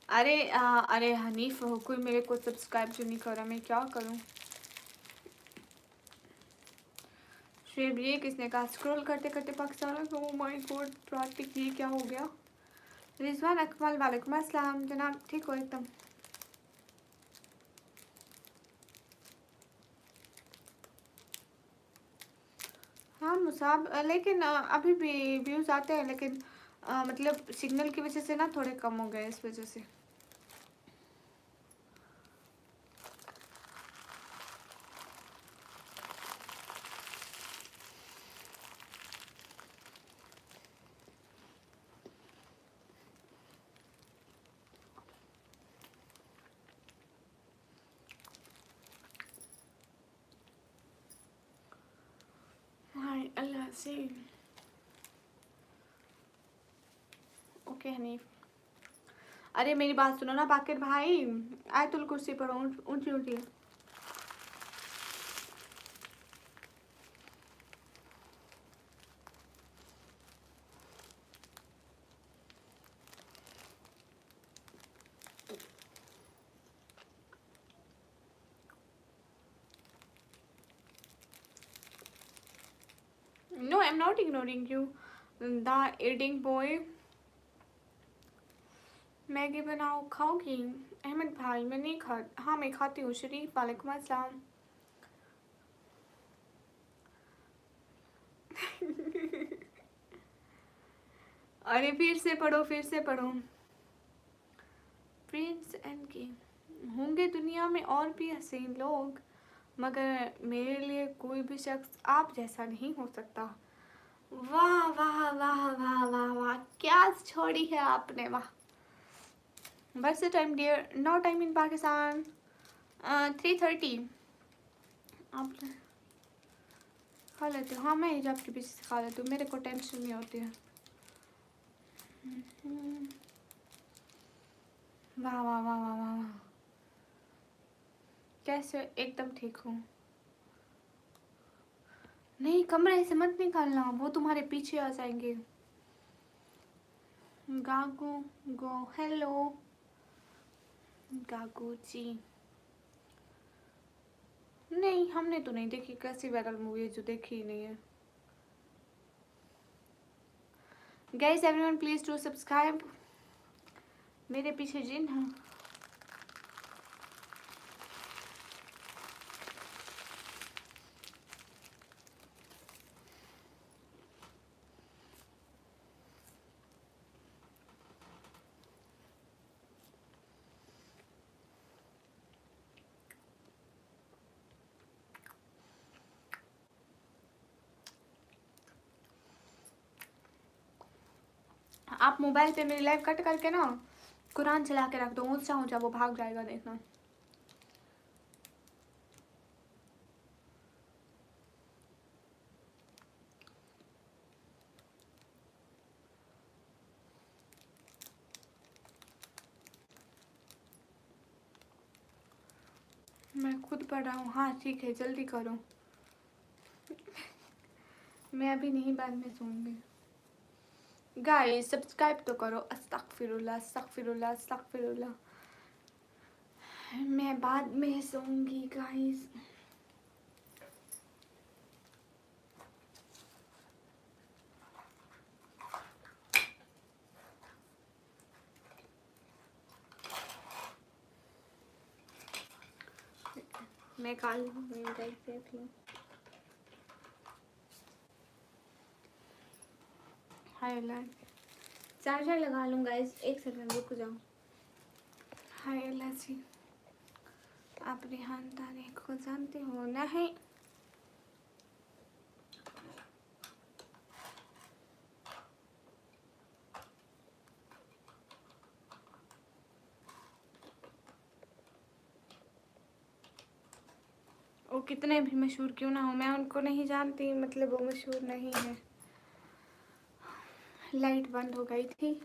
अरे हनीफ कोई मेरे को सब्सक्राइब जो नहीं कर रहा, मैं क्या करूं? शेब ये किसने कहा? स्क्रॉल करते करते पाकिस्तान। ओह माय गॉड प्रातिक ये क्या हो गया? रिजवान अकमल वालेकुम अस्सलाम जनाब, ठीक हो एकदम? हाँ मुसाब, लेकिन अभी भी व्यूज़ आते हैं, लेकिन मतलब सिग्नल की वजह से ना थोड़े कम हो गए इस वजह से। हाय अल्लाह से। ओके हनीफ अरे मेरी बात सुनो ना बाकिर भाई, आयतुल कुर्सी पढ़ो ऊंची ऊंची। No, I'm not ignoring you. The eating boy. Maggi बनाओ, खाओगी? अहमद भाई मैं नहीं खा, हाँ मैं खाती हूँ। शरीफ वालेकुम अस्सलाम। अरे फिर से पढ़ो, फिर से पढ़ो। Prince and king. होंगे दुनिया में और भी हसीन लोग, मगर मेरे लिए कोई भी शख्स आप जैसा नहीं हो सकता। वाह वाह वाह वाह वाह वाह, क्या छोड़ी है आपने, वाह। What's the time dear? Now time in Pakistan 3:30। आप खा लेते हो? हाँ मैं हिजाब के पीछे से खा लेती हूँ, मेरे को टेंशन नहीं होती है। वाह वाह वाह वाह वाह वाह, कैसे? एकदम ठीक हूँ। नहीं कमरे से मत निकालना, वो तुम्हारे पीछे आ जाएंगे। गागू गो हेलो गागू जी। नहीं हमने तो नहीं देखी, कैसी वायरल मूवी है जो देखी ही नहीं है। Guys everyone please do subscribe. मेरे पीछे जिन है। आप मोबाइल पे मेरी लाइव कट करके ना कुरान चला के रख दो, ऊंचा ऊंचा वो भाग जाएगा, देखना। मैं खुद पढ़ रहा हूँ। हाँ ठीक है, जल्दी करो। मैं अभी नहीं, बाद में सोऊंगी। गाइस सब्सक्राइब तो करो। अस्तगफिरुल्लाह अस्तगफिरुल्लाह अस्तगफिरुल्लाह। मैं बाद में सोऊंगी गाइस। मैं काल गाइस देख लो। हाय लाइक, चार्जर लगा लूँ गाइस, एक सेकंड रुक जाओ। हाय अल्लाह जी, आप रिहान तारे को जानते हो? नहीं। वो कितने भी मशहूर क्यों ना हो, मैं उनको नहीं जानती, मतलब वो मशहूर नहीं है। लाइट बंद हो गई थी।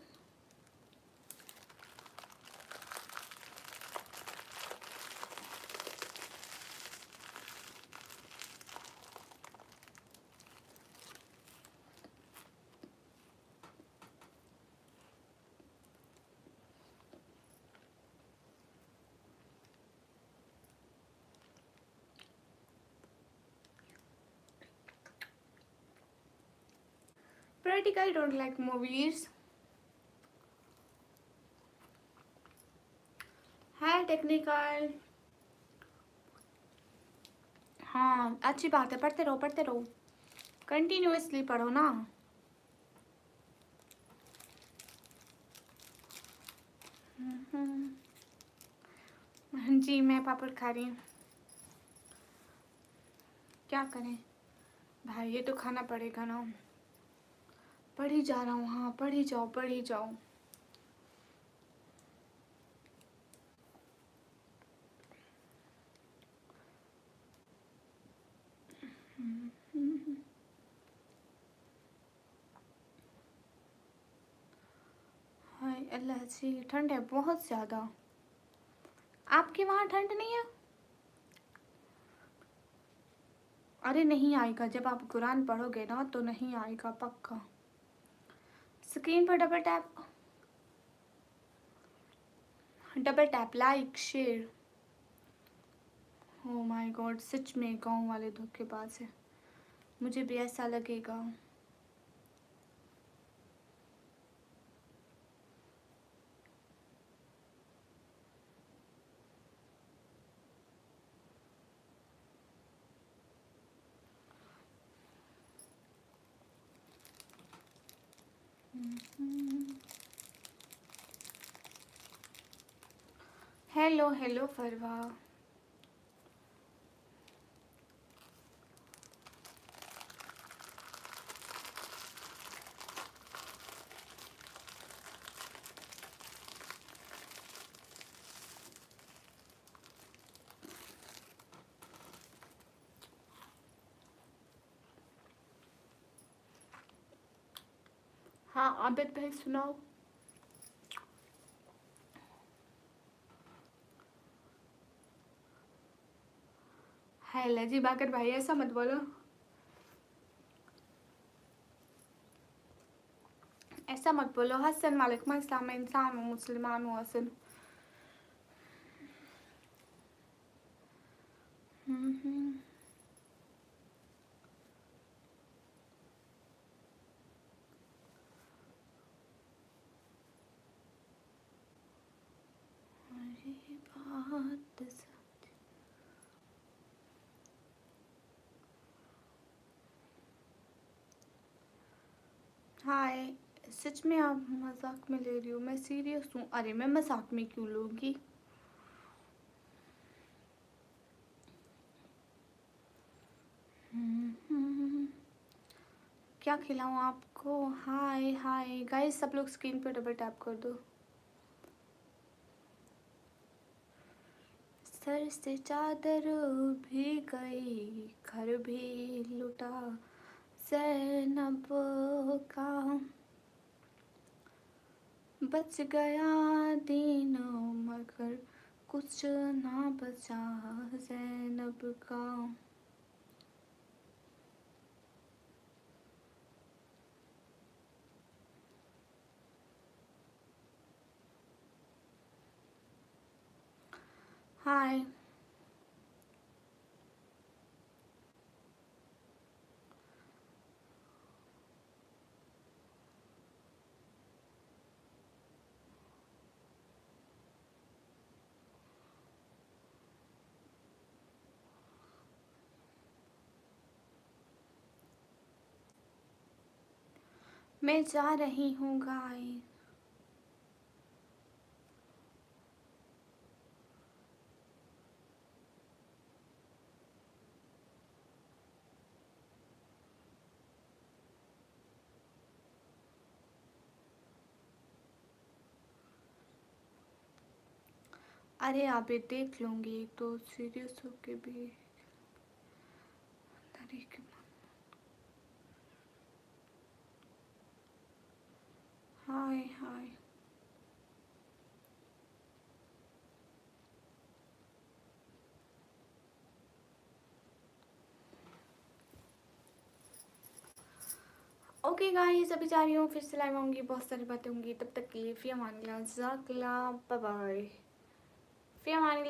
Practical don't like movies. है टेक्निकल। हाँ अच्छी बात है, पढ़ते रहो पढ़ते रहो, कंटिन्यूअसली पढ़ो ना। जी मैं पापड़ खा रही हूँ, क्या करें भाई, ये तो खाना पड़ेगा ना। पढ़ ही जा रहा हूँ। हाँ पढ़ ही जाओ पढ़ ही जाओ। हाय अल्लाह जी, ठंड है बहुत ज़्यादा। आपके वहाँ ठंड नहीं है? अरे नहीं आएगा, जब आप कुरान पढ़ोगे ना तो नहीं आएगा पक्का। स्क्रीन पर double tap like share. Oh my god, सच में गाँव वाले धोखेबाज है, मुझे भी ऐसा लगेगा। Hello hello Farwa. हाँ आबिद भाई सुनाओ। है लजी बाकर भाई, ऐसा मत बोलो, ऐसा मत बोलो। हसन वालेकुम अस्सलाम, मैं इंसान हूँ, मुसलमान हूँ हसन। हम्म। अरे बात सच। हाय, सच में आप मजाक में ले रही हो? मैं सीरियस हूँ। अरे मैं मजाक में क्यों लूँगी? क्या खिलाऊँ आपको? हाय हाय गाइस, सब लोग स्क्रीन पे डबल टैप कर दो। सर से चादर भी गई, घर भी लुटा, ज़ैनब का बच गया दीन, मगर कुछ ना बचा ज़ैनब का। हाय, मैं जा रही हूँ गाइस। अरे आप ये देख लूँगी तो सीरियस होके भी तरीके। हाय हाय। ओके गाइस, अभी जा रही हूँ, फिर से लाइव आऊँगी, बहुत सारी बातें होंगी, तब तक के लिए फ़ी अमान अल्लाह, जज़ाकल्लाह, बाय बाय। फ़ी अमान अल्लाह।